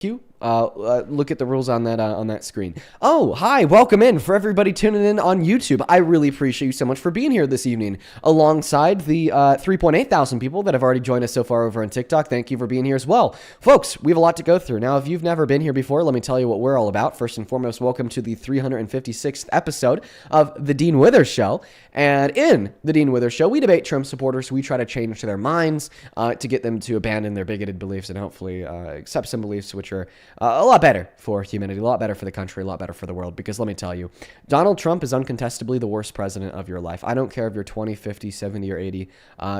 Look at the rules on that screen. Oh, hi, welcome in for everybody tuning in on YouTube. I really appreciate you so much for being here this evening, alongside the 3.8 thousand people that have already joined us so far over on TikTok. Thank you for being here as well. Folks, we have a lot to go through. Now, if you've never been here before, let me tell you what we're all about. First and foremost, welcome to the 356th episode of The Dean Withers Show. And in The Dean Withers Show, we debate Trump supporters. We try to change their minds to get them to abandon their bigoted beliefs and hopefully accept some beliefs which are a lot better for humanity, a lot better for the country, a lot better for the world. Because let me tell you, Donald Trump is uncontestably the worst president of your life. I don't care if you're 20, 50, 70, or 80.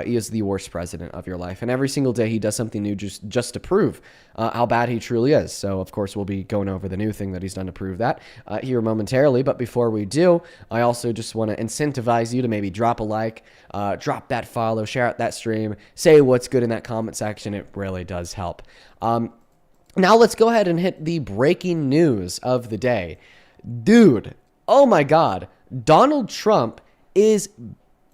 He is the worst president of your life. And every single day he does something new just to prove how bad he truly is. So, of course, we'll be going over the new thing that he's done to prove that here momentarily. But before we do, I also just want to incentivize you to maybe drop a like, drop that follow, share out that stream, say what's good in that comment section. It really does help. Now let's go ahead and hit the breaking news of the day. Dude, oh my God, Donald Trump is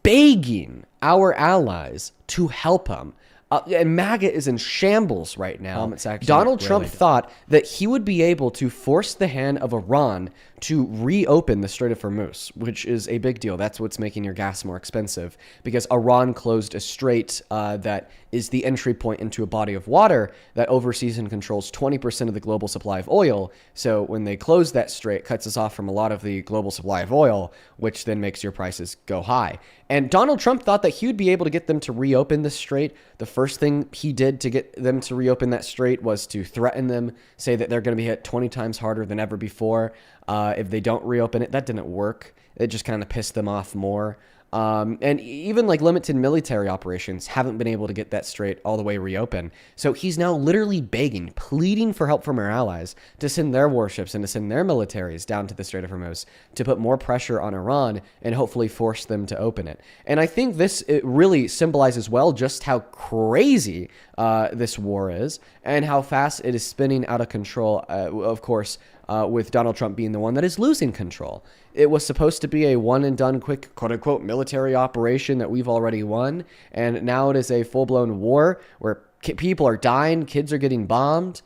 begging our allies to help him. And MAGA is in shambles right now. Donald Trump thought that he would be able to force the hand of Iran to reopen the Strait of Hormuz, which is a big deal. That's what's making your gas more expensive, because Iran closed a strait that is the entry point into a body of water that oversees and controls 20% of the global supply of oil. So when they close that strait, it cuts us off from a lot of the global supply of oil, which then makes your prices go high. And Donald Trump thought that he would be able to get them to reopen the strait. The first thing he did to get them to reopen that strait was to threaten them, say that they're going to be hit 20 times harder than ever before if they don't reopen it. That didn't work. It just kind of pissed them off more. And even like limited military operations haven't been able to get that strait all the way reopened. So he's now literally begging, pleading for help from our allies to send their warships and to send their militaries down to the Strait of Hormuz to put more pressure on Iran and hopefully force them to open it. And I think it really symbolizes well just how crazy this war is and how fast it is spinning out of control, of course, with Donald Trump being the one that is losing control. It was supposed to be a one-and-done quick, quote-unquote, military operation that we've already won, and now it is a full-blown war where people are dying, kids are getting bombed,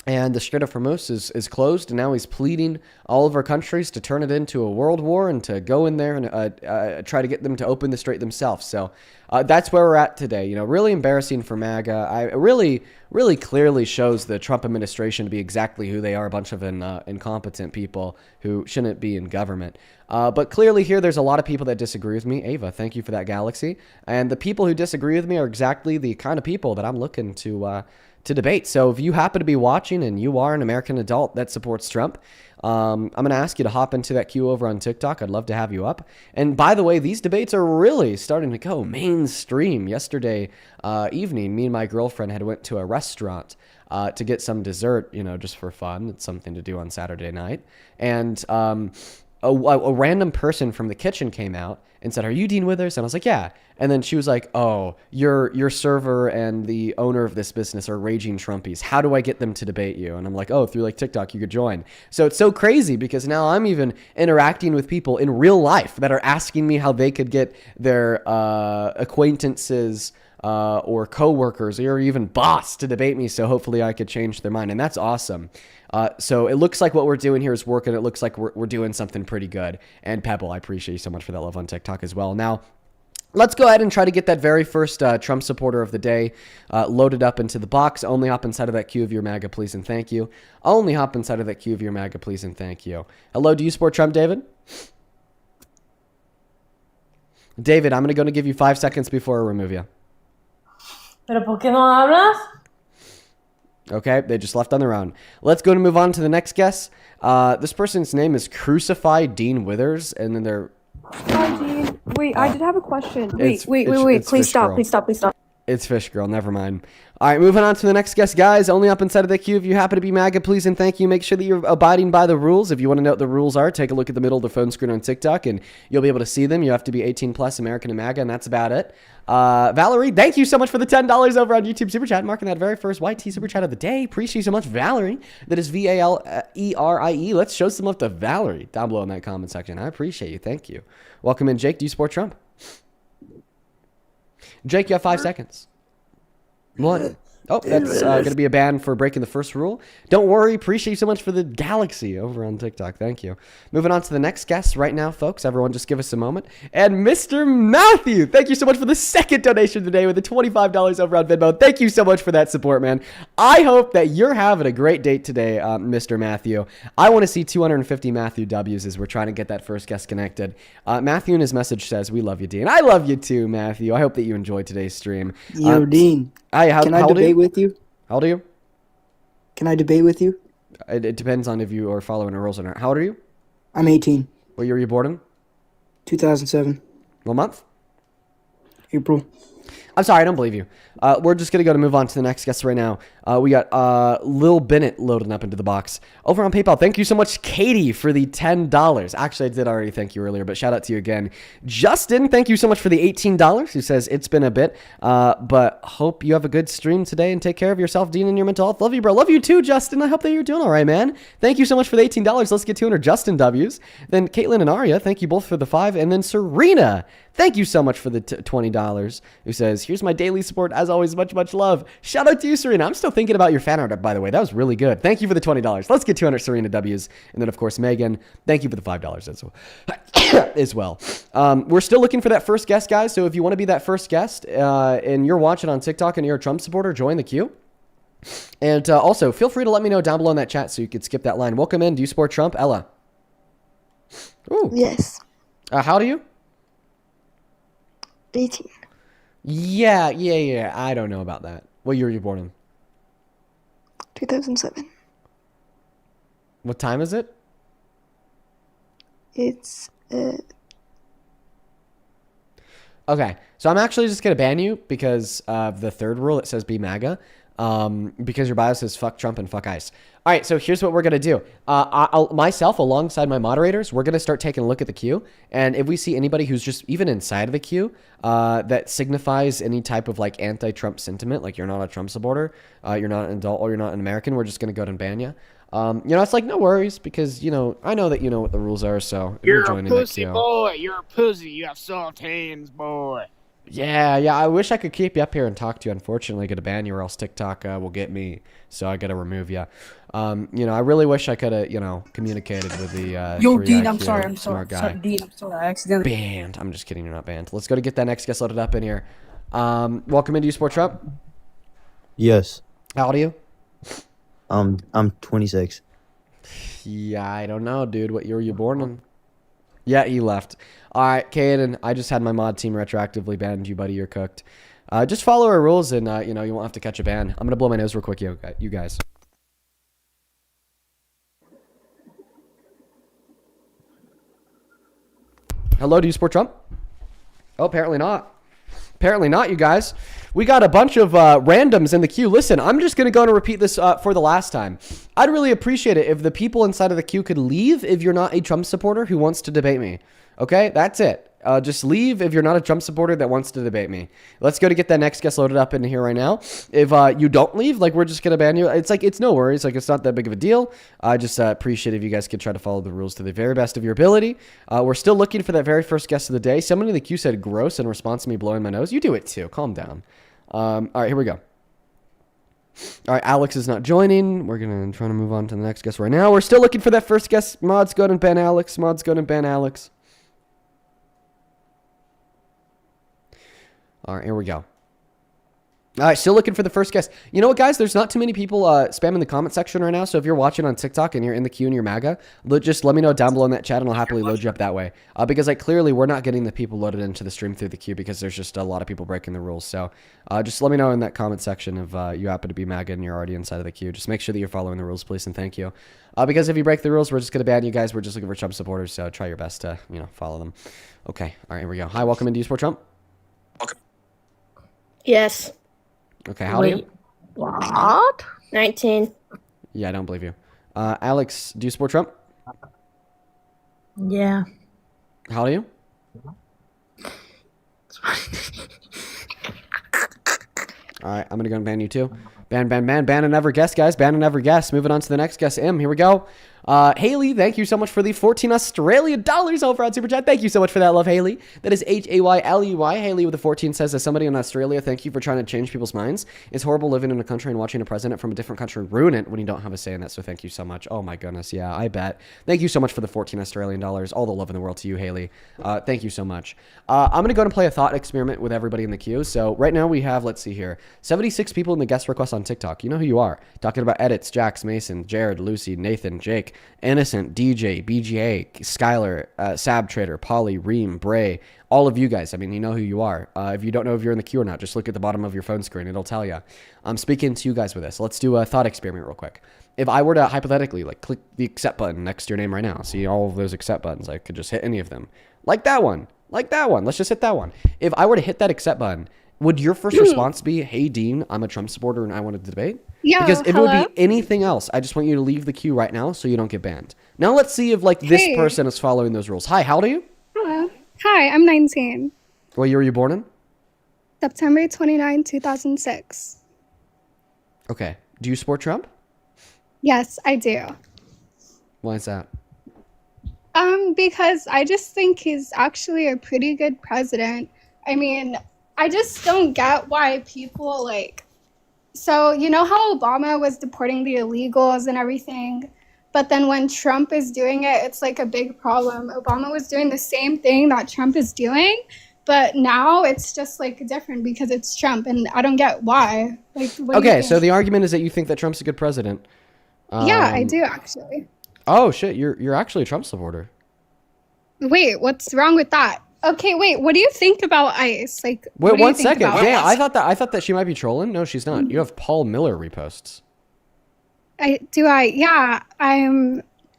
and the Strait of Hormuz is closed, and now he's pleading all of our countries to turn it into a world war and to go in there and try to get them to open the strait themselves. So that's where we're at today. You know, really embarrassing for MAGA. It really clearly shows the Trump administration to be exactly who they are, a bunch of incompetent people who shouldn't be in government. But clearly here, there's a lot of people that disagree with me. Ava, thank you for that galaxy. And the people who disagree with me are exactly the kind of people that I'm looking to debate. So if you happen to be watching and you are an American adult that supports Trump, I'm going to ask you to hop into that queue over on TikTok. I'd love to have you up. And by the way, these debates are really starting to go mainstream. Yesterday evening, me and my girlfriend had went to a restaurant to get some dessert, you know, just for fun. It's something to do on Saturday night. And a random person from the kitchen came out and said, "Are you Dean Withers?" And I was like, "Yeah." And then she was like, "Oh, your server and the owner of this business are raging Trumpies. How do I get them to debate you?" And I'm like, "Oh, through like TikTok, you could join." So it's so crazy because now I'm even interacting with people in real life that are asking me how they could get their acquaintances or coworkers or even boss to debate me. So hopefully I could change their mind. And that's awesome. So it looks like what we're doing here is working. It looks like we're doing something pretty good. And Pebble, I appreciate you so much for that love on TikTok as well. Now, let's go ahead and try to get that very first Trump supporter of the day loaded up into the box. Only hop inside of that queue of your MAGA, please and thank you. Only hop inside of that queue of your MAGA, please and thank you. Hello, do you support Trump, David? David, I'm going to give you 5 seconds before I remove you. ¿Pero por qué no hablas? Okay, they just left on their own. Let's go and move on to the next guest. This person's name is Crucified Dean Withers, and then they're... Hi, Dean. Wait, I did have a question. It's Wait. Please stop. It's Fish Girl, never mind. All right, moving on to the next guest, guys. Only up inside of the queue. If you happen to be MAGA, please and thank you. Make sure that you're abiding by the rules. If you want to know what the rules are, take a look at the middle of the phone screen on TikTok, and you'll be able to see them. You have to be 18 plus, American and MAGA, and that's about it. Valerie, thank you so much for the $10 over on YouTube Super Chat, marking that very first YT Super Chat of the day. Appreciate you so much, Valerie. That is Valerie. Let's show some love to Valerie down below in that comment section. I appreciate you. Thank you. Welcome in, Jake. Do you support Trump? Jake, you have 5 seconds. What? Oh, that's going to be a ban for breaking the first rule. Don't worry. Appreciate you so much for the galaxy over on TikTok. Thank you. Moving on to the next guest right now, folks. Everyone just give us a moment. And Mr. Matthew, thank you so much for the second donation today with the $25 over on Venmo. Thank you so much for that support, man. I hope that you're having a great date today, Mr. Matthew. I want to see 250 Matthew W's as we're trying to get that first guest connected. Matthew in his message says, we love you, Dean. I love you too, Matthew. I hope that you enjoyed today's stream. Yo, Dean. Can I debate with you? How old are you? Can I debate with you? It depends on if you are following the rules or not. How old are you? I'm 18. What year were you born in? 2007. What month? April. I'm sorry, I don't believe you. We're just going to move on to the next guest right now. We got Lil Bennett loading up into the box. Over on PayPal, thank you so much, Katie, for the $10. Actually, I did already thank you earlier, but shout out to you again. Justin, thank you so much for the $18, who says, it's been a bit, but hope you have a good stream today and take care of yourself, Dean, and your mental health. Love you, bro. Love you too, Justin. I hope that you're doing all right, man. Thank you so much for the $18. Let's get 200 Justin W's. Then Caitlin and Aria, thank you both for the 5. And then Serena, thank you so much for the $20, who says, here's my daily support. As always, much, much love. Shout out to you, Serena. I'm still thinking about your fan art, by the way. That was really good. Thank you for the $20. Let's get 200 Serena W's. And then, of course, Megan, thank you for the $5 as well. We're still looking for that first guest, guys. So if you want to be that first guest and you're watching on TikTok and you're a Trump supporter, join the queue. And also, feel free to let me know down below in that chat so you could skip that line. Welcome in. Do you support Trump? Ella. Ooh. Yes. How do you? 18. Yeah. I don't know about that. What year were you born in? 2007. What time is it? It's Okay, so I'm actually just going to ban you because of the third rule. It says be MAGA because your bio says fuck Trump and fuck ICE. All right, so here's what we're going to do. I'll myself, alongside my moderators, we're going to start taking a look at the queue. And if we see anybody who's just even inside of the queue that signifies any type of like anti-Trump sentiment, like you're not a Trump supporter, you're not an adult, or you're not an American, we're just going to go ahead and ban you. It's like no worries because, I know that you know what the rules are, so if You're joining a pussy the queue. boy. You're a pussy. You have soft hands, boy. Yeah, I wish I could keep you up here and talk to you. Unfortunately, I got to ban you or else TikTok will get me, so I got to remove you. I really wish I could have, communicated with the Yo, 3 Dean, IQ I'm sorry, smart guy. Dean, I'm sorry, I accidentally. Banned. I'm just kidding, you're not banned. Let's go to get that next guest loaded up in here. Welcome into Sport Trump. Yes. How old are you? I'm 26. Yeah, I don't know, dude. What year were you born in? Yeah, he left. All right, Caden, I just had my mod team retroactively banned you, buddy. You're cooked. Just follow our rules and, you won't have to catch a ban. I'm going to blow my nose real quick, you guys. Hello, do you support Trump? Oh, apparently not. Apparently not, you guys. We got a bunch of randoms in the queue. Listen, I'm just going to go and repeat this for the last time. I'd really appreciate it if the people inside of the queue could leave if you're not a Trump supporter who wants to debate me. Okay, that's it. Just leave if you're not a Trump supporter that wants to debate me. Let's go to get that next guest loaded up in here right now. If you don't leave, we're just going to ban you. It's no worries. It's not that big of a deal. I just appreciate if you guys could try to follow the rules to the very best of your ability. We're still looking for that very first guest of the day. Someone in the queue said gross in response to me blowing my nose. You do it too. Calm down. All right, here we go. All right, Alex is not joining. We're going to try to move on to the next guest right now. We're still looking for that first guest. Mods, go and ban Alex. Mods, go and ban Alex. All right, here we go. All right, still looking for the first guest. You know what, guys? There's not too many people spamming the comment section right now. So if you're watching on TikTok and you're in the queue and you're MAGA, just let me know down below in that chat and I'll happily load you up that way. Because clearly we're not getting the people loaded into the stream through the queue because there's just a lot of people breaking the rules. So just let me know in that comment section if you happen to be MAGA and you're already inside of the queue. Just make sure that you're following the rules, please, and thank you. Because if you break the rules, we're just going to ban you guys. We're just looking for Trump supporters, so try your best to, follow them. Okay, all right, here we go. Hi, welcome into Support Trump. Yes. Okay, how old are you? What? 19. Yeah, I don't believe you. Alex, do you support Trump? Yeah. How old are you? All right, I'm going to go and ban you too. Ban and never guess, guys. Ban and never guess. Moving on to the next guest, M. Here we go. Haley, thank you so much for the 14 Australian dollars over on Super Chat. Thank you so much for that love, Haley. That is Hayley. Haley with the 14 says, as somebody in Australia, thank you for trying to change people's minds. It's horrible living in a country and watching a president from a different country ruin it when you don't have a say in that. So thank you so much. Oh my goodness. Yeah, I bet. Thank you so much for the 14 Australian dollars. All the love in the world to you, Haley. Thank you so much. I'm going to go and play a thought experiment with everybody in the queue. So right now we have, let's see here, 76 people in the guest request on TikTok. You know who you are. Talking about Edits, Jax, Mason, Jared, Lucy, Nathan, Jake, Innocent, DJ, BGA, Skylar, Sab Trader, Polly, Reem, Bray, all of you guys. I mean, you know who you are. If you don't know if you're in the queue or not, just look at the bottom of your phone screen. It'll tell you. I'm speaking to you guys with this. Let's do a thought experiment real quick. If I were to hypothetically like click the accept button next to your name right now, see all of those accept buttons, I could just hit any of them. Like that one. Let's just hit that one. If I were to hit that accept button, would your first response be, hey, Dean, I'm a Trump supporter and I want to debate? Yeah, because if hello? it would be anything else, I just want you to leave the queue right now so you don't get banned. Now let's see if like this Hey. person is following those rules. Hi, how old are you? Hello. Hi, I'm 19. What year were you born in? September 29, 2006. Okay. Do you support Trump? Yes, I do. Why is that? Because I just think he's actually a pretty good president. I mean, I just don't get why people so you know how Obama was deporting the illegals and everything, but then when Trump is doing it, it's like a big problem. Obama was doing the same thing that Trump is doing, but now it's just like different because it's Trump, and I don't get why. Like, what do you Okay, so think? the argument is that you think that Trump's a good president. Yeah, I do actually. Oh shit, you're actually a Trump supporter. Wait, what's wrong with that? Okay, wait, what do you think about ICE? Like, Wait, what do you one think second. about Yeah, ICE? I thought that she might be trolling. No, she's not. You have Paul Miller reposts. Yeah,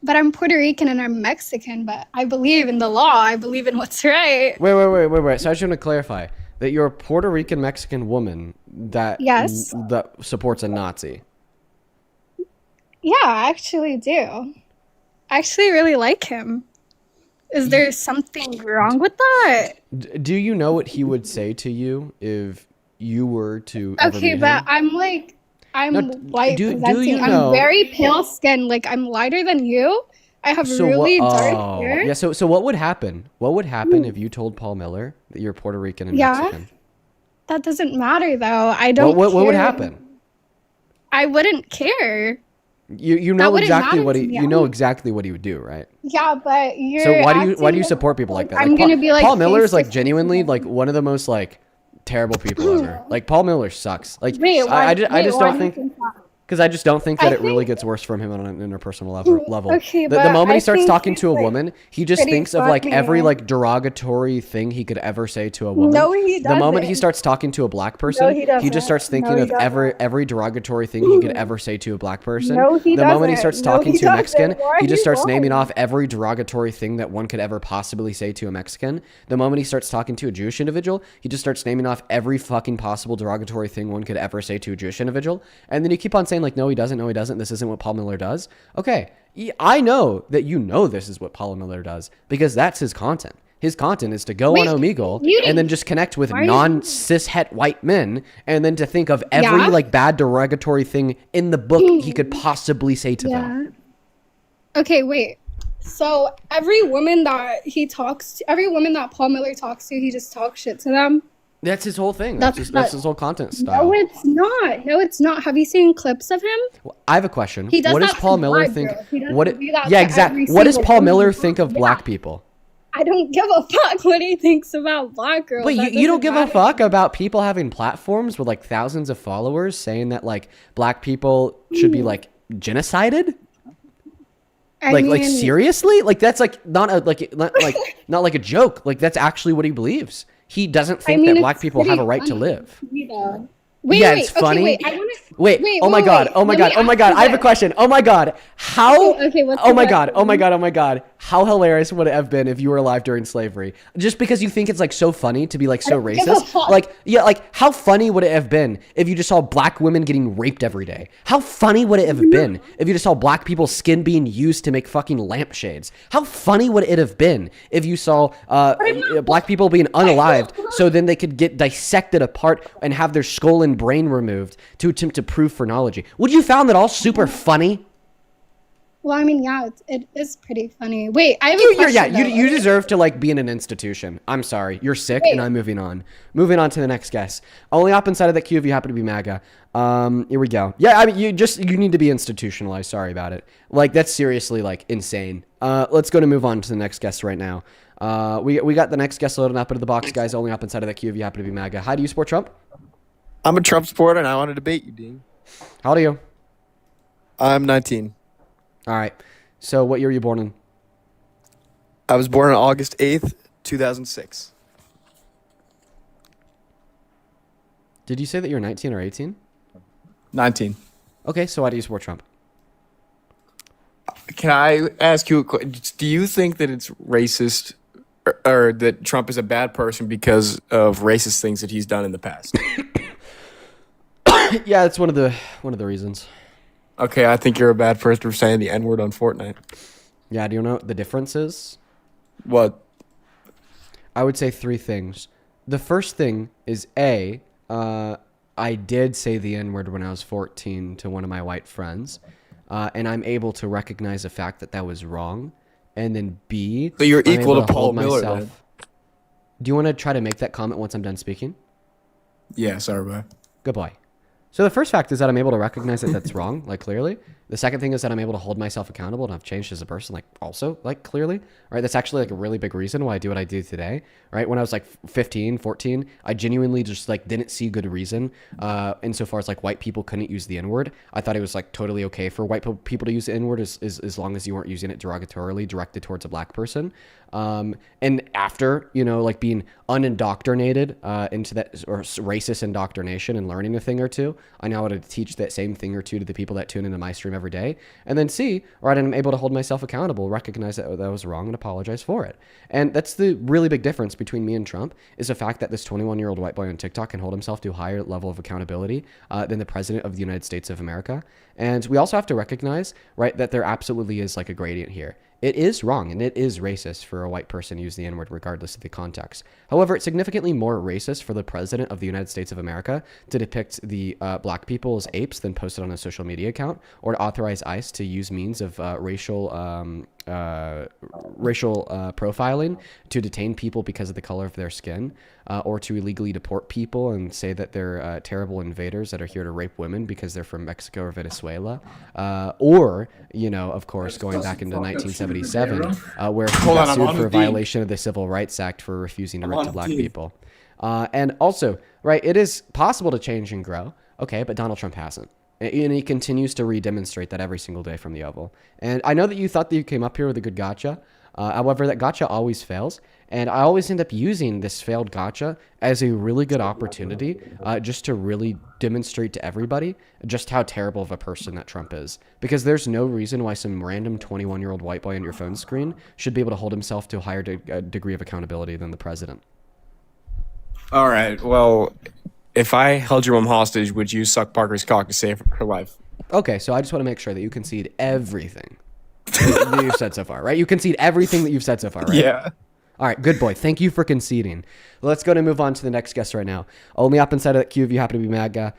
but I'm Puerto Rican and I'm Mexican, but I believe in the law. I believe in what's right. Wait. So I just want to clarify that you're a Puerto Rican Mexican woman that Yes. that supports a Nazi. Yeah, I actually do. I actually really like him. Is there something wrong with that? Do you know what he would say to you if you were to ever Okay, meet but him? I'm No, white do presenting. you know- I'm very pale skin. Like, I'm lighter than you. I have So really what, dark hair. yeah. So what would happen? What would happen if you told Paul Miller that you're Puerto Rican and Yeah. Mexican? That doesn't matter though. I don't What would care. happen? I wouldn't care. You That know wouldn't exactly matter what to he me. you know exactly what he would do, right? Yeah, but you're So why do you acting support people like that? I'm Like, gonna be like Paul Miller is face like to genuinely face. like one of the most like terrible people ever. Like Paul Miller sucks. Like Wait, I just why don't do you think that? because I just don't think that I it really think- gets worse from him on an interpersonal level. Okay, the but moment he I starts think talking he's, to a like, woman, he just pretty thinks of like funny. every like derogatory thing he could ever say to a woman. No, he The moment he doesn't. starts talking to a black person, he he doesn't. just starts thinking No, he of every derogatory thing he could ever say to a black person. No, he the moment he doesn't. starts No, talking he to a Mexican, doesn't. Why he are just you starts naming lying? off every derogatory thing that one could ever possibly say to a Mexican. The moment he starts talking to a Jewish individual, he just starts naming off every fucking possible derogatory thing one could ever say to a Jewish individual. And then you keep on saying like, no, he doesn't. This isn't what Paul Miller does. Okay, I know that you know this is what Paul Miller does because that's his content. His content is to go Wait, on Omegle you and then didn't- just connect with why are you- non-cis het white men and then to think of every Yeah? like bad derogatory thing in the book he could possibly say to them. Yeah. Okay, wait. So every woman that every woman that Paul Miller talks to, he just talks shit to them. That's his whole thing. That's That's his whole content style. No, it's not. No, it's not. Have you seen clips of him? I have a question. He does What does that Paul to Miller black think? girls. He doesn't What? do that Yeah, to exactly. every What does single Paul person. Miller think of Yeah. black people? I don't give a fuck what he thinks about black girls. But That you don't doesn't give a matter. fuck about people having platforms with like thousands of followers saying that like black people should be like genocided? I Like mean, seriously? Like that's like not like a joke. Like that's actually what he believes. He doesn't think mean, that black it's people have a pretty right to funny, live. though. Wait, Yeah, wait, it's okay, funny. wait, I wanna, Wait, oh my god, oh my let god, me oh my ask god, you I have a this. question. Oh my god. How Okay, what's Oh the my god, oh my question? god, oh my god. How hilarious would it have been if you were alive during slavery? Just because you think it's like so funny to be like so don't give a racist. fuck. Like yeah, like how funny would it have been if you just saw black women getting raped every day? How funny would it have been if you just saw black people's skin being used to make fucking lampshades? How funny would it have been if you saw black people being unalived so then they could get dissected apart and have their skull and brain removed to attempt to prove phrenology? Would you found that all super funny? Well, I mean, yeah, it is pretty funny. Wait, I have a You question. though. you deserve to like be in an institution. I'm sorry, you're sick, Wait. and I'm moving on. Moving on to the next guest. Only up inside of that queue if you happen to be MAGA. Here we go. Yeah, I mean, you need to be institutionalized. Sorry about it. Like that's seriously like insane. Let's go to move on to the next guest right now. We got the next guest loading up into the box, guys. Only up inside of that queue if you happen to be MAGA. How do you support Trump? I'm a Trump supporter, and I want to debate you, Dean. How old are you? I'm 19. All right. So what year were you born in? I was born on August 8th, 2006. Did you say that you're 19 or 18? 19. Okay, so why do you support Trump? Can I ask you a question? Do you think that it's racist or that Trump is a bad person because of racist things that he's done in the past? Yeah, that's one of the reasons. Okay, I think you're a bad person for saying the N-word on Fortnite. Yeah, do you know what the difference is? What? I would say three things. The first thing is I did say the N-word when I was 14 to one of my white friends, and I'm able to recognize the fact that that was wrong. And then B, So you're I'm equal able to Paul hold Miller, myself- then? Do you want to try to make that comment once I'm done speaking? Yeah, sorry, bro. Good boy. So the first fact is that I'm able to recognize that that's wrong, like clearly. The second thing is that I'm able to hold myself accountable and I've changed as a person, like also, like clearly. Right? That's actually like a really big reason why I do what I do today. Right? When I was like 15, 14, I genuinely just like didn't see good reason insofar as like white people couldn't use the N-word. I thought it was like totally okay for white people to use the N-word as long as you weren't using it derogatorily directed towards a black person. And after, you know, like being unindoctrinated into that or racist indoctrination and learning a thing or two, I now want to teach that same thing or two to the people that tune into my stream every day. And then C, right, I'm able to hold myself accountable, recognize that that was wrong and apologize for it. And that's the really big difference between me and Trump is the fact that this 21-year-old white boy on TikTok can hold himself to a higher level of accountability than the president of the United States of America. And we also have to recognize, right, that there absolutely is like a gradient here. It is wrong and it is racist for a white person to use the N-word regardless of the context. However, it's significantly more racist for the president of the United States of America to depict the black people as apes than post it on a social media account, or to authorize ICE to use means of racial profiling to detain people because of the color of their skin, or to illegally deport people and say that they're terrible invaders that are here to rape women because they're from Mexico or Venezuela, or, you know, of course, going back into 1977, where he got sued for a violation of the Civil Rights Act for refusing to rent to black people. And also, right, it is possible to change and grow, okay, but Donald Trump hasn't. And he continues to re-demonstrate that every single day from the Oval. And I know that you thought that you came up here with a good gotcha. However, that gotcha always fails. And I always end up using this failed gotcha as a really good opportunity just to really demonstrate to everybody just how terrible of a person that Trump is. Because there's no reason why some random 21-year-old white boy on your phone screen should be able to hold himself to a higher degree of accountability than the president. All right, well, if I held your mom hostage, would you suck Parker's cock to save her life? Okay, so I just want to make sure that you concede everything that you've said so far, right? You concede everything that you've said so far, right? Yeah. All right, good boy. Thank you for conceding. Let's go and move on to the next guest right now. Only up inside of that queue if you happen to be MAGA.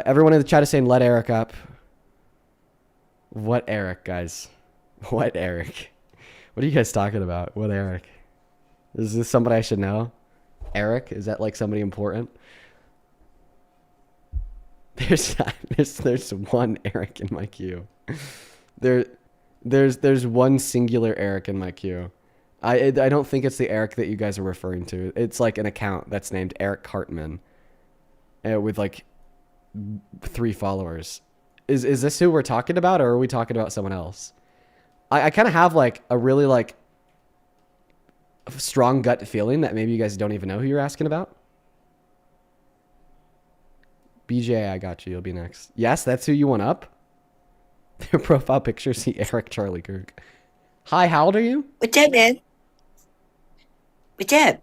Everyone in the chat is saying, let Eric up. What Eric, guys? What Eric? What are you guys talking about? What Eric? Is this somebody I should know? Eric? Is that like somebody important? There's one Eric in my queue. There's one singular Eric in my queue. I don't think it's the Eric that you guys are referring to. It's like an account that's named Eric Cartman, with like 3 followers. Is this who we're talking about, or are we talking about someone else? I kind of have like a really like strong gut feeling that maybe you guys don't even know who you're asking about. BJ, I got you. You'll be next. Yes, that's who you want up. Their profile picture, see Eric Charlie Kirk. Hi, how old are you? What's up, man? What's up?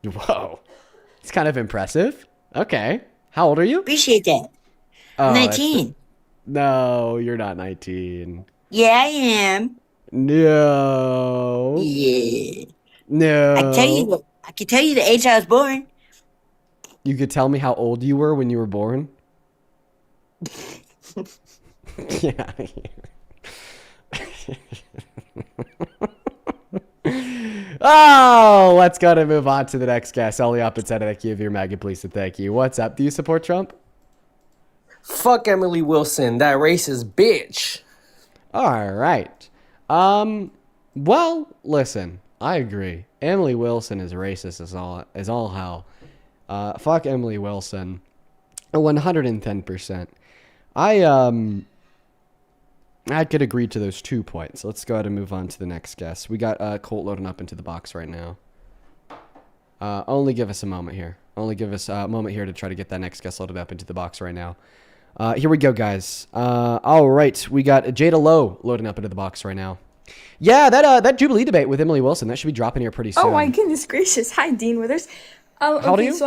Whoa. It's kind of impressive. Okay. How old are you? Appreciate that. Oh, 19. No, you're not 19. Yeah, I am. No. Yeah. No. I can tell you the age I was born. You could tell me how old you were when you were born? Yeah. Oh, let's go to move on to the next guest. Only up inside of the queue of your MAGA, please and thank you. What's up? Do you support Trump? Fuck Emily Wilson, that racist bitch. All right. Well, listen, I agree. Emily Wilson is racist as all hell. Fuck Emily Wilson. 110%. I could agree to those 2 points. Let's go ahead and move on to the next guest. We got Colt loading up into the box right now. Only give us a moment here. Only give us a moment here to try to get that next guest loaded up into the box right now. Here we go, guys. All right, we got Jada Lowe loading up into the box right now. Yeah, that Jubilee debate with Emily Wilson, that should be dropping here pretty soon. Oh my goodness gracious! Hi, Dean Withers. How old are you? So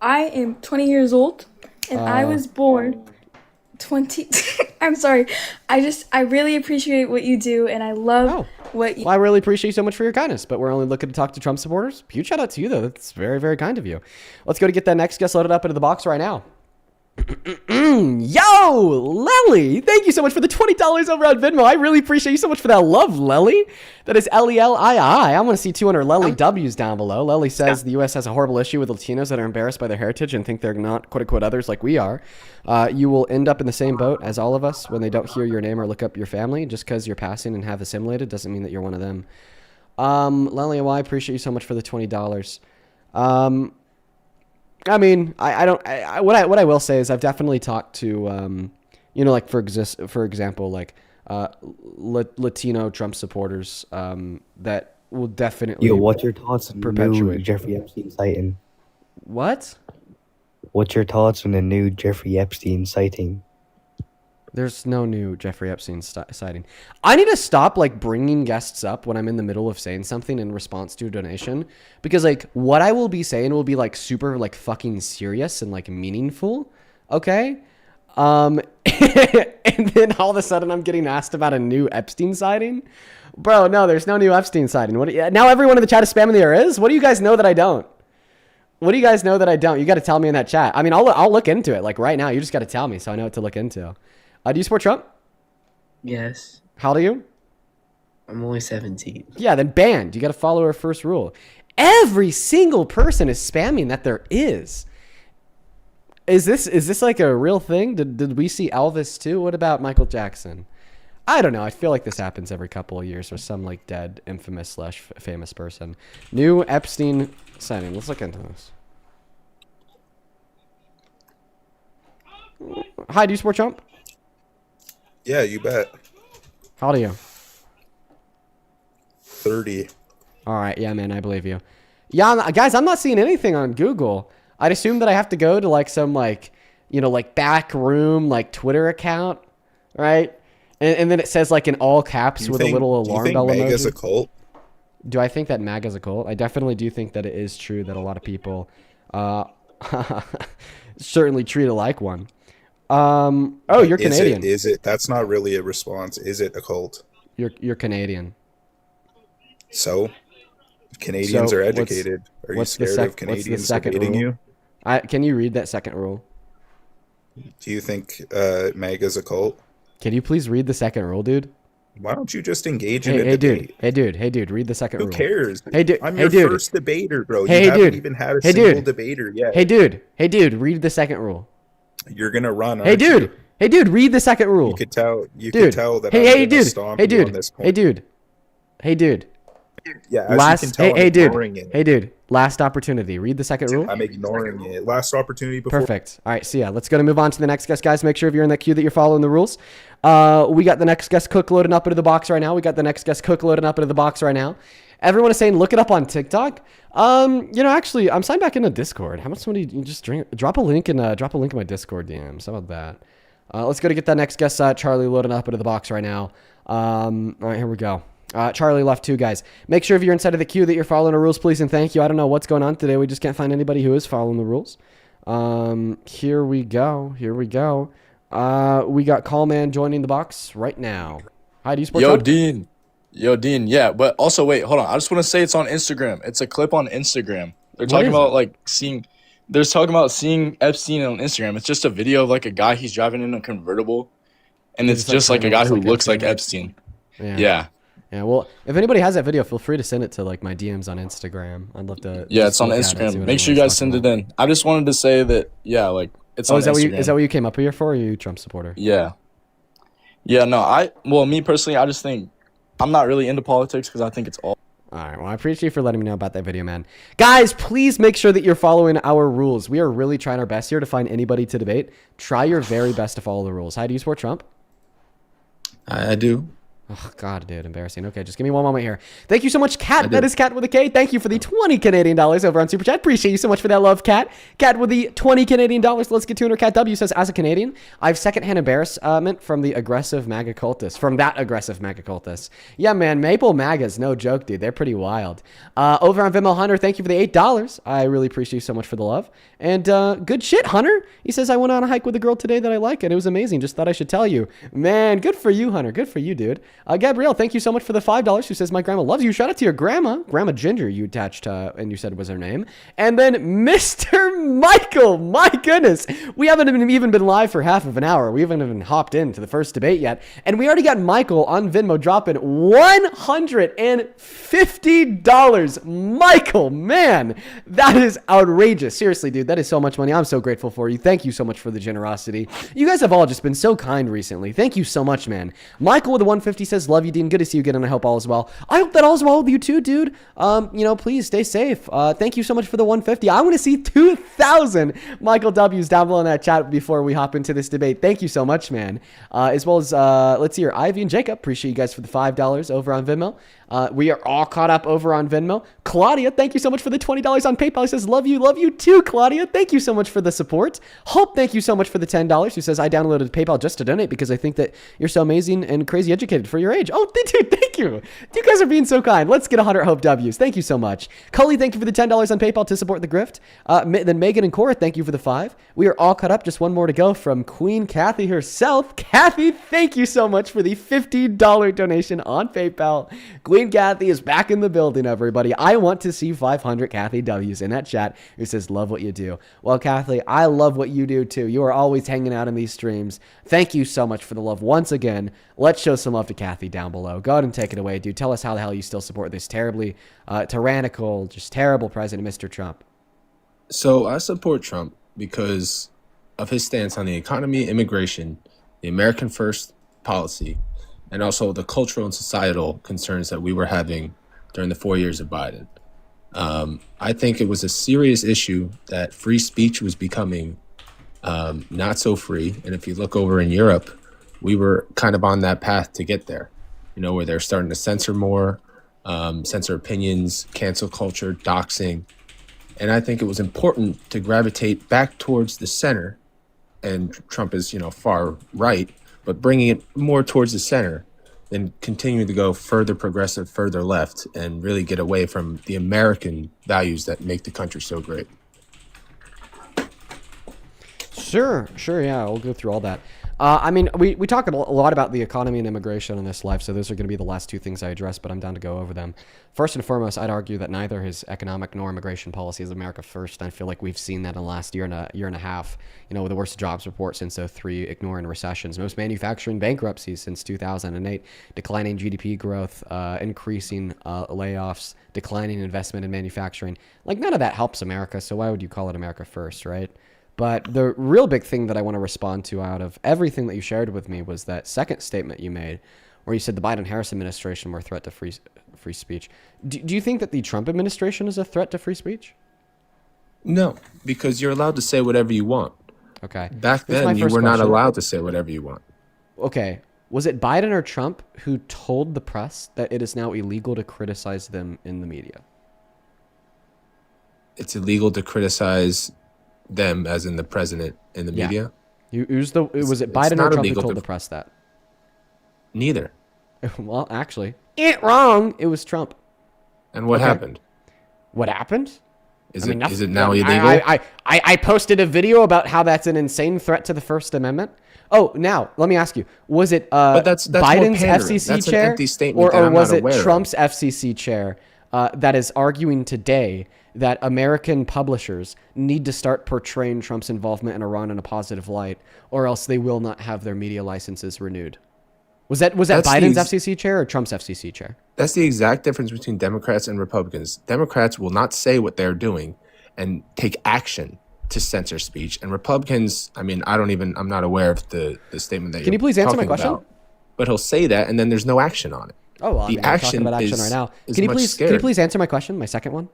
I am 20 years old, and I was born 20. I'm sorry. I really appreciate what you do, and I love what you. Well, I really appreciate you so much for your kindness, but we're only looking to talk to Trump supporters. Huge shout out to you, though. That's very, very kind of you. Let's go to get that next guest loaded up into the box right now. Yo, Lely, thank you so much for the $20 over on Venmo. I really appreciate you so much for that love, Lely. That is Lelii. I want to see 200 Lely W's down below. Lely says the U.S. has a horrible issue with Latinos that are embarrassed by their heritage and think they're not quote-unquote others like we are. You will end up in the same boat as all of us when they don't hear your name or look up your family. Just because you're passing and have assimilated doesn't mean that you're one of them. Lely, well, I appreciate you so much for the $20. I mean, what I will say is I've definitely talked to, like for example, like Latino Trump supporters that will definitely. Yo, what's your thoughts on perpetuate the new Jeffrey Epstein sighting? What? What's your thoughts on the new Jeffrey Epstein sighting? There's no new Jeffrey Epstein sighting. I need to stop like bringing guests up when I'm in the middle of saying something in response to a donation, because like what I will be saying will be like super like fucking serious and like meaningful. Okay. And then all of a sudden I'm getting asked about a new Epstein sighting. Bro, no, there's no new Epstein sighting. Now everyone in the chat is spamming there is? What do you guys know that I don't? What do you guys know that I don't? You got to tell me in that chat. I mean, I'll look into it like right now. You just got to tell me so I know what to look into. Do you support Trump? Yes. How old are you? I'm only 17. Yeah, then banned. You got to follow our first rule. Every single person is spamming that there is. Is this like a real thing? Did we see Elvis too? What about Michael Jackson? I don't know. I feel like this happens every couple of years with some like dead, infamous / famous person. New Epstein sighting. Let's look into this. Hi, do you support Trump? Yeah, you bet. How old are you? 30. All right, yeah, man, I believe you. Yeah, guys, I'm not seeing anything on Google. I'd assume that I have to go to like some like, like back room, like Twitter account, right? And then it says like in all caps with a little alarm bell emoji. Do you think MAGA's a cult? Do I think that MAGA's a cult? I definitely do think that it is true that a lot of people certainly treat it like one. You're Canadian. Is it? That's not really a response. Is it a cult? You're Canadian. So, Canadians are educated. Are you scared of Canadians debating you? Can you read that second rule? Do you think MAGA's a cult? Can you please read the second rule, dude? Why don't you just engage in a debate? Hey, dude, read the second rule. Who cares? Hey, dude, I'm your first debater, bro. Hey, you haven't dude. even had a single debater yet. Hey, dude, read the second rule. You're gonna run. Hey, dude. Hey, dude, read the second rule. You could tell. You could tell that. Hey, I'm dude. stomp Hey, you dude. on this point. Hey, dude. Hey, dude. Yeah. As you can tell, I'm ignoring it. Hey, dude. Last opportunity. Read the second rule. I'm ignoring it. Last opportunity before. Perfect. All right. So yeah, let's go to move on to the next guest, guys. Make sure if you're in that queue that you're following the rules. We got the next guest Cook loading up into the box right now. Everyone is saying look it up on TikTok. Actually, I'm signed back into Discord. How much somebody just drop a link in my Discord DMs? How about that? Let's go to get that next guest, Charlie, loading up into the box right now. All right, here we go. Charlie left 2 guys. Make sure if you're inside of the queue that you're following the rules, please and thank you. I don't know what's going on today. We just can't find anybody who is following the rules. Here we go. We got Callman joining the box right now. Hi, do you support Trump? Dean. Yeah, but also wait, hold on. I just want to say it's on Instagram. It's a clip on Instagram. They're talking about seeing Epstein on Instagram. It's just a video of like a guy he's driving in a convertible, and it's just like a guy who looks like Epstein. Yeah. Yeah, well, if anybody has that video, feel free to send it to like my DMs on Instagram. I'd love to. Yeah, it's on Instagram. Make sure you guys send it in. I just wanted to say that, yeah, like it's on Instagram. Is that what you came up here for? Or are you a Trump supporter? Yeah. Yeah, no, well, me personally, I just think I'm not really into politics because I think it's all. All right, well, I appreciate you for letting me know about that video, man. Guys, please make sure that you're following our rules. We are really trying our best here to find anybody to debate. Try your very best to follow the rules. Hi, do you support Trump? I do. Oh, God, dude, embarrassing. Okay, just give me one moment here. Thank you so much, Kat. That is Kat with a K. Thank you for the 20 Canadian dollars over on Super Chat. Appreciate you so much for that love, Kat. Kat with the 20 Canadian dollars. Let's get to her. Kat W says, as a Canadian, I have secondhand embarrassment from the aggressive MAGA cultists. From that aggressive MAGA cultist. Yeah, man, Maple MAGAs, no joke, dude. They're pretty wild. Over on Venmo, Hunter, thank you for the $8. I really appreciate you so much for the love. And good shit, Hunter. He says, I went on a hike with a girl today that I like, and it was amazing. Just thought I should tell you. Man, good for you, Hunter. Good for you, dude. Gabrielle, thank you so much for the $5. Who says, my grandma loves you. Shout out to your grandma. Grandma Ginger, you attached, and you said was her name. And then Mr. Michael. My goodness. We haven't even been live for half of an hour. We haven't even hopped into the first debate yet. And we already got Michael on Venmo dropping $150. Michael, man, that is outrageous. Seriously, dude, that is so much money. I'm so grateful for you. Thank you so much for the generosity. You guys have all just been so kind recently. Thank you so much, man. Michael with the 150 says, love you, Dean. Good to see you again, and I hope all is well. I hope that all is well with you too, dude. Please stay safe. Thank you so much for the 150. I want to see 2,000 Michael W's down below in that chat before we hop into this debate. Thank you so much, man. As well as, let's see here, Ivy and Jacob. Appreciate you guys for the $5 over on Venmo. We are all caught up over on Venmo. Claudia, thank you so much for the $20 on PayPal. He says, love you too, Claudia. Thank you so much for the support. Hope, thank you so much for the $10. Who says, I downloaded PayPal just to donate because I think that you're so amazing and crazy educated for your age. Oh, dude, thank you. You guys are being so kind. Let's get 100 Hope W's. Thank you so much. Cully, thank you for the $10 on PayPal to support the grift. Then Megan and Cora, thank you for the 5. We are all caught up. Just one more to go from Queen Kathy herself. Kathy, thank you so much for the $50 donation on PayPal. Queen Kathy is back in the building, everybody. I want to see 500 Kathy W's in that chat who says, love what you do. Well, Kathy, I love what you do too. You are always hanging out in these streams. Thank you so much for the love once again. Let's show some love to Kathy down below. Go ahead and take it away, dude. Tell us how the hell you still support this terribly tyrannical, just terrible president, Mr. Trump. So I support Trump because of his stance on the economy, immigration, the American First policy, and also the cultural and societal concerns that we were having during the 4 years of Biden. I think it was a serious issue that free speech was becoming not so free. And if you look over in Europe, we were kind of on that path to get there, where they're starting to censor more, censor opinions, cancel culture, doxing. And I think it was important to gravitate back towards the center. And Trump is, far right, but bringing it more towards the center and continuing to go further progressive, further left, and really get away from the American values that make the country so great. Sure, yeah, we'll go through all that. We talk a lot about the economy and immigration in this live, so those are going to be the last two things I address, but I'm down to go over them. First and foremost, I'd argue that neither his economic nor immigration policy is America first. I feel like we've seen that in the last year and a half, with the worst jobs report since 2003, ignoring recessions, most manufacturing bankruptcies since 2008, declining GDP growth, increasing layoffs, declining investment in manufacturing. Like, none of that helps America, so why would you call it America first, right? But the real big thing that I want to respond to out of everything that you shared with me was that second statement you made where you said the Biden-Harris administration were a threat to free speech. Do you think that the Trump administration is a threat to free speech? No, because you're allowed to say whatever you want. Okay. Back then, you were not allowed to say whatever you want. Okay. Was it Biden or Trump who told the press that it is now illegal to criticize them in the media? It's illegal to criticize them, as in the president, in the media? Was it Biden or Trump who told the press that? Neither. Well, actually, wrong. It was Trump. And what happened? What happened? Is it now illegal? I posted a video about how that's an insane threat to the First Amendment. Oh, now let me ask you: was it that's Biden's FCC that's chair, an empty statement or was it Trump's FCC chair that is arguing today that American publishers need to start portraying Trump's involvement in Iran in a positive light, or else they will not have their media licenses renewed? Was that Biden's FCC chair or Trump's FCC chair? That's the exact difference between Democrats and Republicans. Democrats will not say what they're doing and take action to censor speech. And Republicans, I mean, I'm not aware of the statement that Can you please answer my question? about, but he'll say that and then there's no action on it. Oh, well, the I'm action talking about action is, right now. is Can you much please answer my question, my second one?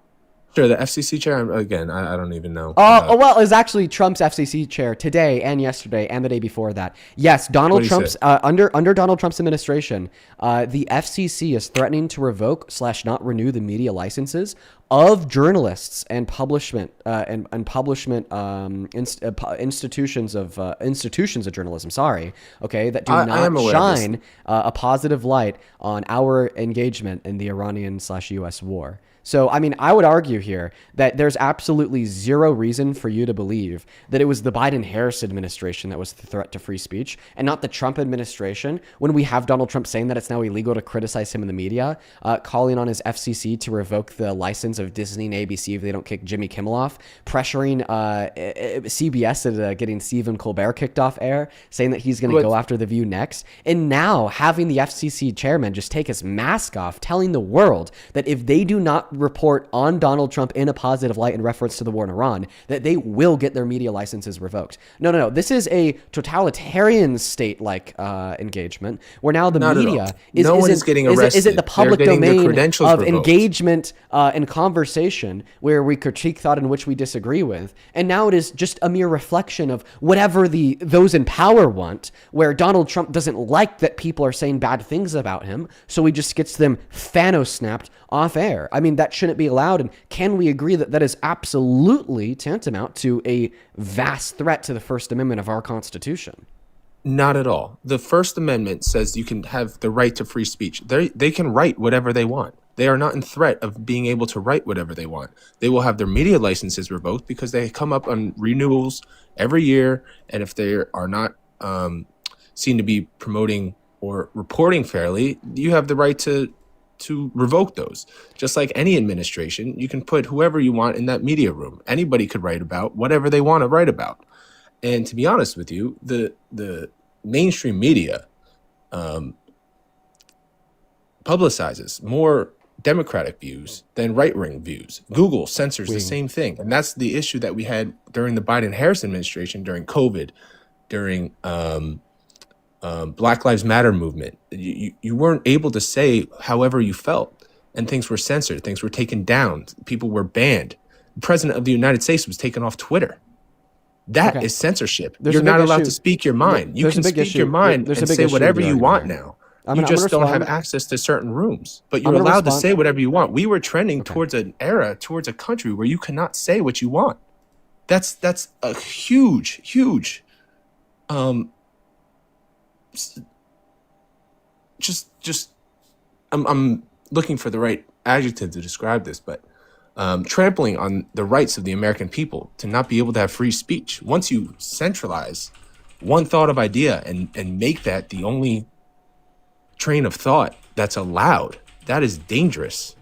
Sure, the FCC chair, again, I don't even know. Well, it was actually Trump's FCC chair today and yesterday and the day before that. Yes, Donald Trump's under Donald Trump's administration, the FCC is threatening to revoke / not renew the media licenses of journalists and institutions of journalism. Sorry, okay, that do not shine a positive light on our engagement in the Iranian / U.S. war. So, I mean, I would argue here that there's absolutely zero reason for you to believe that it was the Biden-Harris administration that was the threat to free speech and not the Trump administration, when we have Donald Trump saying that it's now illegal to criticize him in the media, calling on his FCC to revoke the license of Disney and ABC if they don't kick Jimmy Kimmel off, pressuring CBS at getting Stephen Colbert kicked off air, saying that he's going to go after The View next, and now having the FCC chairman just take his mask off, telling the world that if they do not report on Donald Trump in a positive light in reference to the war in Iran, that they will get their media licenses revoked. No. This is a totalitarian state-like engagement where now the media is getting arrested. Is it the public domain of engagement and conversation where we critique thought in which we disagree with, and now it is just a mere reflection of whatever those in power want, where Donald Trump doesn't like that people are saying bad things about him, so he just gets them Thanos snapped off air. I mean, that shouldn't be allowed. And can we agree that that is absolutely tantamount to a vast threat to the First Amendment of our Constitution? Not at all. The First Amendment says you can have the right to free speech. They can write whatever they want. They are not in threat of being able to write whatever they want. They will have their media licenses revoked because they come up on renewals every year. And if they are not seen to be promoting or reporting fairly, you have the right to revoke those. Just like any administration, you can put whoever you want in that media room. Anybody could write about whatever they want to write about. And to be honest with you, the mainstream media publicizes more Democratic views than right-wing views. Google censors the same thing. And that's the issue that we had during the Biden-Harris administration, during COVID, during Black Lives Matter movement. You weren't able to say however you felt, and things were censored. Things were taken down. People were banned. The president of the United States was taken off Twitter. That is censorship. You're not allowed to speak your mind. You can speak your mind and say whatever you want now. You just don't have access to certain rooms, but you're allowed to say whatever you want. We were trending towards an era, towards a country where you cannot say what you want. That's a huge I'm looking for the right adjective to describe this, but trampling on the rights of the American people to not be able to have free speech. Once you centralize one thought of idea and make that the only train of thought that's allowed, that is dangerous.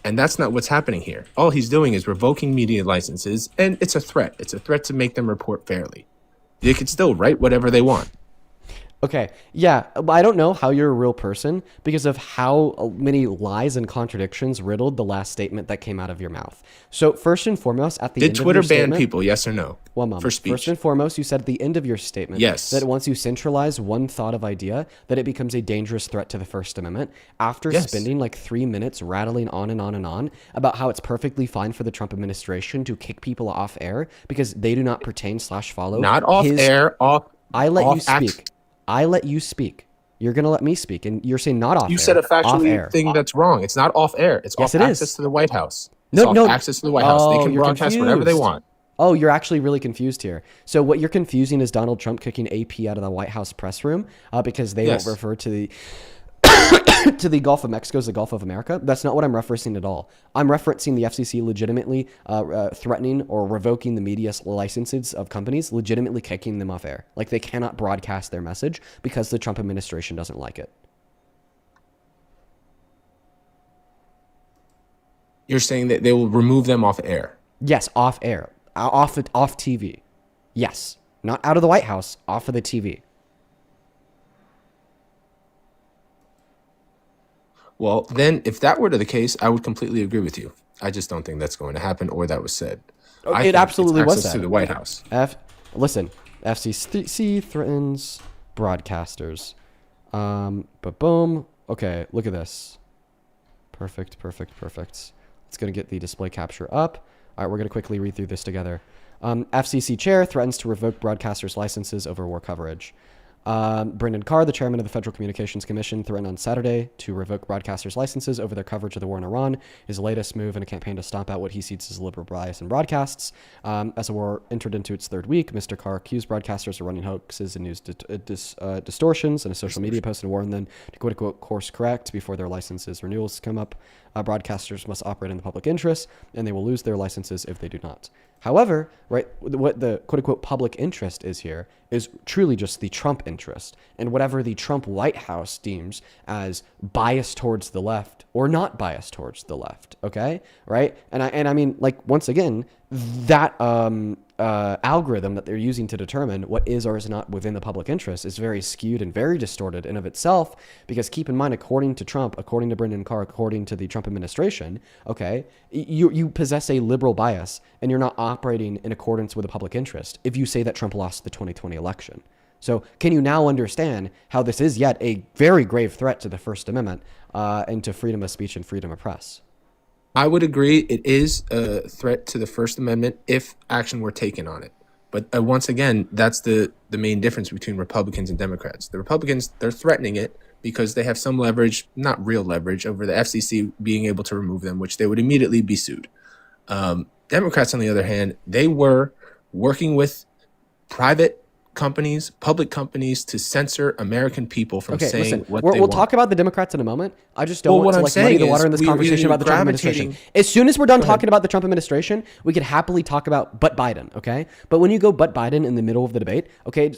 And that's not what's happening here. All he's doing is revoking media licenses, and it's a threat. It's a threat to make them report fairly. They could still write whatever they want. Okay, yeah, but I don't know how you're a real person because of how many lies and contradictions riddled the last statement that came out of your mouth. So first and foremost, at the end of your statement... Did Twitter ban people, yes or no? One moment. For speech. First and foremost, you said at the end of your statement that once you centralize one thought of idea, that it becomes a dangerous threat to the First Amendment. After spending like 3 minutes rattling on and on and on about how it's perfectly fine for the Trump administration to kick people off air because they do not pertain / follow... Not off air, off... I let you speak. I let you speak. You're going to let me speak, and you're saying not off air. You said a factually thing that's wrong. It's not off air. It's off access to the White House. It's off access to the White House. They can broadcast whatever they want. Oh, you're actually really confused here. So what you're confusing is Donald Trump kicking AP out of the White House press room because they won't refer to the to the Gulf of Mexico as the Gulf of America. That's not what I'm referencing at all. I'm referencing the FCC legitimately threatening or revoking the media licenses of companies, legitimately kicking them off air. Like they cannot broadcast their message because the Trump administration doesn't like it. You're saying that they will remove them off air? Yes, off air. Off TV. Yes. Not out of the White House, off of the TV. Well, then if that were the case, I would completely agree with you. I just don't think that's going to happen or that was said. I It think absolutely it's was access said. to the White House. Listen, FCC threatens broadcasters. But boom. Okay, look at this. Perfect. It's going to get the display capture up. All right, we're going to quickly read through this together. FCC chair threatens to revoke broadcasters' licenses over war coverage. Brendan Carr, the chairman of the Federal Communications Commission, threatened on Saturday to revoke broadcasters' licenses over their coverage of the war in Iran, his latest move in a campaign to stomp out what he sees as liberal bias in broadcasts. As the war entered into its third week, Mr. Carr accused broadcasters of running hoaxes and news distortions and a social media post and warned them to quote-unquote course correct before their licenses renewals come up. Broadcasters must operate in the public interest, and they will lose their licenses if they do not. However, right, what the quote-unquote public interest is here is truly just the Trump interest, and whatever the Trump White House deems as biased towards the left or not biased towards the left, okay? Right? And I mean, like, once again, that algorithm that they're using to determine what is or is not within the public interest is very skewed and very distorted in of itself, because keep in mind, according to Trump, according to Brendan Carr, according to the Trump administration, okay, you possess a liberal bias and you're not operating in accordance with the public interest if you say that Trump lost the 2020 election. So can you now understand how this is yet a very grave threat to the First Amendment and to freedom of speech and freedom of press? I would agree it is a threat to the First Amendment if action were taken on it. But once again, that's the main difference between Republicans and Democrats. The Republicans, they're threatening it because they have some leverage, not real leverage, over the FCC being able to remove them, which they would immediately be sued. Democrats, on the other hand, they were working with private companies, public companies, to censor American people from saying what they want. We'll talk about the Democrats in a moment. I just don't want to muddy the water in this conversation about the Trump administration. As soon as we're done talking about the Trump administration, we could happily talk about but Biden, okay? But when you go but Biden in the middle of the debate, okay,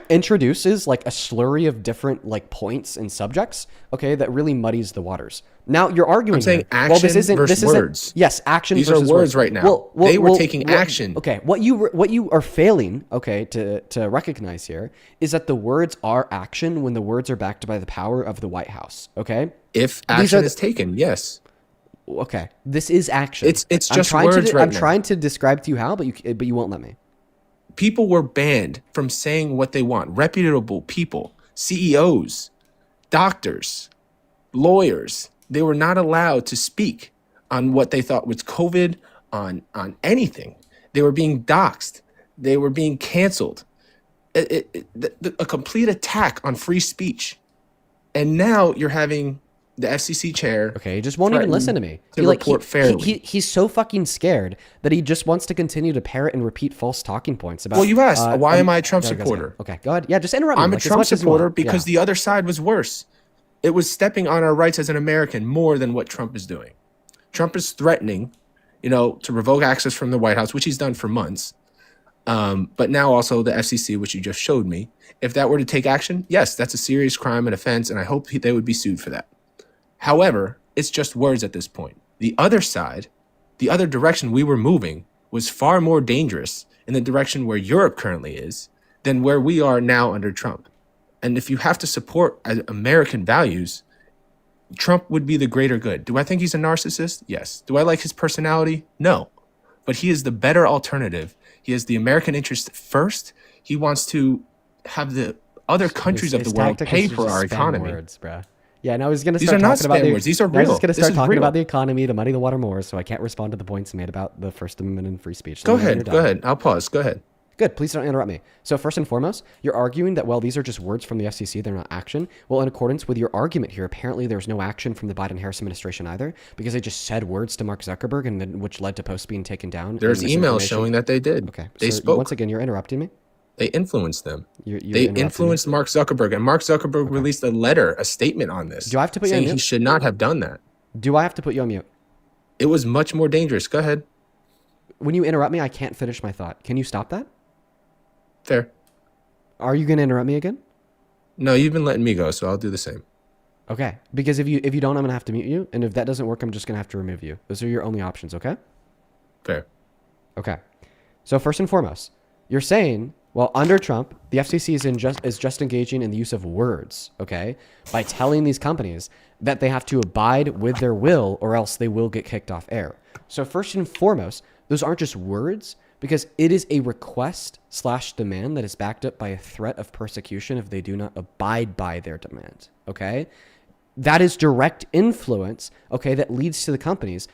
introduces like a slurry of different like points and subjects, okay, that really muddies the waters. Now you're arguing. I'm saying here, action versus words. Yes, action These versus are words right now. They were taking action. Okay, what you are failing, okay, to recognize here is that the words are action when the words are backed by the power of the White House. Okay, if action is taken, yes. Okay, this is action. It's just words right now. I'm trying to describe to you how, but you won't let me. People were banned from saying what they want. Reputable people, CEOs, doctors, lawyers, they were not allowed to speak on what they thought was COVID, on anything. They were being doxxed. They were being canceled. A complete attack on free speech. And now you're having the FCC chair. Okay, he just won't even listen to me. He's so fucking scared that he just wants to continue to parrot and repeat false talking points about. Well, you asked, why am I a Trump supporter? Okay, go ahead. Yeah, just interrupt me. I'm a Trump supporter because the other side was worse. It was stepping on our rights as an American more than what Trump is doing. Trump is threatening, to revoke access from the White House, which he's done for months. But now also the FCC, which you just showed me. If that were to take action, yes, that's a serious crime and offense, and I hope they would be sued for that. However, it's just words at this point. The other side, the other direction we were moving was far more dangerous in the direction where Europe currently is than where we are now under Trump. And if you have to support American values, Trump would be the greater good. Do I think he's a narcissist? Yes. Do I like his personality? No. But he is the better alternative. He has the American interest first. He wants to have the other countries of the world pay for our economy. Words, bro. Yeah, now he's going to start talking about words. These are real. He's going to start talking about the economy to muddy the water more, so I can't respond to the points made about the First Amendment and free speech. Go ahead. I'll pause. Go ahead. Good. Please don't interrupt me. So first and foremost, you're arguing that, well, these are just words from the FCC. They're not action. Well, in accordance with your argument here, apparently there's no action from the Biden-Harris administration either, because they just said words to Mark Zuckerberg, and then which led to posts being taken down. There's emails showing that they did. Okay. They spoke. Once again, you're interrupting me. They influenced them. They influenced Mark Zuckerberg, and Mark Zuckerberg released a statement on this. Do I have to put you on mute? He should not have done that. Do I have to put you on mute? It was much more dangerous. Go ahead. When you interrupt me, I can't finish my thought. Can you stop that? Fair. Are you going to interrupt me again? No, you've been letting me go, so I'll do the same. Okay. Because if you don't, I'm going to have to mute you, and if that doesn't work, I'm just going to have to remove you. Those are your only options, okay? Fair. Okay. So first and foremost, you're saying Well, under Trump, the FCC is just engaging in the use of words, okay? By telling these companies that they have to abide with their will or else they will get kicked off air. So first and foremost, those aren't just words, because it is a request/demand that is backed up by a threat of persecution if they do not abide by their demand, okay? That is direct influence, okay, that leads to the companies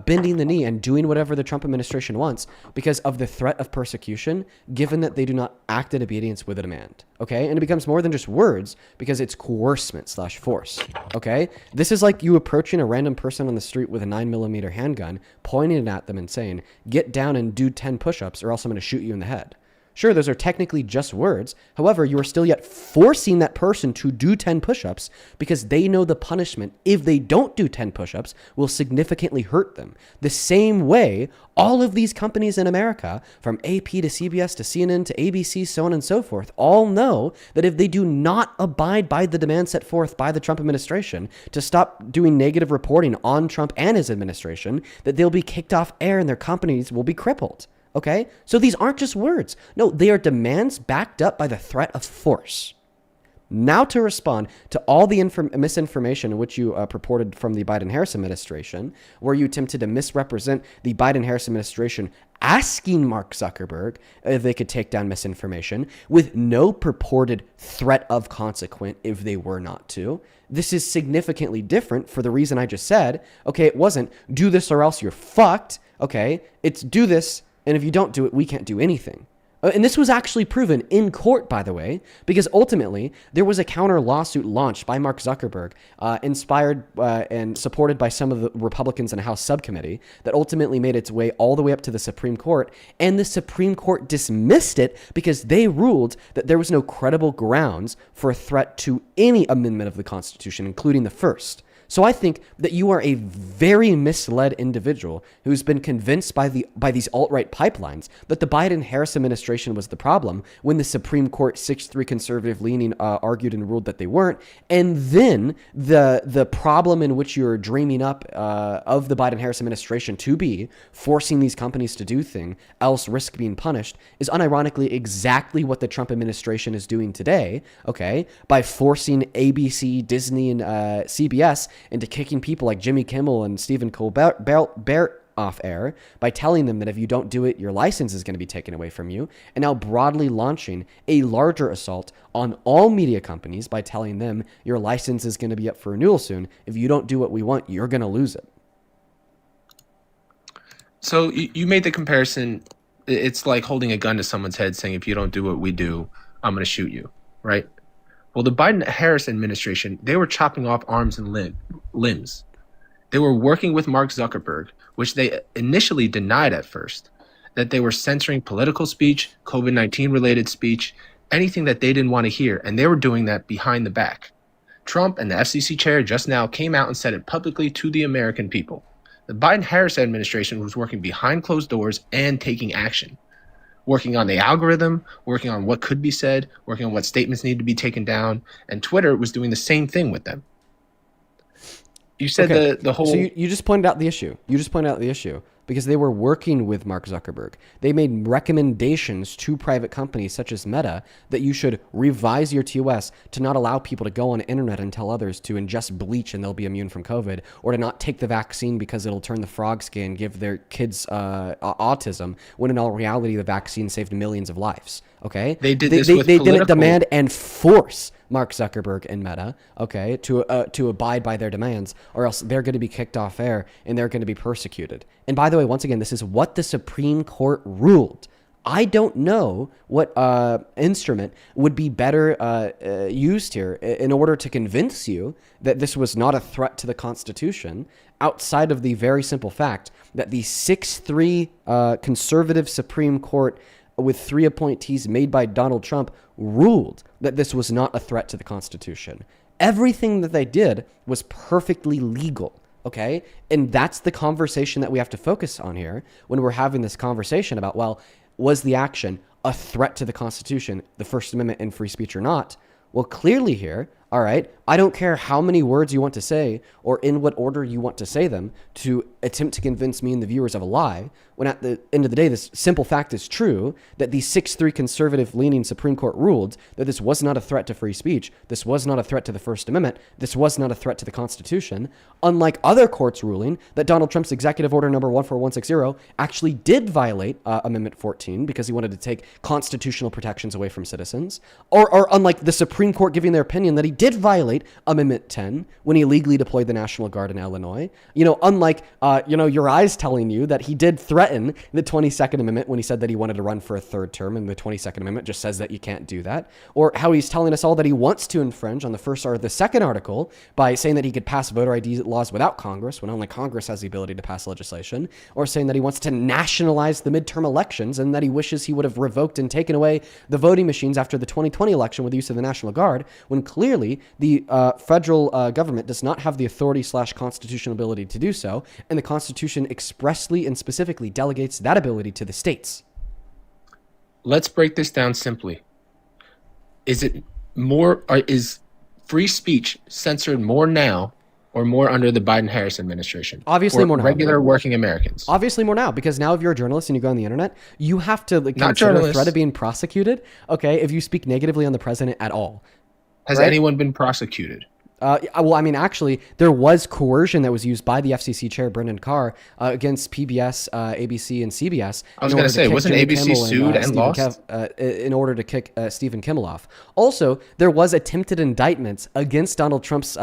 bending the knee and doing whatever the Trump administration wants because of the threat of persecution, given that they do not act in obedience with a demand, okay? And it becomes more than just words because it's coercement/force, okay? This is like you approaching a random person on the street with a 9mm handgun, pointing it at them and saying, get down and do 10 push-ups or else I'm going to shoot you in the head. Sure, those are technically just words. However, you are still yet forcing that person to do 10 push-ups because they know the punishment, if they don't do 10 push-ups, will significantly hurt them. The same way, all of these companies in America, from AP to CBS to CNN to ABC, so on and so forth, all know that if they do not abide by the demand set forth by the Trump administration to stop doing negative reporting on Trump and his administration, that they'll be kicked off air and their companies will be crippled. Okay? So these aren't just words. No, they are demands backed up by the threat of force. Now to respond to all the misinformation which you purported from the Biden-Harris administration, where you attempted to misrepresent the Biden-Harris administration asking Mark Zuckerberg if they could take down misinformation with no purported threat of consequence if they were not to. This is significantly different for the reason I just said. Okay, it wasn't do this or else you're fucked. Okay, it's do this, and if you don't do it, we can't do anything. And this was actually proven in court, by the way, because ultimately there was a counter lawsuit launched by Mark Zuckerberg, inspired and supported by some of the Republicans in a House subcommittee, that ultimately made its way all the way up to the Supreme Court. And the Supreme Court dismissed it because they ruled that there was no credible grounds for a threat to any amendment of the Constitution, including the first. So I think that you are a very misled individual who's been convinced by these alt-right pipelines that the Biden-Harris administration was the problem when the Supreme Court 6-3 conservative leaning argued and ruled that they weren't. And then the problem in which you're dreaming up of the Biden-Harris administration to be forcing these companies to do things, else risk being punished, is unironically exactly what the Trump administration is doing today, okay, by forcing ABC, Disney, and CBS into kicking people like Jimmy Kimmel and Stephen Colbert off air by telling them that if you don't do it, your license is going to be taken away from you, and now broadly launching a larger assault on all media companies by telling them your license is going to be up for renewal soon. If you don't do what we want, you're going to lose it. So you made the comparison. It's like holding a gun to someone's head saying, if you don't do what we do, I'm going to shoot you, right? Well, the Biden-Harris administration, they were chopping off arms and limbs. They were working with Mark Zuckerberg, which they initially denied at first, that they were censoring political speech, COVID-19 related speech, anything that they didn't want to hear. And they were doing that behind the back. Trump and the FCC chair just now came out and said it publicly to the American people. The Biden-Harris administration was working behind closed doors and taking action. Working on the algorithm, working on what could be said, working on what statements need to be taken down, and Twitter was doing the same thing with them. You said okay. the whole... So you just pointed out the issue. You just pointed out the issue because they were working with Mark Zuckerberg. They made recommendations to private companies such as Meta that you should revise your TOS to not allow people to go on the internet and tell others to ingest bleach and they'll be immune from COVID, or to not take the vaccine because it'll turn the frog skin and give their kids autism, when in all reality the vaccine saved millions of lives. Okay, they didn't demand and force Mark Zuckerberg and Meta, okay, to abide by their demands, or else they're going to be kicked off air and they're going to be persecuted. And by the way, once again, this is what the Supreme Court ruled. I don't know what instrument would be better used here in order to convince you that this was not a threat to the Constitution, outside of the very simple fact that the 6-3 conservative Supreme Court, with 3 appointees made by Donald Trump, ruled that this was not a threat to the Constitution. Everything that they did was perfectly legal, okay? And that's the conversation that we have to focus on here when we're having this conversation about, well, was the action a threat to the Constitution, the First Amendment, and free speech or not? Well, clearly here, All right. I don't care how many words you want to say or in what order you want to say them to attempt to convince me and the viewers of a lie, when at the end of the day, this simple fact is true, that the 6-3 conservative leaning Supreme Court ruled that this was not a threat to free speech. This was not a threat to the First Amendment. This was not a threat to the Constitution. Unlike other courts ruling that Donald Trump's executive order number 14160 actually did violate Amendment 14 because he wanted to take constitutional protections away from citizens. Or unlike the Supreme Court giving their opinion that he did violate Amendment 10 when he illegally deployed the National Guard in Illinois. Unlike, your eyes telling you that he did threaten the 22nd Amendment when he said that he wanted to run for a third term, and the 22nd Amendment just says that you can't do that. Or how he's telling us all that he wants to infringe on the first or the second article by saying that he could pass voter ID laws without Congress when only Congress has the ability to pass legislation, or saying that he wants to nationalize the midterm elections and that he wishes he would have revoked and taken away the voting machines after the 2020 election with the use of the National Guard, when clearly the federal government does not have the authority/constitutional ability to do so, and the Constitution expressly and specifically delegates that ability to the states. Let's break this down simply. Is free speech censored more now or more under the Biden-Harris administration? Obviously more now. Regular working Americans. Obviously more now, because now if you're a journalist and you go on the internet, you have to consider the threat of being prosecuted, okay, if you speak negatively on the president at all. Has anyone been prosecuted? Actually, there was coercion that was used by the FCC chair, Brendan Carr, against PBS, ABC, and CBS. I was going to say, wasn't ABC sued and lost? In order to kick Stephen Kimmel off. Also, there was attempted indictments against Donald Trump's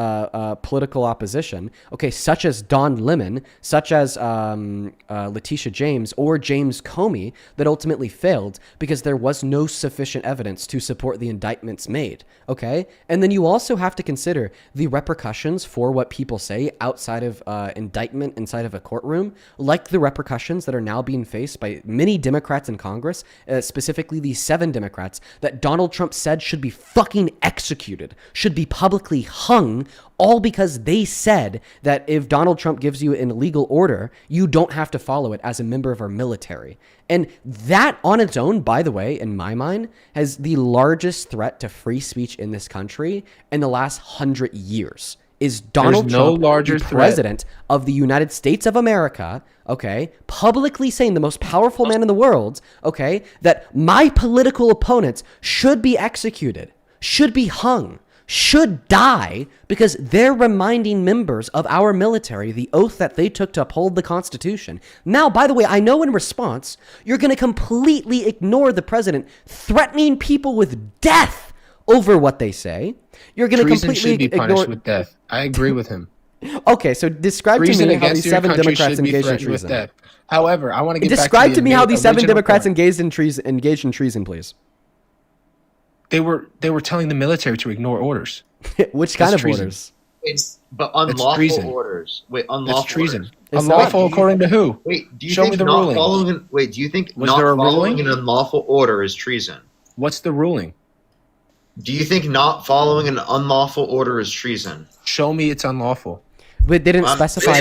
political opposition, such as Don Lemon, such as Letitia James, or James Comey, that ultimately failed because there was no sufficient evidence to support the indictments made, okay? And then you also have to consider the repercussions for what people say outside of indictment inside of a courtroom, like the repercussions that are now being faced by many Democrats in Congress, specifically the 7 Democrats that Donald Trump said should be fucking executed, should be publicly hung, all because they said that if Donald Trump gives you an illegal order, you don't have to follow it as a member of our military. And that on its own, by the way, in my mind, has the largest threat to free speech in this country in the last 100 years. Is Donald Trump, the president of the United States of America, publicly saying, the most powerful man in the world, that my political opponents should be executed, should be hung, should die because they're reminding members of our military the oath that they took to uphold the Constitution. Now, by the way, I know in response, you're going to completely ignore the president threatening people with death over what they say. You're going to completely should be punished with death. I agree with him. Okay, so describe to me how these 7 Democrats engaged in treason. However, I want to get describe to me how these 7 Democrats engaged in treason, please. They were telling the military to ignore orders. Which kind of orders? But unlawful orders. Wait, unlawful. That's treason. Orders. Unlawful according to who? Wait, do you Show think me the not ruling. following? Wait, do you think Was not there a following ruling? an unlawful order is treason? What's the ruling? Do you think not following an unlawful order is treason? Show me it's unlawful. But they didn't specify.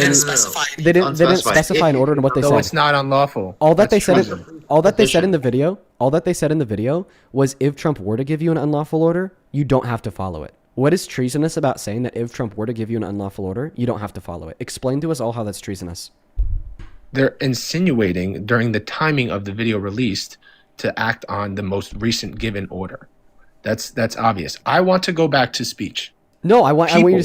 They didn't specify an order in what they said. No, it's not unlawful. All that they said in the video was if Trump were to give you an unlawful order, you don't have to follow it. What is treasonous about saying that if Trump were to give you an unlawful order, you don't have to follow it? Explain to us all how that's treasonous. They're insinuating during the timing of the video released to act on the most recent given order. That's obvious. I want to go back to speech. No, I want you to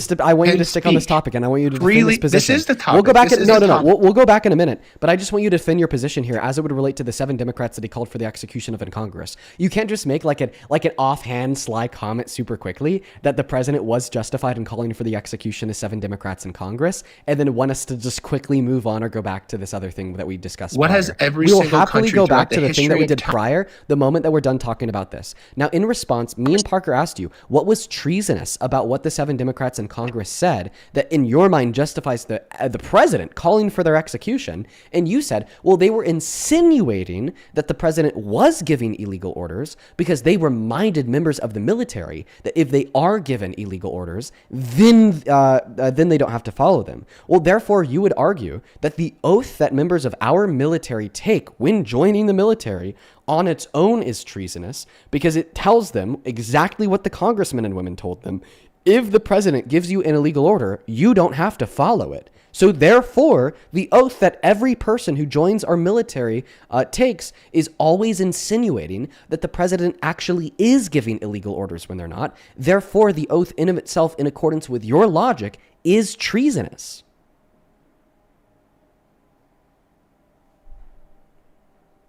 stick on this topic, and I want you to defend this position. This is the topic. We'll go back. We'll go back in a minute. But I just want you to defend your position here, as it would relate to the 7 Democrats that he called for the execution of in Congress. You can't just make like an offhand, sly comment super quickly that the president was justified in calling for the execution of 7 Democrats in Congress, and then want us to just quickly move on or go back to this other thing that we discussed. What prior. has every we will single happily country go back throughout to the the thing that we history did of time? prior the moment that we're done talking about this. Now, in response, me and Parker asked you what was treasonous about what the 7 Democrats in Congress said that in your mind justifies the president calling for their execution, and you said, well, they were insinuating that the president was giving illegal orders because they reminded members of the military that if they are given illegal orders, then they don't have to follow them. Well, therefore, you would argue that the oath that members of our military take when joining the military on its own is treasonous because it tells them exactly what the congressmen and women told them if the president gives you an illegal order, you don't have to follow it. So therefore, the oath that every person who joins our military takes is always insinuating that the president actually is giving illegal orders when they're not. Therefore, the oath in of itself, in accordance with your logic, is treasonous.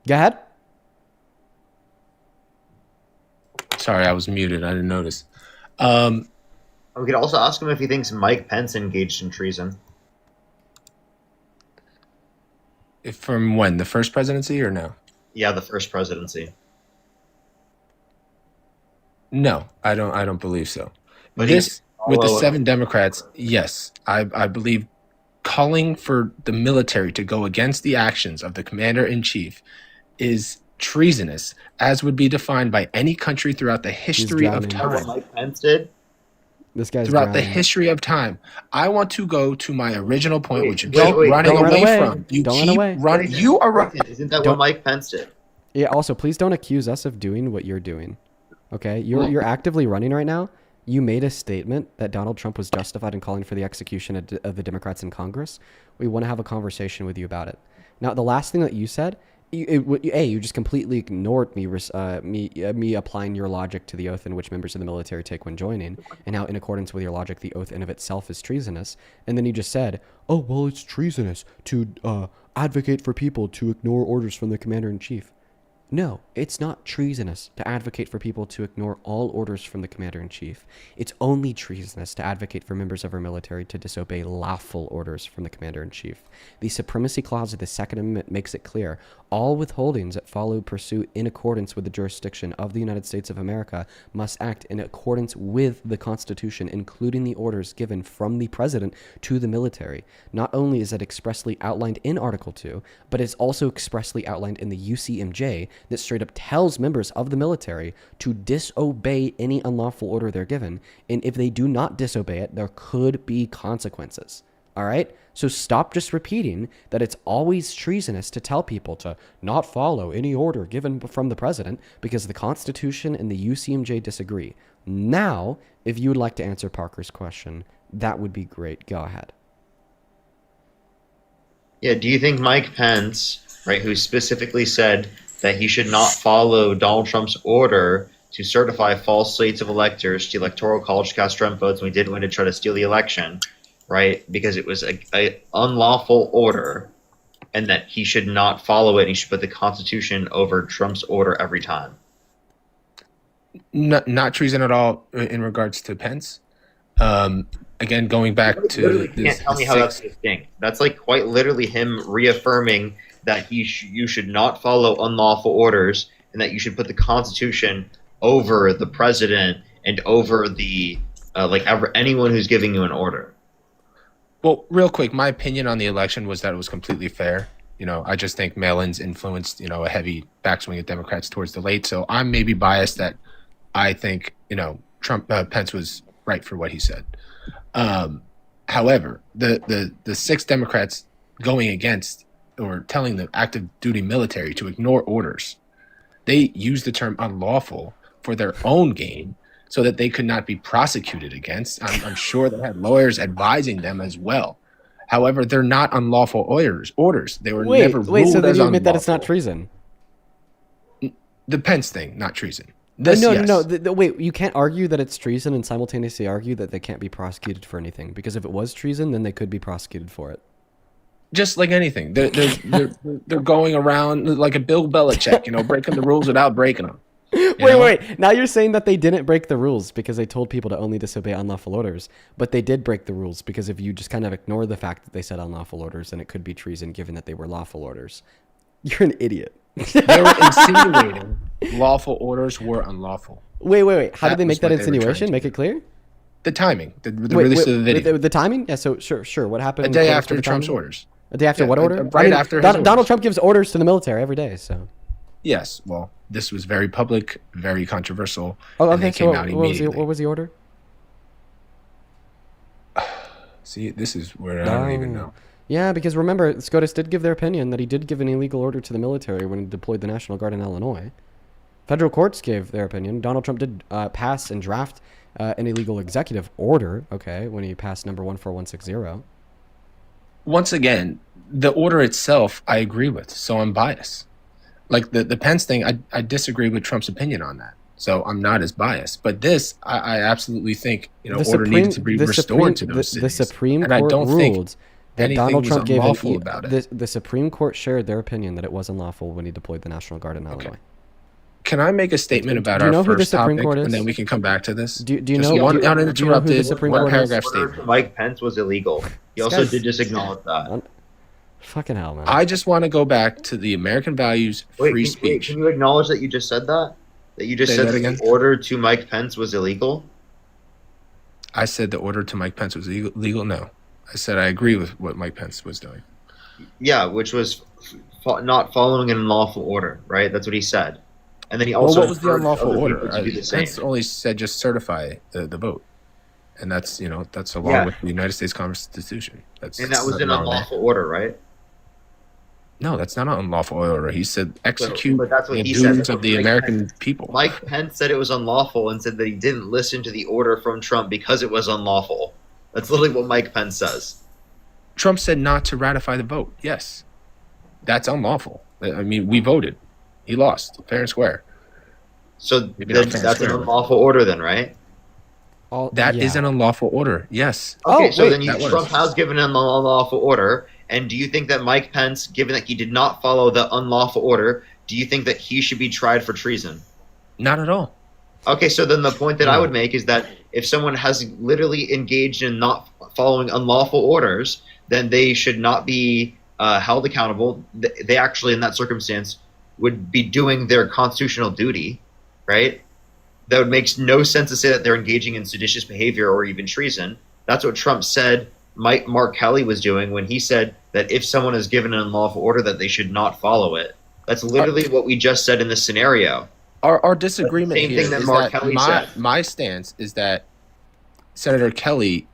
Go ahead. Sorry, I was muted. I didn't notice. We could also ask him if he thinks Mike Pence engaged in treason. From when? The first presidency or no? Yeah, the first presidency. No, I don't believe so. But This with the follow- 7 Democrats, yes, I believe calling for the military to go against the actions of the commander-in-chief is treasonous, as would be defined by any country throughout the history of Is that what time. Mike Pence did? This guy's Throughout the drowning. history of time. I want to go to my original point, which you keep wait, running don't run away away. from. You Don't run keep away. running. You are running. Isn't that Don't- what Mike Pence did? Yeah, also, please don't accuse us of doing what you're doing. Okay? You're actively running right now. You made a statement that Donald Trump was justified in calling for the execution of the Democrats in Congress. We want to have a conversation with you about it. Now, the last thing that you said, you just completely ignored me applying your logic to the oath in which members of the military take when joining, and how, in accordance with your logic, the oath in of itself is treasonous. And then you just said, oh, well, it's treasonous to advocate for people to ignore orders from the commander-in-chief. No, it's not treasonous to advocate for people to ignore all orders from the commander-in-chief. It's only treasonous to advocate for members of our military to disobey lawful orders from the commander-in-chief. The Supremacy Clause of the Second Amendment makes it clear all withholdings that follow pursuit in accordance with the jurisdiction of the United States of America must act in accordance with the Constitution, including the orders given from the President to the military. Not only is it expressly outlined in Article 2, but it's also expressly outlined in the UCMJ that straight up tells members of the military to disobey any unlawful order they're given, and if they do not disobey it, there could be consequences. All right? So stop just repeating that it's always treasonous to tell people to not follow any order given from the president, because the Constitution and the UCMJ disagree. Now, if you would like to answer Parker's question, that would be great. Go ahead. Yeah, do you think Mike Pence, right, who specifically said that he should not follow Donald Trump's order to certify false slates of electors to Electoral College to cast Trump votes when he did win to try to steal the election, right, because it was a unlawful order, and that he should not follow it and he should put the Constitution over Trump's order every time? Not treason at all in regards to Pence. Again, going back to Literally can't tell me how that's distinct. That's like quite literally him reaffirming that you should not follow unlawful orders, and that you should put the Constitution over the president and over the anyone who's giving you an order. Well, real quick, my opinion on the election was that it was completely fair. You know, I just think mail-ins influenced, a heavy backswing of Democrats towards the late. So I'm maybe biased that I think, Pence was right for what he said. However, the 6 Democrats going against or telling the active duty military to ignore orders, they used the term unlawful for their own gain so that they could not be prosecuted against. I'm sure they had lawyers advising them as well. However, they're not unlawful orders. They were never ruled So then as you admit that it's not unlawful. treason? The Pence thing, not treason. No. Yes. Wait, you can't argue that it's treason and simultaneously argue that they can't be prosecuted for anything. Because if it was treason, then they could be prosecuted for it. Just like anything, they're going around like a Bill Belichick, breaking the rules without breaking them. Wait. Now you're saying that they didn't break the rules because they told people to only disobey unlawful orders, but they did break the rules because if you just kind of ignore the fact that they said unlawful orders, then it could be treason given that they were lawful orders. You're an idiot. They were insinuating lawful orders were unlawful. Wait. How did they make that was what they were trying insinuation? to Make it clear? The timing, the release of the video. The timing? Yeah, so sure. What happened? A day according to after the Trump's timing? orders. A day after what order? Right after his Donald Trump gives orders to the military every day, so. Yes, well, this was very public, very controversial. Oh, and they okay, came so out immediately. what was the order? See, this is where I don't even know. Yeah, because remember, SCOTUS did give their opinion that he did give an illegal order to the military when he deployed the National Guard in Illinois. Federal courts gave their opinion. Donald Trump did pass and draft an illegal executive order, okay, when he passed number 14160. Once again, the order itself, I agree with, so I'm biased. Like the Pence thing, I disagree with Trump's opinion on that, so I'm not as biased. But this, I absolutely think order needed to be restored to those cities. The Supreme and I Court don't ruled that Donald Trump gave unlawful about it. The Supreme Court shared their opinion that it was unlawful when he deployed the National Guard in Illinois. Can I make a statement about our first topic, and then we can come back to this? Do you know who the Supreme Court paragraph Order statement? to Mike Pence was illegal. He also did just acknowledge that. Fucking hell, man. I just want to go back to the American values, free speech. Can you acknowledge that you just said that? That you just said that the order to Mike Pence was illegal? I said the order to Mike Pence was illegal? No. I said I agree with what Mike Pence was doing. Yeah, which was not following an unlawful order, right? That's what he said. And then he also what was the unlawful order? To do the same. Pence only said just certify the vote. And that's along with the United States Constitution. And that was an unlawful order, right? No, that's not an unlawful order. He said execute but that's what the he duties said. of the American people. Mike Pence said it was unlawful and said that he didn't listen to the order from Trump because it was unlawful. That's literally what Mike Pence says. Trump said not to ratify the vote. Yes. That's unlawful. I mean, we voted. He lost, fair and square. So that's an unlawful order then, right? That is an unlawful order, yes. Okay, Trump has given an unlawful order. And do you think that Mike Pence, given that he did not follow the unlawful order, do you think that he should be tried for treason? Not at all. Okay, so then the point that I would make is that if someone has literally engaged in not following unlawful orders, then they should not be held accountable. They actually, in that circumstance, would be doing their constitutional duty, right? That would make no sense to say that they're engaging in seditious behavior or even treason. That's what Trump said Mark Kelly was doing when he said that if someone is given an unlawful order that they should not follow it. That's literally what we just said in this scenario. Our disagreement Same here thing that is Mark that Kelly said. my stance is that Senator Kelly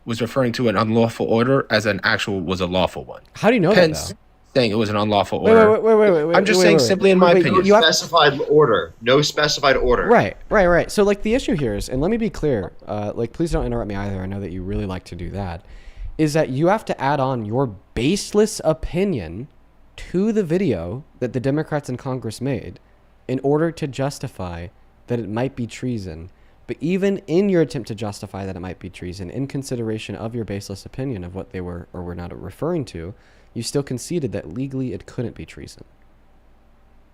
was referring to an unlawful order as was a lawful one. How do you know Pence that, though? Saying it was an unlawful order. Wait. I'm just saying simply in my opinion. No specified order. No specified order. Right. So, like, the issue here is, and let me be clear, please don't interrupt me either. I know that you really like to do that. Is that you have to add on your baseless opinion to the video that the Democrats in Congress made in order to justify that it might be treason. But even in your attempt to justify that it might be treason, in consideration of your baseless opinion of what they were or were not referring to, you still conceded that legally it couldn't be treason.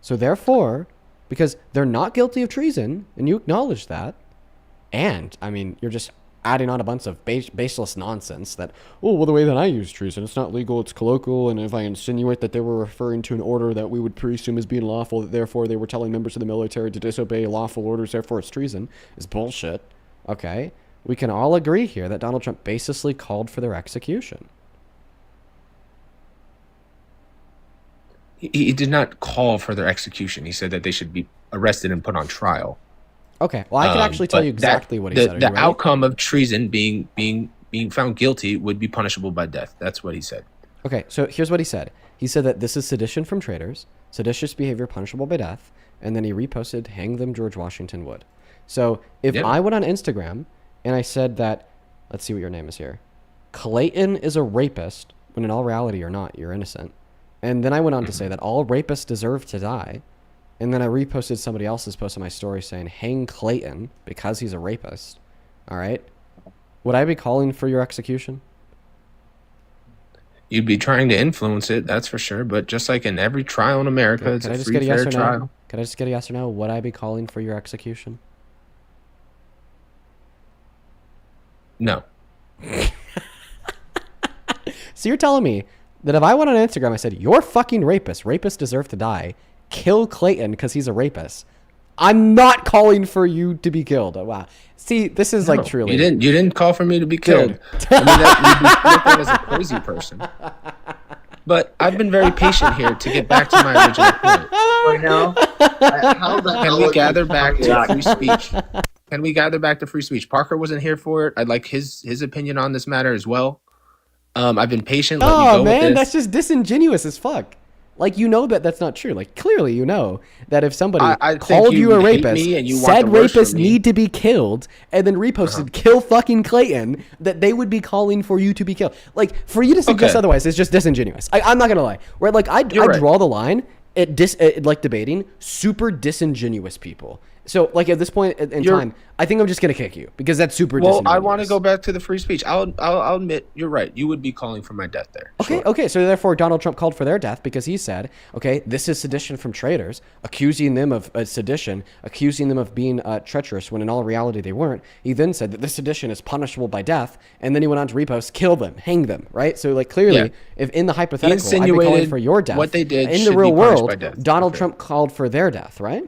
So therefore, because they're not guilty of treason, and you acknowledge that, and, I mean, you're just adding on a bunch of baseless nonsense that, the way that I use treason, it's not legal, it's colloquial, and if I insinuate that they were referring to an order that we would presume as being lawful, that therefore they were telling members of the military to disobey lawful orders, therefore it's treason, is bullshit. Okay? We can all agree here that Donald Trump baselessly called for their execution. He did not call for their execution. He said that they should be arrested and put on trial. Okay, well, I can actually tell you exactly what he said. The outcome of treason being found guilty would be punishable by death. That's what he said. Okay, so here's what he said. He said that this is sedition from traitors, seditious behavior punishable by death, and then he reposted, hang them George Washington would. So if I went on Instagram and I said that, let's see what your name is here, Clayton is a rapist, when in all reality you're not, you're innocent. And then I went on to say that all rapists deserve to die. And then I reposted somebody else's post on my story saying, hang Clayton because he's a rapist. All right. Would I be calling for your execution? You'd be trying to influence it, that's for sure. But just like in every trial in America, it's a free, fair trial. Can I just get a yes or no? Would I be calling for your execution? No. So you're telling me that if I went on Instagram, I said, you're fucking rapist. Rapists deserve to die. Kill Clayton because he's a rapist. I'm not calling for you to be killed. Oh, wow. See, this is like truly. You didn't call for me to be killed. I mean, you'd be looked at as a crazy person. But I've been very patient here to get back to my original point. Right now, can we gather back to free speech? Can we gather back to free speech? Parker wasn't here for it. I'd like his opinion on this matter as well. I've been patient. Oh man, that's just disingenuous as fuck. Like, you know that that's not true. Like, clearly you know that if somebody I think called you a hate rapist, me and you want said the worst for rapists me. need to be killed, and then reposted kill fucking Clayton, that they would be calling for you to be killed. Like, for you to suggest otherwise is just disingenuous. I'm not gonna lie. Where like I draw the line at like debating super disingenuous people. So, like, at this point in time, I think I'm just going to kick you because that's super disingenuous. I want to go back to the free speech. I'll admit, you're right. You would be calling for my death there. Okay, so therefore Donald Trump called for their death because he said, okay, this is sedition from traitors, accusing them of sedition, accusing them of being treacherous when in all reality they weren't. He then said that this sedition is punishable by death, and then he went on to repost, kill them, hang them, right? So, like, clearly, if in the hypothetical, I'd be calling for your death. What they did in the real world, Donald Trump called for their death, right?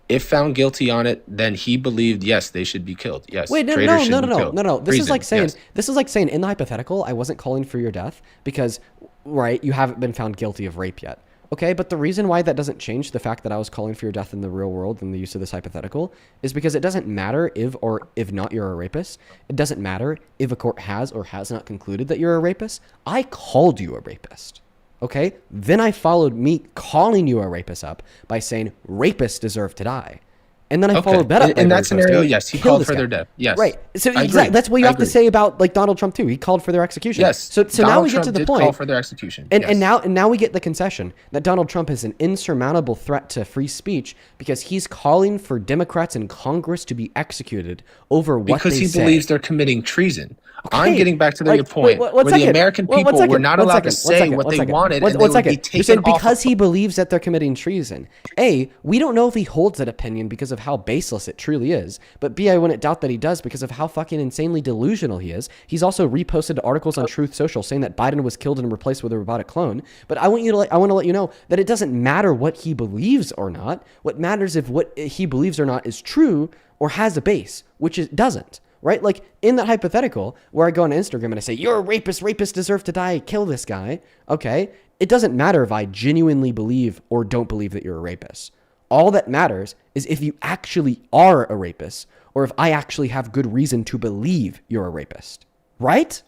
If found guilty on it, then he believed, yes, they should be killed. Yes. Wait, no. This is like saying in the hypothetical, I wasn't calling for your death because, right, you haven't been found guilty of rape yet. Okay, but the reason why that doesn't change the fact that I was calling for your death in the real world in the use of this hypothetical is because it doesn't matter if not you're a rapist. It doesn't matter if a court has or has not concluded that you're a rapist. I called you a rapist. Okay, then I followed me calling you a rapist up by saying rapists deserve to die. And then I followed that up. In that scenario, yes, he called for their death. Yes. Right. So exactly, that's what you have to say about like Donald Trump too. He called for their execution. Yes. So now we get to the point. Call for their execution. And now we get the concession that Donald Trump is an insurmountable threat to free speech because he's calling for Democrats in Congress to be executed over what because they he believes they're committing treason. Okay. I'm getting back to the point where the American people were not allowed to say what they wanted, and they would be taken You're saying off because he believes that they're committing treason. A, we don't know if he holds that opinion because of how baseless it truly is. But B, I wouldn't doubt that he does because of how fucking insanely delusional he is. He's also reposted articles on Truth Social saying that Biden was killed and replaced with a robotic clone. But I want to let you know that it doesn't matter what he believes or not. What matters if what he believes or not is true or has a base, which it doesn't. Right? Like in that hypothetical where I go on Instagram and I say, you're a rapist, rapists deserve to die, kill this guy. Okay. It doesn't matter if I genuinely believe or don't believe that you're a rapist. All that matters is if you actually are a rapist or if I actually have good reason to believe you're a rapist. Right?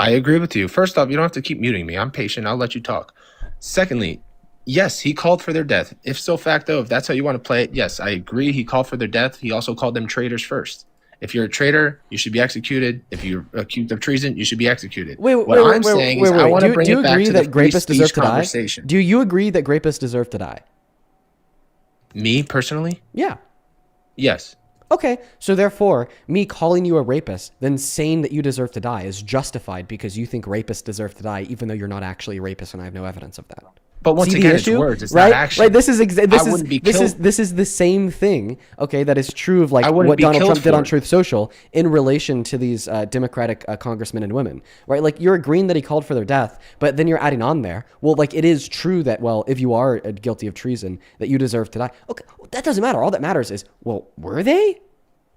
I agree with you. First off, you don't have to keep muting me. I'm patient. I'll let you talk. Secondly, yes, he called for their death. If so facto, if that's how you want to play it, yes, I agree. He called for their death. He also called them traitors first. If you're a traitor, you should be executed. If you're accused of treason, you should be executed. What I'm saying is I want to bring it back to the free speech conversation. Do you agree that rapists deserve to die? Me, personally? Yeah. Yes. Okay, so therefore, me calling you a rapist, then saying that you deserve to die is justified because you think rapists deserve to die, even though you're not actually a rapist and I have no evidence of that. But once again, it's words. It's right? not action. Right. This is the same thing. Okay, that is true of like what Donald Trump did on Truth Social in relation to these Democratic congressmen and women. Right. Like you're agreeing that he called for their death, but then you're adding on there. Well, like it is true that if you are guilty of treason, that you deserve to die. Okay, that doesn't matter. All that matters is were they?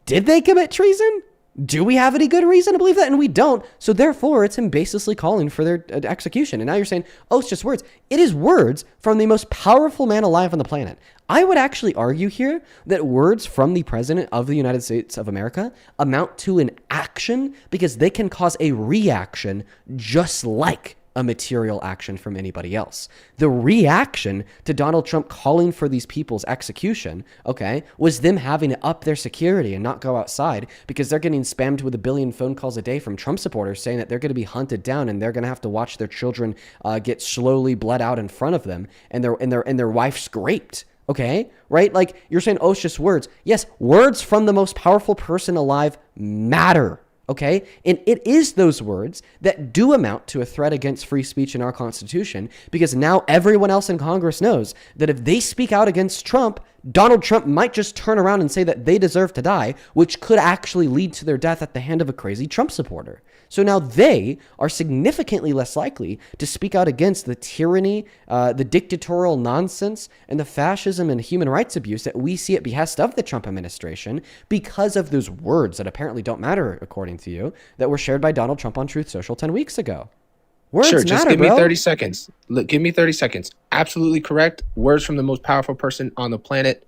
Did they commit treason? Do we have any good reason to believe that? And we don't. So therefore, it's him basically calling for their execution. And now you're saying, oh, it's just words. It is words from the most powerful man alive on the planet. I would actually argue here that words from the president of the United States of America amount to an action because they can cause a reaction just like a material action from anybody else. The reaction to Donald Trump calling for these people's execution, okay, was them having to up their security and not go outside because they're getting spammed with 1 billion phone calls a day from Trump supporters saying that they're going to be hunted down and they're going to have to watch their children get slowly bled out in front of them and their wife scraped. Okay, right? Like you're saying, oh, it's just words. Yes, words from the most powerful person alive matter. Okay, and it is those words that do amount to a threat against free speech in our Constitution because now everyone else in Congress knows that if they speak out against Trump, Donald Trump might just turn around and say that they deserve to die, which could actually lead to their death at the hand of a crazy Trump supporter. So now they are significantly less likely to speak out against the tyranny, the dictatorial nonsense, and the fascism and human rights abuse that we see at behest of the Trump administration because of those words that apparently don't matter, according to you, that were shared by Donald Trump on Truth Social 10 weeks ago. Words sure, just matter, give me bro. 30 seconds. Look, give me 30 seconds. Absolutely correct. Words from the most powerful person on the planet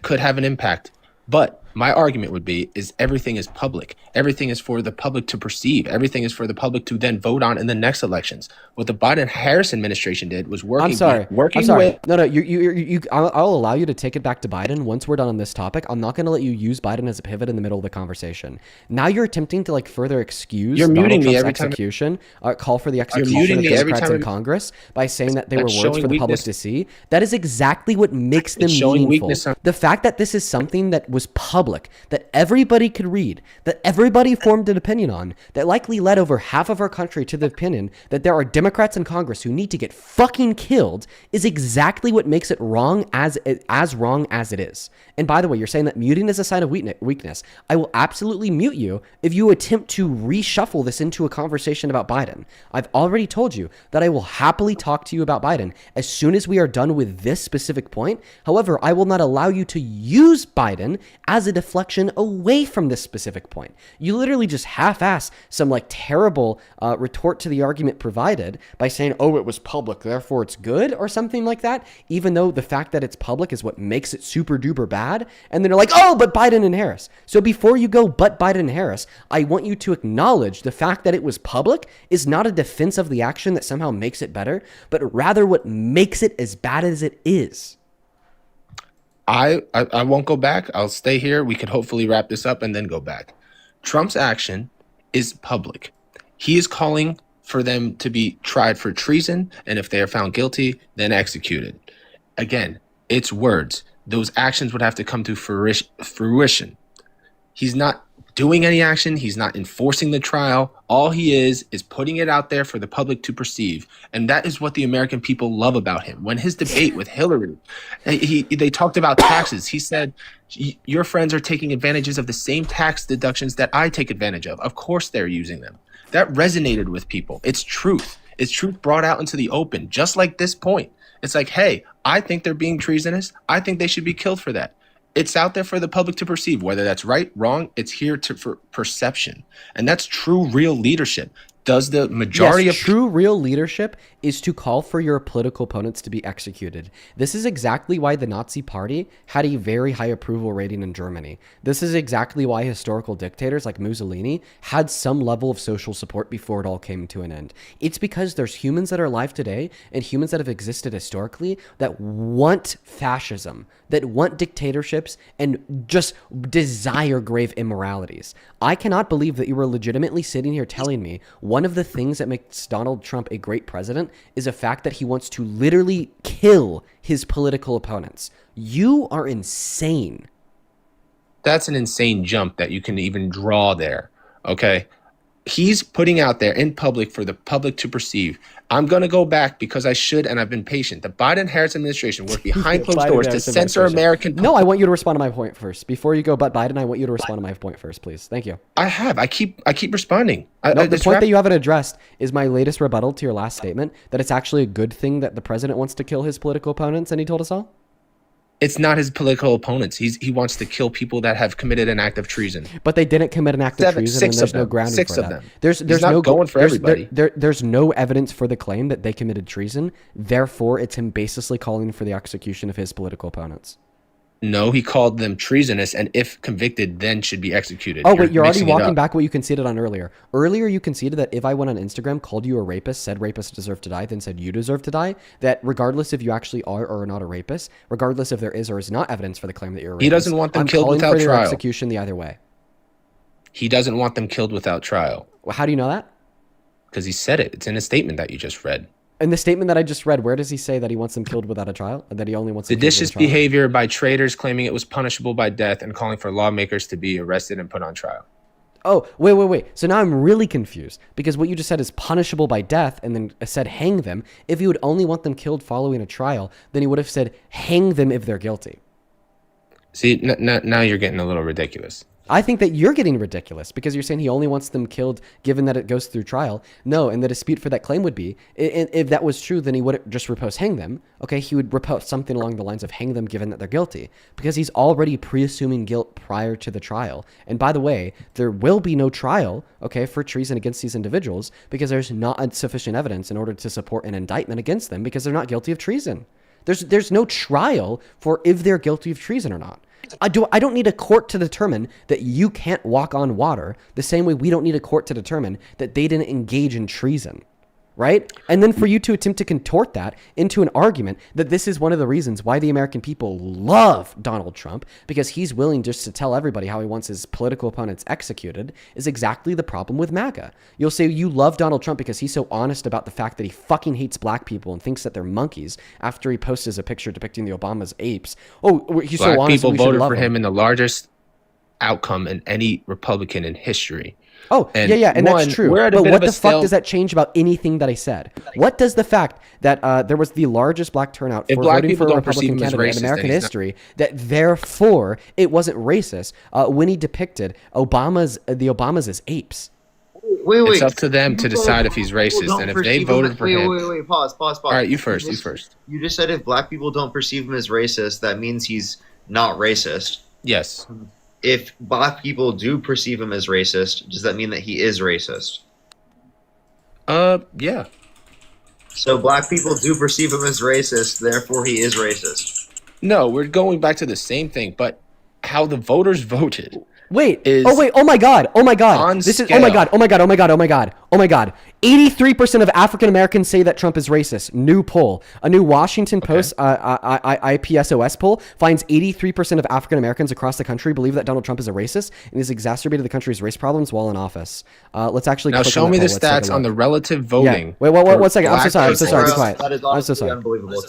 could have an impact. But My argument would be is everything is public. Everything is for the public to perceive. Everything is for the public to then vote on in the next elections. What the Biden-Harris administration did was working. I'm sorry. Working I'm sorry. with. No. I'll allow you to take it back to Biden once we're done on this topic. I'm not going to let you use Biden as a pivot in the middle of the conversation. Now you're attempting to like further excuse You're Donald muting me Trump's every time. execution, call for the You're execution muting of me every Democrats in time. Congress by saying that they were That's words for showing the public weakness. to see. That is exactly what makes them It's showing meaningful. weakness on- The fact that this is something that was public, that everybody could read, that everybody formed an opinion on, that likely led over half of our country to the opinion that there are Democrats in Congress who need to get fucking killed, is exactly what makes it wrong as wrong as it is. And by the way, you're saying that muting is a sign of weakness. I will absolutely mute you if you attempt to reshuffle this into a conversation about Biden. I've already told you that I will happily talk to you about Biden as soon as we are done with this specific point. However, I will not allow you to use Biden as a deflection away from this specific point. You literally just half-ass some like terrible retort to the argument provided by saying, oh, it was public, therefore it's good, or something like that, even though the fact that it's public is what makes it super duper bad. And then they're like, oh, but Biden and Harris. So before you go, but Biden and Harris, I want you to acknowledge the fact that it was public is not a defense of the action that somehow makes it better, but rather what makes it as bad as it is. I won't go back. I'll stay here. We could hopefully wrap this up and then go back. Trump's action is public. He is calling for them to be tried for treason, and if they are found guilty, then executed. Again, it's words. Those actions would have to come to fruition. He's not doing any action. He's not enforcing the trial. All he is putting it out there for the public to perceive. And that is what the American people love about him. When his debate with Hillary, they talked about taxes. He said, your friends are taking advantages of the same tax deductions that I take advantage of. Of course they're using them. That resonated with people. It's truth. It's truth brought out into the open, just like this point. It's like, hey, I think they're being treasonous. I think they should be killed for that. It's out there for the public to perceive. Whether that's right, wrong, it's here for perception. And that's true, real leadership. Does the majority of true real leadership is to call for your political opponents to be executed. This is exactly why the Nazi Party had a very high approval rating in Germany. This is exactly why historical dictators like Mussolini had some level of social support before it all came to an end. It's because there's humans that are alive today and humans that have existed historically that want fascism, that want dictatorships, and just desire grave immoralities. I cannot believe that you were legitimately sitting here telling me one of the things that makes Donald Trump a great president is the fact that he wants to literally kill his political opponents. You are insane. That's an insane jump that you can even draw there. Okay. He's putting out there in public for the public to perceive. I'm going to go back because I should, and I've been patient. The Biden-Harris administration worked behind closed doors to censor American. No, I want you to respond to my point first. Before you go, but Biden, I want you to respond to my point first, please. Thank you. I have. I keep responding. The point that you haven't addressed is my latest rebuttal to your last statement, that it's actually a good thing that the president wants to kill his political opponents, and he told us all? It's not his political opponents. He wants to kill people that have committed an act of treason. But they didn't commit an act of treason, and there's no grounding for that. There's not no going for everybody. There's no evidence for the claim that they committed treason. Therefore, it's him basically calling for the execution of his political opponents. No, he called them treasonous, and if convicted, then should be executed. Oh, wait, you're already walking back what you conceded on earlier. Earlier, you conceded that if I went on Instagram, called you a rapist, said rapists deserve to die, then said you deserve to die, that regardless if you actually are or are not a rapist, regardless if there is or is not evidence for the claim that you're a rapist, he doesn't want them killed without for your trial. Execution the either way. He doesn't want them killed without trial. Well, how do you know that? Because he said it. It's in a statement that you just read. In the statement that I just read, where does he say that he wants them killed without a trial? That he only wants them seditious behavior by traitors claiming it was punishable by death and calling for lawmakers to be arrested and put on trial. Oh, wait. So now I'm really confused because what you just said is punishable by death and then said hang them. If you would only want them killed following a trial, then he would have said hang them if they're guilty. See, now you're getting a little ridiculous. I think that you're getting ridiculous because you're saying he only wants them killed given that it goes through trial. No, and the dispute for that claim would be, if that was true, then he wouldn't just repose hang them. Okay, he would repose something along the lines of hang them given that they're guilty because he's already pre-assuming guilt prior to the trial. And by the way, there will be no trial, okay, for treason against these individuals because there's not sufficient evidence in order to support an indictment against them because they're not guilty of treason. There's no trial for if they're guilty of treason or not. I don't need a court to determine that you can't walk on water the same way we don't need a court to determine that they didn't engage in treason. Right? And then for you to attempt to contort that into an argument that this is one of the reasons why the American people love Donald Trump, because he's willing just to tell everybody how he wants his political opponents executed, is exactly the problem with MAGA. You'll say you love Donald Trump because he's so honest about the fact that he fucking hates black people and thinks that they're monkeys after he posts a picture depicting the Obama's apes. Oh, he's Black so honest. people we should voted love for him in the largest outcome in any Republican in history. Oh, And yeah, and one, that's true. we're at a But bit what of a the fuck stale- does that change about anything that I said? What does the fact that there was the largest black turnout If for black voting people for a don't perceive Republican him as candidate racist, in American then he's history, that therefore it wasn't racist when he depicted the Obamas as apes? Wait. It's up to them to decide if he's racist, and if they voted for him. Wait. Pause. All right, you first. You just said if black people don't perceive him as racist, that means he's not racist. Yes. If black people do perceive him as racist, does that mean that he is racist? Yeah. So black people do perceive him as racist, therefore he is racist. No, we're going back to the same thing, but how the voters voted. Oh my god. This is, oh my god. 83% of African Americans say that Trump is racist. New poll. A new Washington Post IPSOS poll finds 83% of African Americans across the country believe that Donald Trump is a racist and has exacerbated the country's race problems while in office. Let's actually Now click show on me that the poll. Let's take stats a on look. the relative voting. Yeah. Wait, one second. I'm so black sorry. Be people. quiet. That is I'm so sorry. unbelievable.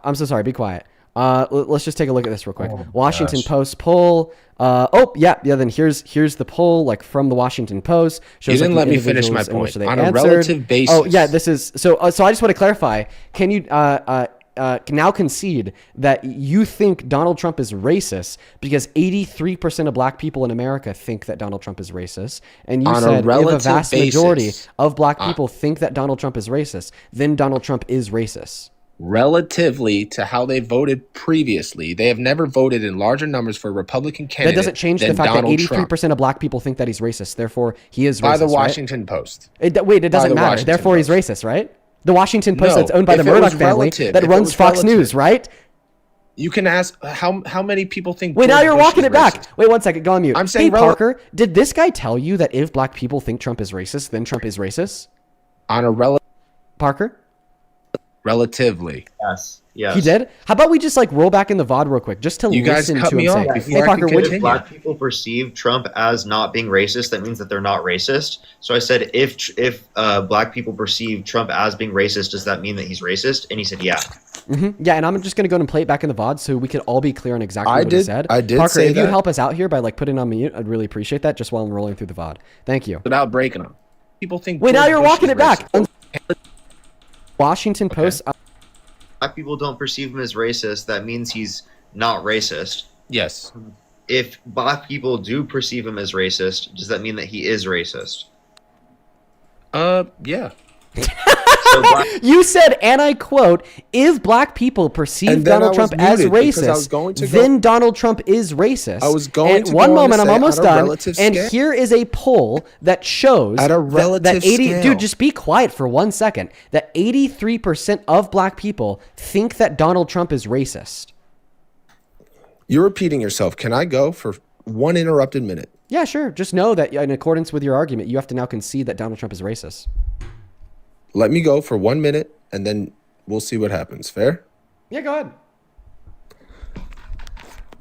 I'm so sorry. Be quiet. Let's just take a look at this real quick. Washington Post poll. Then here's the poll, like from the Washington Post. You didn't let me finish my point. On a relative basis. Oh yeah, this is so. So I just want to clarify. Can you now concede that you think Donald Trump is racist because 83% of black people in America think that Donald Trump is racist, and you said if a vast majority of black people think that Donald Trump is racist, then Donald Trump is racist. Relatively to how they voted previously, they have never voted in larger numbers for a Republican candidate. That doesn't change the fact that 83% of black people think that he's racist. Therefore, he is racist. By the right? Washington Post. It doesn't matter. Washington Therefore, Post. he's racist, right? The Washington Post No, that's owned by the if it was Murdoch family relative, that if it runs was Fox relative. News, right? You can ask how many people think. Wait, now George you're Bush walking is it back. racist? Wait, 1 second. Go on mute. I'm saying hey, Parker, did this guy tell you that if black people think Trump is racist, then Trump is racist? On a Parker? Relatively. Yes. He did? How about we just like roll back in the VOD real quick just to You guys listen cut to me him off say, before hey, I Parker, could what continue. Black people perceive Trump as not being racist, that means that they're not racist. So I said, if black people perceive Trump as being racist, does that mean that he's racist? And he said, yeah. Yeah, and I'm just going to go and play it back in the VOD so we could all be clear on exactly what he said. I did Parker, say if you'd that. help us out here by like putting on mute, I'd really appreciate that just while I'm rolling through the VOD. Thank you. Without breaking them. People think. Wait, now George you're Bush walking is it back. racist. Washington Post. Black people don't perceive him as racist, that means he's not racist. Yes. If black people do perceive him as racist, does that mean that he is racist? Yeah. So You said, and I quote, if black people perceive And then Donald I Trump was as muted because I was racist, going to then Donald Trump is racist. I was going and to one go on to moment, I'm say almost on a done. relative And scale. here is a poll that shows At a that relative 80 scale. dude, just be quiet for 1 second. That 83% of black people think that Donald Trump is racist. You're repeating yourself. Can I go for one interrupted minute? Yeah, sure. Just know that in accordance with your argument, you have to now concede that Donald Trump is racist. Let me go for 1 minute, and then we'll see what happens. Fair? Yeah, go ahead.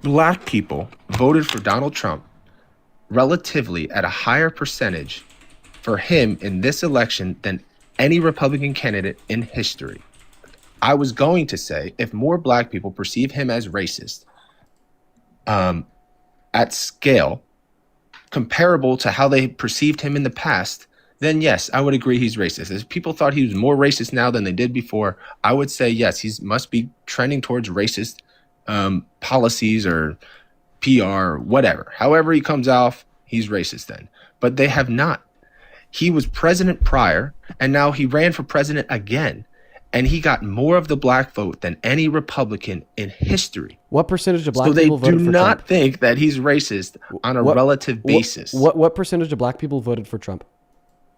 Black people voted for Donald Trump relatively at a higher percentage for him in this election than any Republican candidate in history. I was going to say, if more black people perceive him as racist, at scale, comparable to how they perceived him in the past, then yes, I would agree he's racist. If people thought he was more racist now than they did before, I would say yes, he must be trending towards racist policies or PR or whatever. However he comes off, he's racist then. But they have not. He was president prior, and now he ran for president again, and he got more of the black vote than any Republican in history. What percentage of black So they people voted do for not Trump? think that he's racist on a relative basis. What percentage of black people voted for Trump?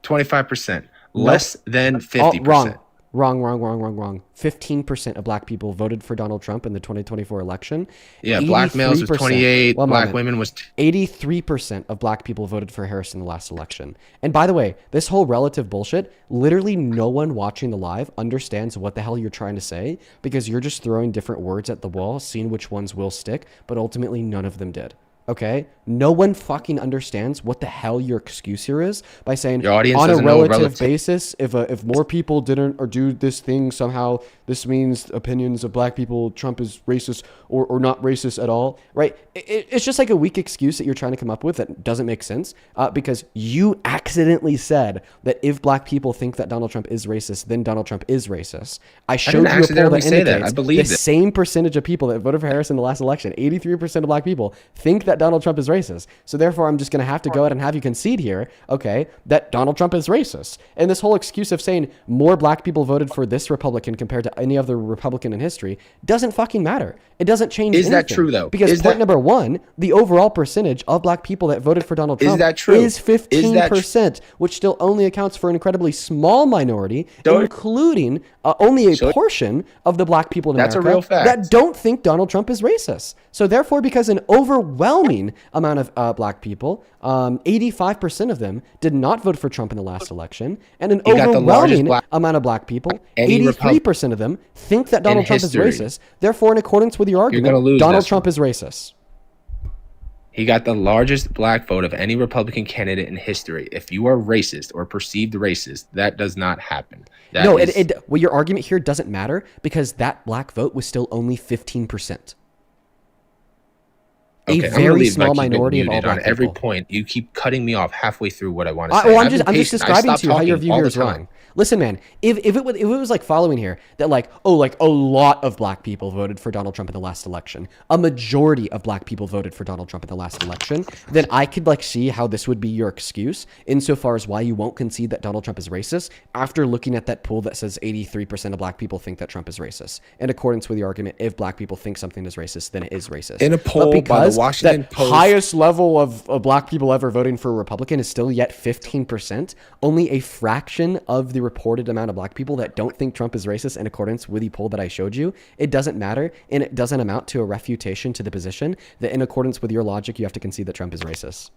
25%, less than 50%. Wrong. Wrong. 15% of black people voted for Donald Trump in the 2024 election. Yeah, black males was 28, black women was 83% of black people voted for Harris in the last election. And by the way, this whole relative bullshit, literally no one watching the live understands what the hell you're trying to say because you're just throwing different words at the wall, seeing which ones will stick, but ultimately none of them did. Okay? No one fucking understands what the hell your excuse here is by saying your audience on a doesn't know relative basis, if more people didn't or do this thing somehow, this means opinions of black people, Trump is racist or not racist at all, right? It's just like a weak excuse that you're trying to come up with that doesn't make sense because you accidentally said that if black people think that Donald Trump is racist, then Donald Trump is racist. I showed you a poll that indicates the same percentage of people that voted for Harris in the last election, 83% of black people, think that Donald Trump is racist. So therefore, I'm just going to have to go ahead and have you concede here, okay, that Donald Trump is racist. And this whole excuse of saying more black people voted for this Republican compared to any other Republican in history doesn't fucking matter. It doesn't change anything. Is that true, though? Because number one, the overall percentage of black people that voted for Donald Trump is 15%, which still only accounts for an incredibly small minority, including only a portion of the black people in America that don't think Donald Trump is racist. So therefore, because an overwhelming amount of black people, 85% of them did not vote for Trump in the last election, and an overwhelming amount of black people, 83% of them, think that Donald Trump is racist. Therefore, in accordance with your argument, Donald Trump is racist. He got the largest black vote of any Republican candidate in history. If you are racist or perceived racist, that does not happen. Well, your argument here doesn't matter because that black vote was still only 15%. Okay, a very small minority of all black on every people. point. You keep cutting me off halfway through what I want to say. I'm just describing to you how your view here is wrong. Listen, man, if it was like following here that like a lot of black people voted for Donald Trump in the last election, a majority of black people voted for Donald Trump in the last election, then I could like see how this would be your excuse insofar as why you won't concede that Donald Trump is racist after looking at that poll that says 83% of black people think that Trump is racist. In accordance with the argument, if black people think something is racist, then it is racist. In a poll by the Washington Post, highest level of black people ever voting for a Republican is still yet 15%, only a fraction of the reported amount of black people that don't think Trump is racist in accordance with the poll that I showed you. It doesn't matter, and it doesn't amount to a refutation to the position that in accordance with your logic, you have to concede that Trump is racist.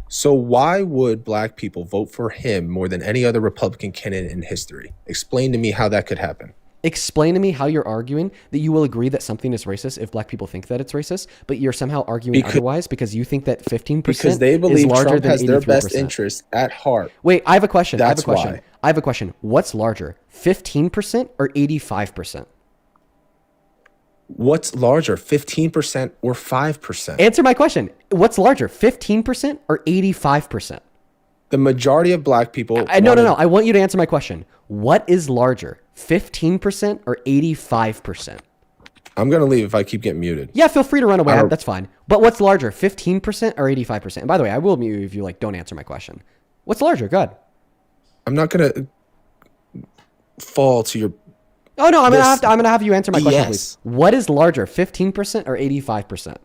So why would black people vote for him more than any other Republican candidate in history? Explain to me how that could happen. Explain to me how you're arguing that you will agree that something is racist if black people think that it's racist, but you're somehow arguing otherwise because you think that 15% because they believe is larger Trump than has 83%. their best interest at heart. Wait, I have a question. That's why. I have a question. What's larger, 15% or 85%? What's larger, 15% or 5%? Answer my question. What's larger, 15% or 85%? The majority of black people... No. I want you to answer my question. What is larger, 15% or 85%? I'm going to leave if I keep getting muted. Yeah, feel free to run away. That's fine. But what's larger, 15% or 85%? And by the way, I will mute you if you don't answer my question. What's larger? Go ahead. I'm not going to fall to your... Oh, no, I'm going to have you answer my question, please. What is larger, 15% or 85%?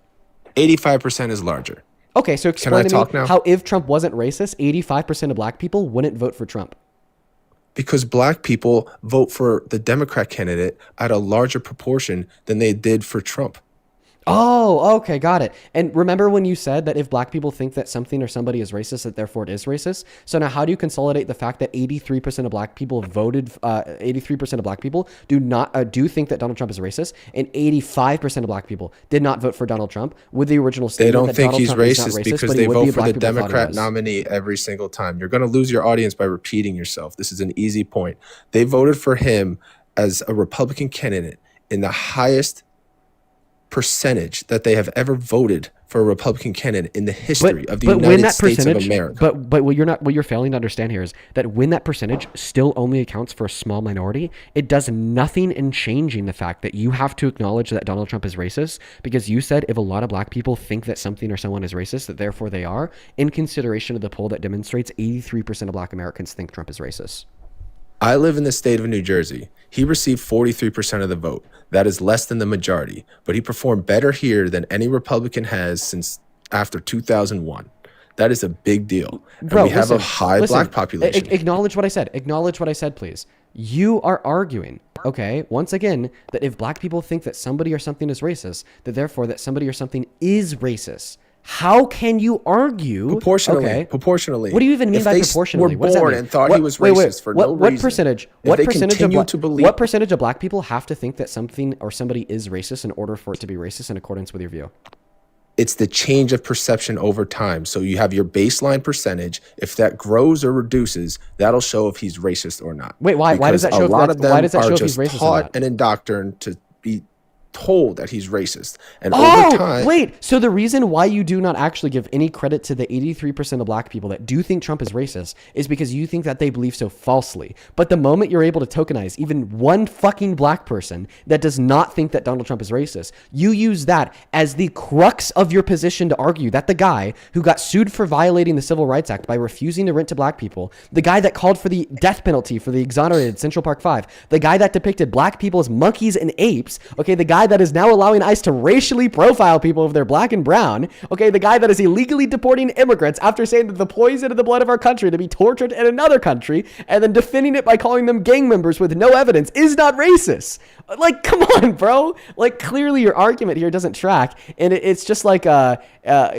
85% is larger. Okay, so explain to me how if Trump wasn't racist, 85% of black people wouldn't vote for Trump. Because black people vote for the Democrat candidate at a larger proportion than they did for Trump. Oh, okay, got it. And remember when you said that if black people think that something or somebody is racist, that therefore it is racist? So now how do you consolidate the fact that 83% of black people voted, 83% of black people do think that Donald Trump is racist, and 85% of black people did not vote for Donald Trump with the original statement they don't that think Donald he's Trump is not racist racist, because but they he would vote be for black the people thought he Democrat was. nominee every single time. You're going to lose your audience by repeating yourself. This is an easy point. They voted for him as a Republican candidate in the highest percentage that they have ever voted for a Republican candidate in the history of the United States of America. But what you're failing to understand here is that when that percentage still only accounts for a small minority, it does nothing in changing the fact that you have to acknowledge that Donald Trump is racist, because you said if a lot of black people think that something or someone is racist, that therefore they are, in consideration of the poll that demonstrates 83% of black Americans think Trump is racist. I live in the state of New Jersey. He received 43% of the vote. That is less than the majority, but he performed better here than any Republican has since after 2001. That is a big deal. And we have a high black population. Acknowledge what I said. Acknowledge what I said, please. You are arguing, okay, once again, that if black people think that somebody or something is racist, that therefore that somebody or something is racist. How can you argue proportionally? Okay. Proportionally. What do you even mean if by they proportionally? Were What does that born mean? and thought he was racist for no what reason. Percentage? If What they percentage continue of to believe? what percentage of black people have to think that something or somebody is racist in order for it to be racist in accordance with your view? It's the change of perception over time. So you have your baseline percentage. If that grows or reduces, that'll show if he's racist or not. Wait, why does that show? Why does that show if he's racist or not? And indoctrinated to be told that he's racist, and over time. Wait, so the reason why you do not actually give any credit to the 83% of black people that do think Trump is racist is because you think that they believe so falsely. But the moment you're able to tokenize even one fucking black person that does not think that Donald Trump is racist, you use that as the crux of your position to argue that the guy who got sued for violating the Civil Rights Act by refusing to rent to black people, the guy that called for the death penalty for the exonerated Central Park 5, the guy that depicted black people as monkeys and apes, okay, the guy that is now allowing ICE to racially profile people if they're black and brown, okay, the guy that is illegally deporting immigrants after saying that the poison in the blood of our country to be tortured in another country and then defending it by calling them gang members with no evidence is not racist. Like, come on, bro. Like, clearly your argument here doesn't track, and it's just like a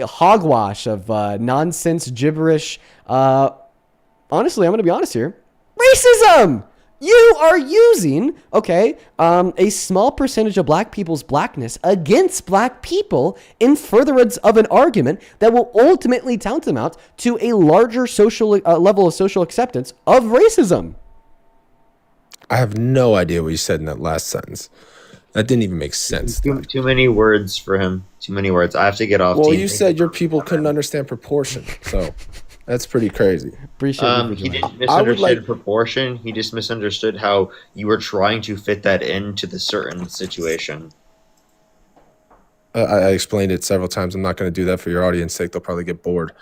hogwash of nonsense, gibberish. Honestly, I'm going to be honest here. Racism! You are using, okay, a small percentage of black people's blackness against black people in furtherance of an argument that will ultimately tantamount to a larger social level of social acceptance of racism. I have no idea what you said in that last sentence. That didn't even make sense. Too many words for him. Too many words. I have to get off. Well, you said your people couldn't understand proportion, so that's pretty crazy. Appreciate he didn't misunderstand proportion. He just misunderstood how you were trying to fit that into the certain situation. I explained it several times. I'm not going to do that for your audience sake. They'll probably get bored.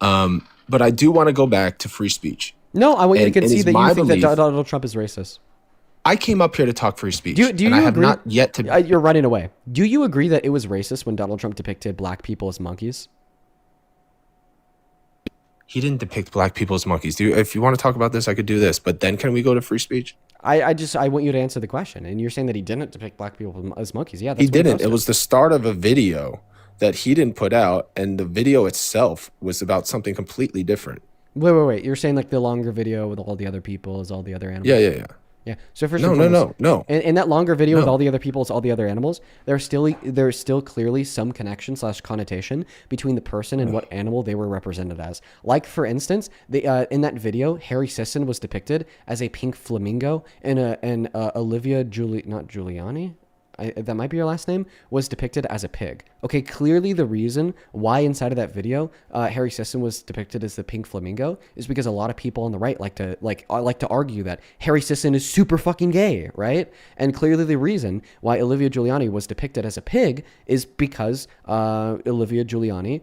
But I do want to go back to free speech. No, I want you to concede that you think that Donald Trump is racist. I came up here to talk free speech. Do you I have agree? not yet to. You're running away. Do you agree that it was racist when Donald Trump depicted black people as monkeys? He didn't depict black people as monkeys. If you want to talk about this, I could do this. But then can we go to free speech? I want you to answer the question. And you're saying that he didn't depict black people as monkeys. Yeah, that's he didn't. It was the start of a video that he didn't put out. And the video itself was about something completely different. Wait. You're saying like the longer video with all the other people is all the other animals? Yeah. Yeah. So first, no. In that longer video with all the other people, it's all the other animals. There's still clearly some connection / connotation between the person and what animal they were represented as. Like for instance, in that video, Harry Sisson was depicted as a pink flamingo, and Olivia Giuliani. That might be your last name, was depicted as a pig. Okay, clearly the reason why inside of that video Harry Sisson was depicted as the pink flamingo is because a lot of people on the right like to argue that Harry Sisson is super fucking gay, right? And clearly the reason why Olivia Giuliani was depicted as a pig is because Olivia Giuliani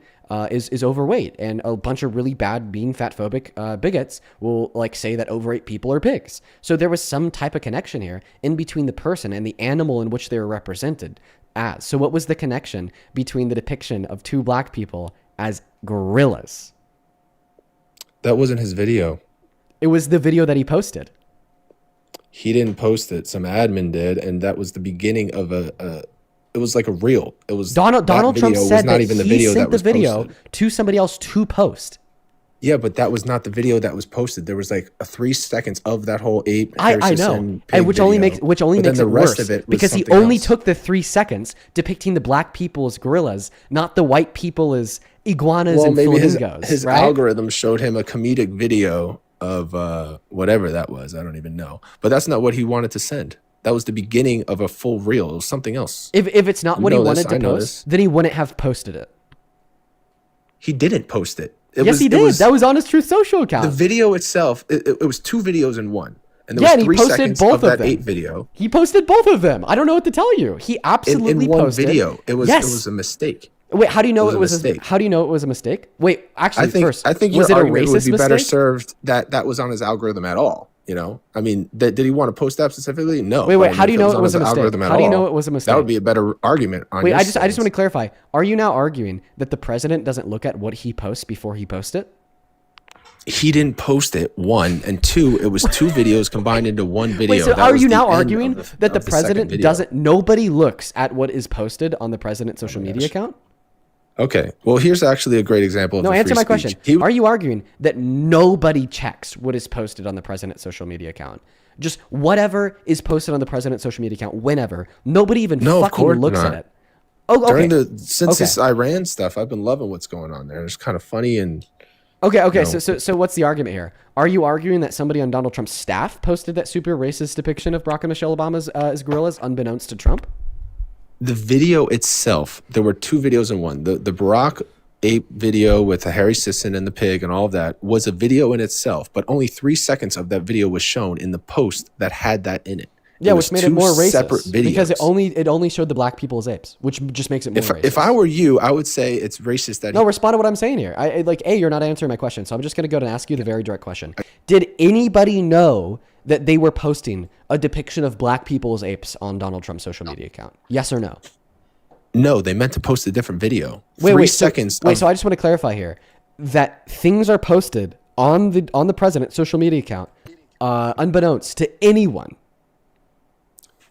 is overweight, and a bunch of really bad, mean, fatphobic bigots will like say that overweight people are pigs. So there was some type of connection here in between the person and the animal in which they were represented as. So what was the connection between the depiction of two black people as gorillas? That wasn't his video. It was the video that he posted. He didn't post it. Some admin did, and that was the beginning of it was like a reel. It was Donald Trump said that he sent the video posted to somebody else to post. Yeah, but that was not the video that was posted. There was like 3 seconds of that whole ape. I know, and which only makes it worse because he only took the 3 seconds depicting the black people as gorillas, not the white people as iguanas and flamingos. His right? algorithm showed him a comedic video of whatever that was. I don't even know, but that's not what he wanted to send. That was the beginning of a full reel. It was something else. If it's not what he wanted to post, then he wouldn't have posted it. He didn't post it. Yes, he did. That was on his Truth Social account. The video itself, it was 2 videos in one. And there was 3 seconds of that 8 video. He posted both of them. I don't know what to tell you. He absolutely in one posted. video. It was a mistake. Wait, how do you know it was a mistake? How do you know it was a mistake? Wait, actually, I think was your it a argument racist would be mistake? better served that was on his algorithm at all. You know, I mean, did he want to post that specifically? No. Wait, how do you know it was a mistake? How do you know it was a mistake? That would be a better argument. Wait, I just want to clarify. Are you now arguing that the president doesn't look at what he posts before he posts it? he didn't post it, one, and two, it was two videos combined into one video. Wait, so That are was you the now end arguing of the- that the of the second president video. doesn't, nobody looks at what is posted on the president's social media account? Okay, well, here's actually a great example of No, the answer free my speech. question. Are you arguing that nobody checks what is posted on the president's social media account? Just whatever is posted on the president's social media account, whenever. Nobody even No, of fucking course looks not. at it. Oh, okay. Since this Iran stuff, I've been loving what's going on there. It's kind of funny and Okay. you know. So what's the argument here? Are you arguing that somebody on Donald Trump's staff posted that super racist depiction of Barack and Michelle Obama as gorillas, unbeknownst to Trump? The video itself, there were two videos in one. The Barack ape video with the Harry Sisson and the pig and all of that was a video in itself, but only 3 seconds of that video was shown in the post that had that in it. Yeah, It which was made it two more separate racist because it videos. only showed the black people as apes, which just makes it more racist. If I were you, I would say it's racist that No, respond to what I'm saying here. You're not answering my question, so I'm just going to go and ask you the very direct question. Did anybody know that they were posting a depiction of black people as apes on Donald Trump's social media account? Yes or no? No, they meant to post a different video. Wait, 3 wait, seconds. So I just want to clarify here that things are posted on the president's social media account, unbeknownst to anyone.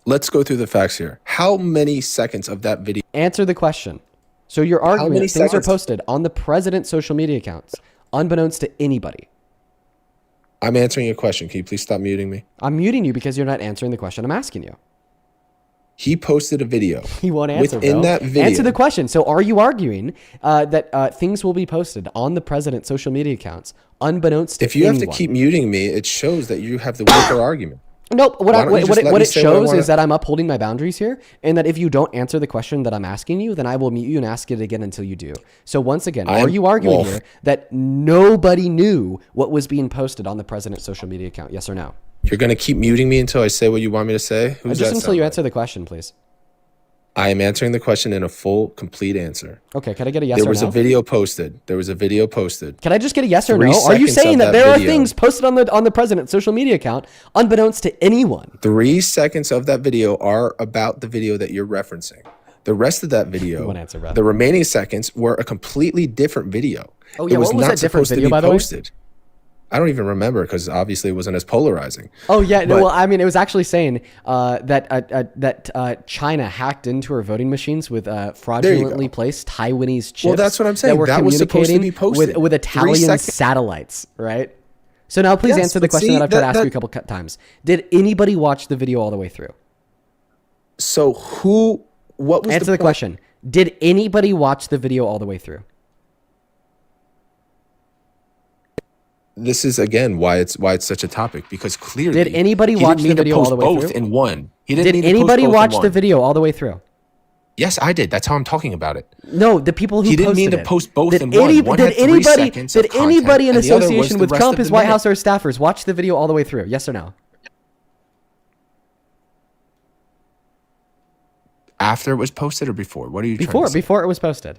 Let's go through the facts here. How many seconds of that video? Answer the question. So your argument, many things are seconds? posted on the president's social media accounts, unbeknownst to anybody. I'm answering your question. Can you please stop muting me? I'm muting you because you're not answering the question I'm asking you. He posted a video. He won't answer, Within bro. that video. Answer the question. So are you arguing that things will be posted on the president's social media accounts, unbeknownst to If you anyone? have to keep muting me, it shows that you have the weaker argument. Nope. What Why don't you just let it me say what I shows wanna- is that I'm upholding my boundaries here, and that if you don't answer the question that I'm asking you, then I will mute you and ask it again until you do. So once again, are you arguing here that nobody knew what was being posted on the president's social media account? Yes or no? You're going to keep muting me until I say what you want me to say? Who's Just that until sound you like? answer the question, please. I am answering the question in a full, complete answer. Okay, can I get a yes There or was no? a video posted. Can I just get a yes or 3 no? Are you seconds saying of that there are video. things posted on the president's social media account, unbeknownst to anyone? 3 seconds of that video are about the video that you're referencing. The rest of that You video, won't answer, brother. the remaining seconds, were a completely different video. Oh, yeah, It was what was not that different supposed to video, be by the way? posted. I don't even remember because obviously it wasn't as polarizing. Oh yeah, no. But- Well, I mean, it was actually saying that China hacked into her voting machines with fraudulently placed Taiwanese chips. Well, that's what I'm saying. That were That was supposed to be communicating posted. with 3 Italian seconds. satellites, right? So now, please Yes, answer the but question see, that I've tried to that- ask you a couple times. Did anybody watch the video all the way through? So what was Answer the point? question. Did anybody watch the video all the way through? This is again why it's such a topic, because clearly Did anybody he watch didn't the mean to video all post the way both through? in one. He didn't Did mean to post anybody both in watch the one. video all the way through? Yes, I did. That's how I'm talking about it. No, the people who He didn't mean posted to it. post both Did in one. One had 3 seconds of did content, anybody in and the other was association the with rest Trump, of his the White minute. House, or his staffers watch the video all the way through? Yes or no? After it was posted or before? What are you trying to say? Before it was posted.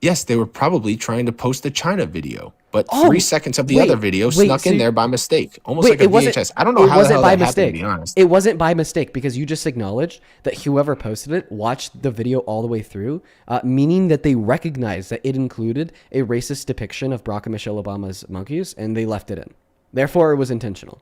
Yes, they were probably trying to post the China video, but Oh, 3 seconds of the wait, other video wait, snuck so in you- there by mistake, almost Wait, like a it wasn't- VHS. I don't know it how the wasn't hell by that mistake. happened, to be honest. It wasn't by mistake because you just acknowledged that whoever posted it watched the video all the way through, meaning that they recognized that it included a racist depiction of Barack and Michelle Obama's monkeys, and they left it in. Therefore, it was intentional.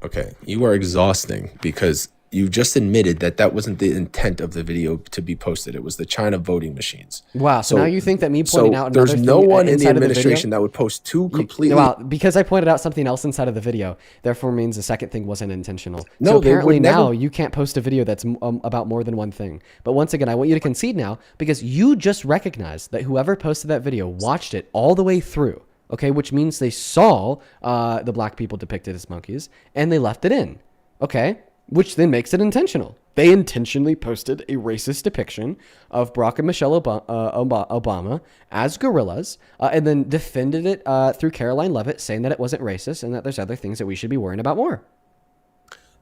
Okay, you are exhausting because you just admitted that that wasn't the intent of the video to be posted. It was the China voting machines. Wow. So now you think that me pointing out there's another no thing one in the inside of video- administration that would post two completely. Well, because I pointed out something else inside of the video, therefore means the second thing wasn't intentional. No, so they apparently would now never- you can't post a video that's about more than one thing. But once again, I want you to concede now because you just recognized that whoever posted that video watched it all the way through. Okay, which means they saw the black people depicted as monkeys and they left it in. Okay, which then makes it intentional. They intentionally posted a racist depiction of Barack and Michelle Obama as gorillas and then defended it through Caroline Levitt, saying that it wasn't racist and that there's other things that we should be worrying about more.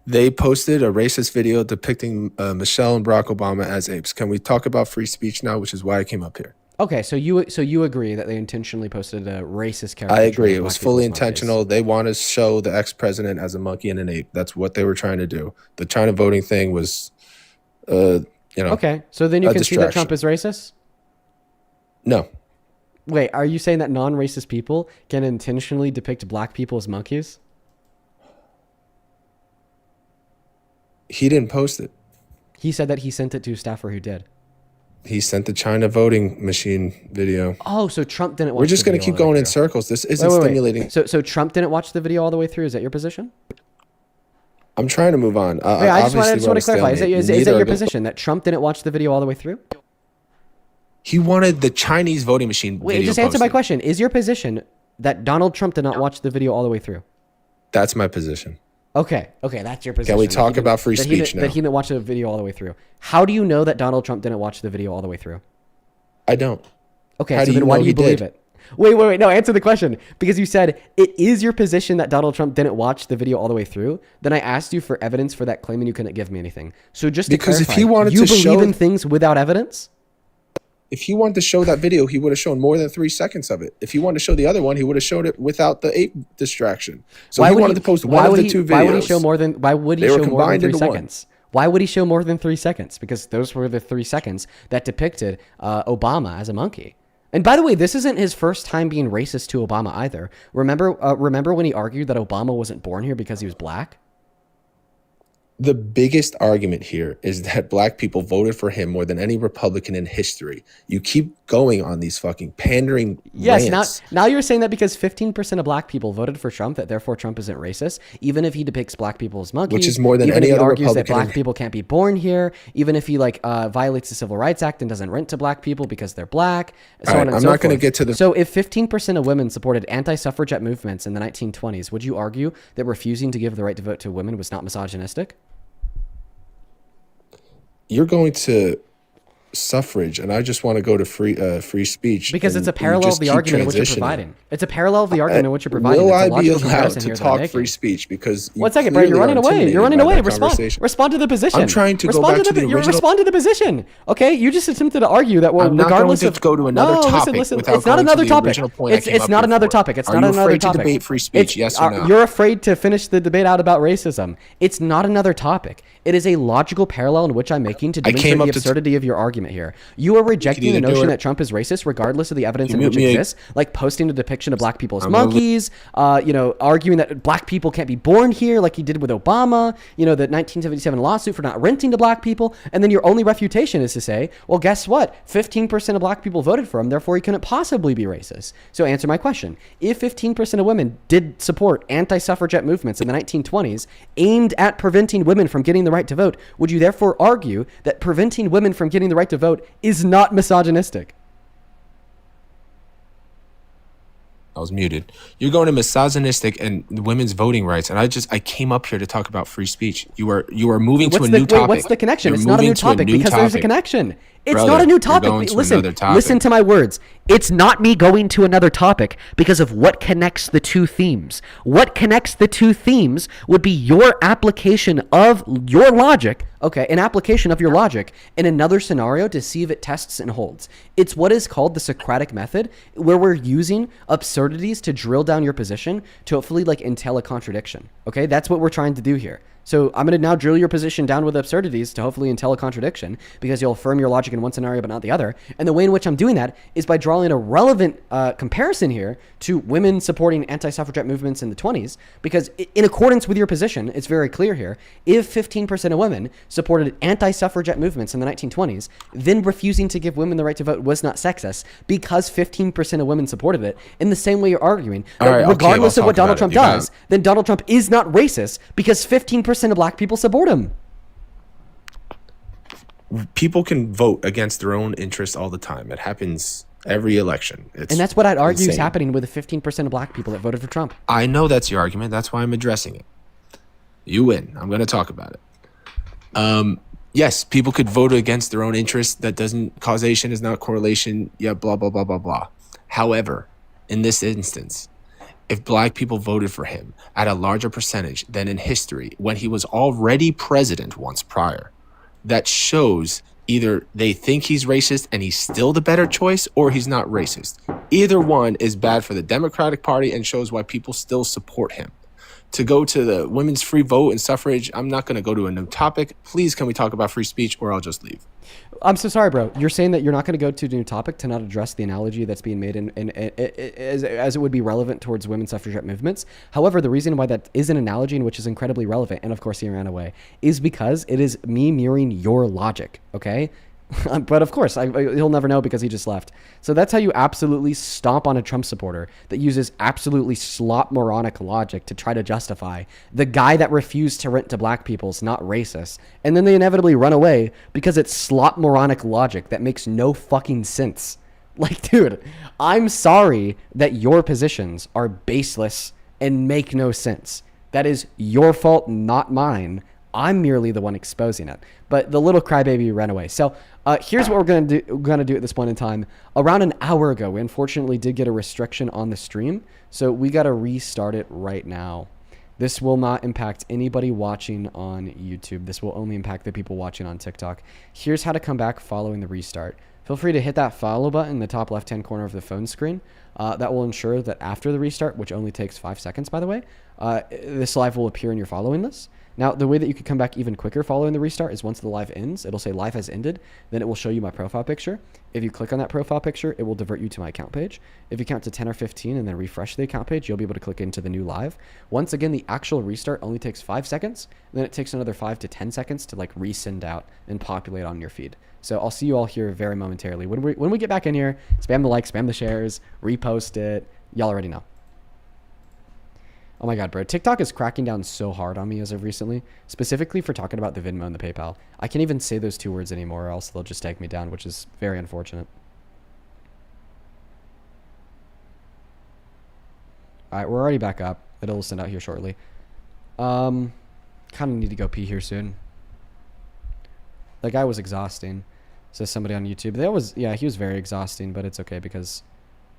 They posted a racist video depicting Michelle and Barack Obama as apes. Can we talk about free speech now, which is why I came up here? Okay, so you agree that they intentionally posted a racist character? I agree. It was fully intentional. They want to show the ex-president as a monkey and an ape. That's what they were trying to do. The China voting thing was, Okay, so then you a can see that distraction. Trump is racist? No. Wait, are you saying that non-racist people can intentionally depict black people as monkeys? He didn't post it. He said that he sent it to a staffer who did. He sent the China voting machine video. Oh, so Trump didn't watch We're just the going to video keep all the way going in through. circles. This isn't Wait. stimulating. So Trump didn't watch the video all the way through? Is that your position? I'm trying to move on. I just want to clarify. Is that your Neither position that Trump didn't watch the video all the way through? He wanted the Chinese voting machine Wait, video just answer my posted. question. Is your position that Donald Trump did not watch the video all the way through? That's my position. Okay, that's your position. Can we talk about free speech now? That he didn't watch the video all the way through. How do you know that Donald Trump didn't watch the video all the way through? I don't. Okay, How so do you then why know do you he believe did? it? Wait. No, answer the question. Because you said it is your position that Donald Trump didn't watch the video all the way through. Then I asked you for evidence for that claim and you couldn't give me anything. So just to Because if clarify, he wanted you to believe show- in things without evidence? If he wanted to show that video, he would have shown more than 3 seconds of it. If he wanted to show the other one, he would have showed it without the ape distraction. So he wanted to post one of the two videos. Why would he show more than? Why would he They were show more than combined 3 into one. seconds? Why would he show more than 3 seconds? Because those were the 3 seconds that depicted Obama as a monkey. And by the way, this isn't his first time being racist to Obama either. Remember when he argued that Obama wasn't born here because he was black? The biggest argument here is that black people voted for him more than any Republican in history. You keep going on these fucking pandering Yes, rants. now you're saying that because 15% of black people voted for Trump, that therefore Trump isn't racist, even if he depicts black people as monkeys, Which is more than even any if he other argues that Republican. black people can't be born here, even if he violates the Civil Rights Act and doesn't rent to black people because they're black, so All right, on and I'm so not gonna forth. get to the- So if 15% of women supported anti-suffragette movements in the 1920s, would you argue that refusing to give the right to vote to women was not misogynistic? You're going to suffrage, and I just want to go to free speech. Because and it's a you parallel just of the keep argument in which you're transitioning. providing. It's a parallel of the argument in which you're providing. Will It's a I be logical allowed comparison to here that I'm talk making. free speech? Because you 1 second, bro. You're clearly running are away. intimidated You're running by away. that Respond. conversation. Respond to the position. I'm trying to go Respond back to the you original. respond to the position. Okay, you just attempted to argue that I'm not regardless going to of go to another no, topic listen. without It's not going to another the topic. original point I It's came up not here another for. topic. It's Are not you another afraid to topic. debate free speech? Yes or no? You're afraid to finish the debate out about racism. It's not another topic. It is a logical parallel in which I'm making to demonstrate the absurdity of your argument here. You are rejecting the either do notion it- that Trump is racist regardless of the evidence You in mute which me. exists, like posting a depiction of black people as I'm gonna monkeys, arguing that black people can't be born here like he did with Obama, the 1977 lawsuit for not renting to black people, and then your only refutation is to say, well, guess what? 15% of black people voted for him, therefore he couldn't possibly be racist. So answer my question. If 15% of women did support anti-suffragette movements in the 1920s aimed at preventing women from getting the right to vote, would you therefore argue that preventing women from getting the right to vote is not misogynistic? I was muted. You're going to misogynistic and women's voting rights, and I came up here to talk about free speech. You are moving to a new topic. What's the connection? You're It's not a new moving to topic because there's a topic. connection. It's Brother, not a new you're topic. going to another topic. Listen to my words. It's not me going to another topic because of what connects the two themes. What connects the two themes would be your application of your logic, an application of your logic in another scenario to see if it tests and holds. It's what is called the Socratic method, where we're using absurdities to drill down your position to hopefully entail a contradiction. Okay, that's what we're trying to do here. So I'm going to now drill your position down with absurdities to hopefully entail a contradiction because you'll affirm your logic in one scenario but not the other. And the way in which I'm doing that is by drawing a relevant comparison here to women supporting anti-suffragette movements in the 20s, because in accordance with your position, it's very clear here, if 15% of women supported anti-suffragette movements in the 1920s, then refusing to give women the right to vote was not sexist because 15% of women supported it. In the same way you're arguing that All right, okay, regardless we'll of what talk Donald about Trump it. You got does, then Donald Trump is not racist because 15% of black people support him. People can vote against their own interests all the time. It happens every election. It's And that's what I'd argue is insane. happening with the 15% of black people that voted for Trump. I know that's your argument. That's why I'm addressing it. You win. I'm going to talk about it. Yes, people could vote against their own interests. That doesn't, causation is not correlation. Yeah, blah, blah, blah, blah, blah. However, in this instance, if black people voted for him at a larger percentage than in history when he was already president once prior, that shows either they think he's racist and he's still the better choice, or he's not racist. Either one is bad for the Democratic Party and shows why people still support him. to go to the women's free vote and suffrage. I'm not going to go to a new topic. Please, can we talk about free speech, or I'll just leave. I'm so sorry, bro. You're saying that you're not going to go to a new topic to not address the analogy that's being made as it would be relevant towards women's suffragette movements. However, the reason why that is an analogy and which is incredibly relevant, and of course he ran away, is because it is me mirroring your logic, okay? But of course, he'll never know because he just left. So that's how you absolutely stomp on a Trump supporter that uses absolutely slop moronic logic to try to justify the guy that refused to rent to black people's not racist. And then they inevitably run away because it's slop moronic logic that makes no fucking sense. Like, dude, I'm sorry that your positions are baseless and make no sense. That is your fault, not mine. I'm merely the one exposing it. But the little crybaby ran away. So here's what we're gonna do at this point in time. Around an hour ago, we unfortunately did get a restriction on the stream, so we gotta restart it right now. This will not impact anybody watching on YouTube. This will only impact the people watching on TikTok. Here's how to come back following the restart. Feel free to hit that follow button in the top left-hand corner of the phone screen. That will ensure that after the restart, which only takes 5 seconds, by the way, this live will appear in your following list. Now, the way that you could come back even quicker following the restart is once the live ends, it'll say live has ended. Then it will show you my profile picture. If you click on that profile picture, it will divert you to my account page. If you count to 10 or 15 and then refresh the account page, you'll be able to click into the new live. Once again, the actual restart only takes 5 seconds. Then it takes another 5 to 10 seconds to like resend out and populate on your feed. So I'll see you all here very momentarily. When we get back in here, spam the likes, spam the shares, repost it. Y'all already know. Oh my God, bro. TikTok is cracking down so hard on me as of recently, specifically for talking about the Venmo and the PayPal. I can't even say those 2 words anymore or else they'll just take me down, which is very unfortunate. All right, we're already back up. It'll send out here shortly. Kind of need to go pee here soon. That guy was exhausting, says somebody on YouTube. He was very exhausting, but it's okay because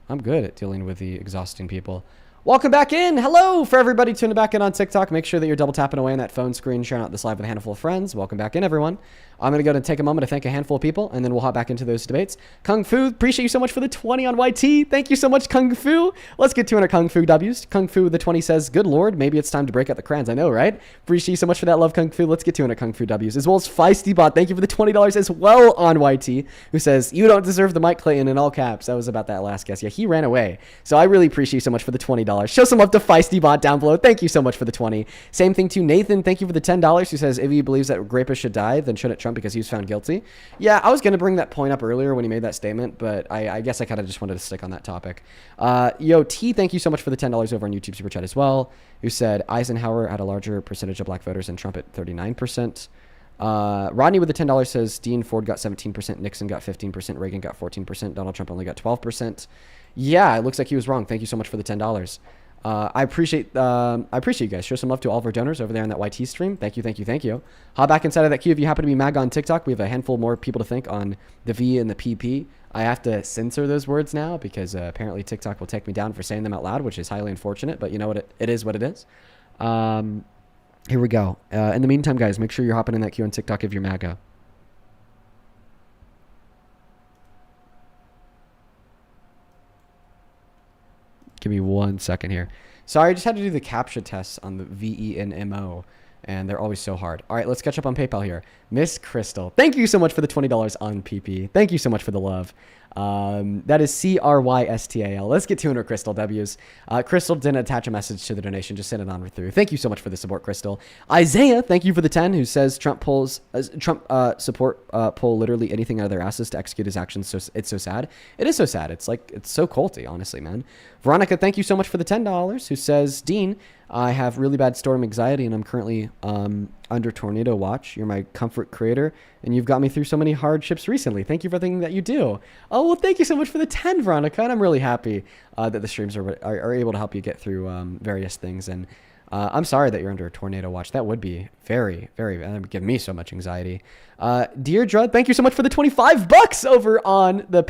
I'm good at dealing with the exhausting people. Welcome back in. Hello for everybody tuning back in on TikTok. Make sure that you're double tapping away on that phone screen, sharing out this live with a handful of friends. Welcome back in, everyone. I'm going to go and take a moment to thank a handful of people, and then we'll hop back into those debates. Kung Fu, appreciate you so much for the 20 on YT. Thank you so much, Kung Fu. Let's get 200 Kung Fu W's. Kung Fu, the 20 says, good Lord, maybe it's time to break out the crayons. I know, right? Appreciate you so much for that love, Kung Fu. Let's get 200 Kung Fu W's. As well as Feisty Bot, thank you for the $20 as well on YT, who says, you don't deserve the Mike Clayton in all caps. That was about that last guess. Yeah, he ran away. So I really appreciate you so much for the $20. Show some love to Feisty Bot down below. Thank you so much for the 20. Same thing to Nathan. Thank you for the $10, who says, if he believes that rapists should die, then shouldn't Trump because he was found guilty? Yeah, I was going to bring that point up earlier when he made that statement, but I guess I kind of just wanted to stick on that topic. Yo, T, thank you so much for the $10 over on YouTube Super Chat as well, who said Eisenhower had a larger percentage of black voters than Trump at 39%. Rodney with the $10 says Dean Ford got 17%, Nixon got 15%, Reagan got 14%, Donald Trump only got 12%. Yeah, it looks like he was wrong. Thank you so much for the $10. I appreciate you guys. Show some love to all of our donors over there on that YT stream. Thank you, thank you, thank you. Hop back inside of that queue if you happen to be MAGA on TikTok. We have a handful more people to thank on the V and the PP. I have to censor those words now because apparently TikTok will take me down for saying them out loud, which is highly unfortunate, but you know what? It is what it is. Here we go. In the meantime, guys, make sure you're hopping in that queue on TikTok if you're MAGA. Give me 1 second here. Sorry, I just had to do the CAPTCHA tests on the VENMO, and they're always so hard. All right, let's catch up on PayPal here. Miss Crystal, thank you so much for the $20 on PP. Thank you so much for the love. That is CRYSTAL. Let's get 200 Crystal W's. Crystal didn't attach a message to the donation, just send it on through. Thank you so much for the support, Crystal. Isaiah, thank you for the 10, who says Trump support pull literally anything out of their asses to execute his actions. So it's so sad. It is so sad. It's so culty, honestly, man. Veronica, thank you so much for the $10, who says, Dean, I have really bad storm anxiety and I'm currently under tornado watch. You're my comfort creator and you've got me through so many hardships recently. Thank you for everything that you do. Oh, well, thank you so much for the 10, Veronica. And I'm really happy that the streams are able to help you get through various things. And I'm sorry that you're under a tornado watch. That would be very, very, that would give me so much anxiety. Deirdre, thank you so much for the $25 over on the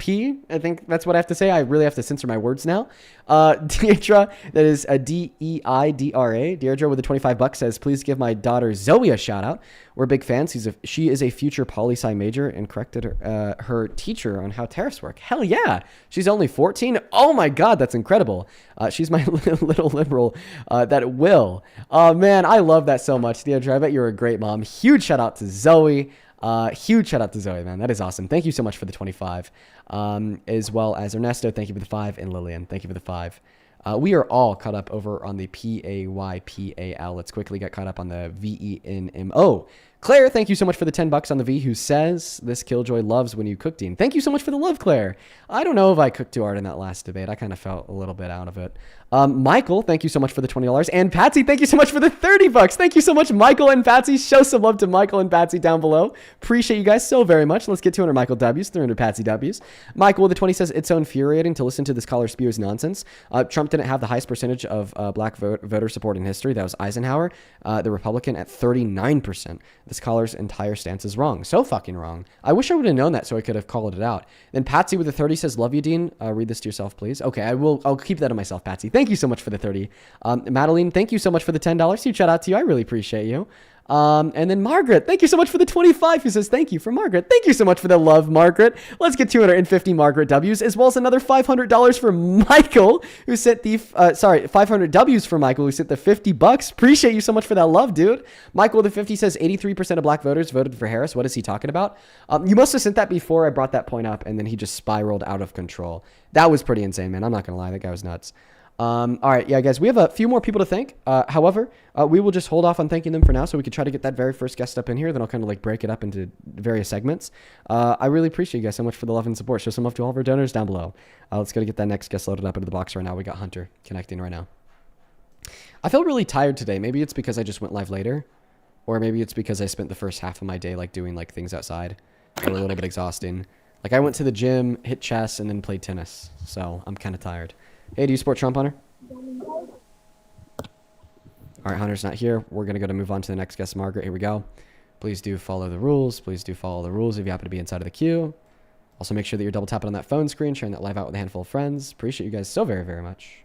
P. I think that's what I have to say. I really have to censor my words now. Deirdre, that is a Deidra. Deirdre with the $25 says, please give my daughter Zoe a shout out. We're big fans. She is a future poli-sci major and corrected her teacher on how tariffs work. Hell yeah. She's only 14. Oh my God, that's incredible. She's my little liberal that will. Oh man, I love that so much, Deirdre. I bet you're a great mom. Huge shout out to Zoe. Huge shout out to Zoe, man. That is awesome. Thank you so much for the 25. As well as Ernesto, thank you for the 5. And Lillian, thank you for the 5. We are all caught up over on the PAYPAL. Let's quickly get caught up on the VENMO. Claire, thank you so much for the $10 on the V, who says this Killjoy loves when you cook, Dean. Thank you so much for the love, Claire. I don't know if I cooked too hard in that last debate. I kind of felt a little bit out of it. Michael, thank you so much for the $20. And Patsy, thank you so much for the $30. Thank you so much, Michael and Patsy. Show some love to Michael and Patsy down below. Appreciate you guys so very much. Let's get 200 Michael W's, 300 Patsy W's. Michael with the 20 says, it's so infuriating to listen to this caller spew his nonsense. Trump didn't have the highest percentage of black voter support in history. That was Eisenhower, the Republican, at 39%. This caller's entire stance is wrong. So fucking wrong. I wish I would have known that so I could have called it out. Then Patsy with the 30 says, love you, Dean. Read this to yourself, please. Okay, I'll keep that to myself, Patsy. Thank you so much for the 30. Madeline, thank you so much for the $10. Huge shout out to you. I really appreciate you. And then Margaret, thank you so much for the 25, who says thank you for Margaret. Thank you so much for the love, Margaret. Let's get 250 Margaret W's, as well as another $500 for Michael, who sent the, 500 W's for Michael, who sent the $50. Appreciate you so much for that love, dude. Michael the 50 says 83% of black voters voted for Harris. What is he talking about? You must have sent that before I brought that point up, and then he just spiraled out of control. That was pretty insane, man. I'm not going to lie. That guy was nuts. All right, yeah, guys, we have a few more people to thank. However, we will just hold off on thanking them for now so we can try to get that very first guest up in here. Then I'll kind of like break it up into various segments. I really appreciate you guys so much for the love and support. Show some love to all of our donors down below. Let's go to get that next guest loaded up into the box right now. We got Hunter connecting right now. I feel really tired today. Maybe it's because I just went live later, or maybe it's because I spent the first half of my day like doing like things outside. They were a little bit exhausting. Like I went to the gym, hit chess, and then played tennis. So I'm kind of tired. Hey, do you support Trump, Hunter? All right, Hunter's not here. We're going to move on to the next guest, Margaret. Here we go. Please do follow the rules. Please do follow the rules if you happen to be inside of the queue. Also, make sure that you're double tapping on that phone screen, sharing that live out with a handful of friends. Appreciate you guys so very, very much.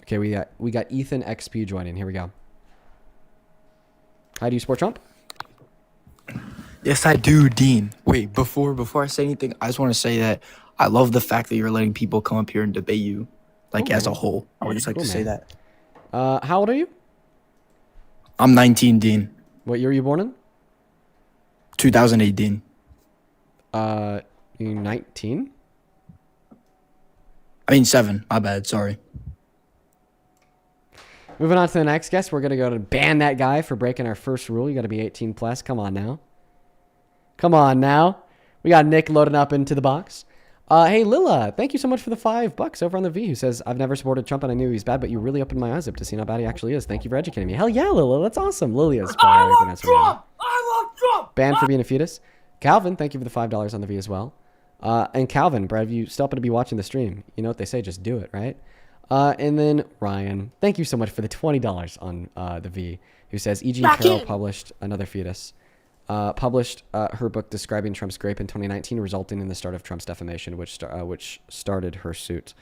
Okay, we got Ethan XP joining. Here we go. Hi, do you support Trump? Yes, I do, Dean. Wait, before I say anything, I just want to say that I love the fact that you're letting people come up here and debate you, like as a whole. I would just like to say that. How old are you? I'm 19, Dean. What year were you born in? 2008, Dean. You're 19? I mean 7. My bad. Sorry. Moving on to the next guest, we're gonna go to ban that guy for breaking our first rule. You got to be 18 plus. Come on now. Come on now. We got Nick loading up into the box. Hey, Lila, thank you so much for the $5 over on the V, who says, I've never supported Trump and I knew he was bad, but you really opened my eyes up to see how bad he actually is. Thank you for educating me. Hell yeah, Lila, that's awesome. Lilia's I love Trump! I love Trump! Banned for being a fetus. Calvin, thank you for the $5 on the V as well. And Calvin, Brad, if you still happen to be watching the stream, you know what they say, just do it, right? And then Ryan, thank you so much for the $20 on the V, who says, E.G. Carroll published another fetus. Published her book describing Trump's grape in 2019, resulting in the start of Trump's defamation, which started her suit.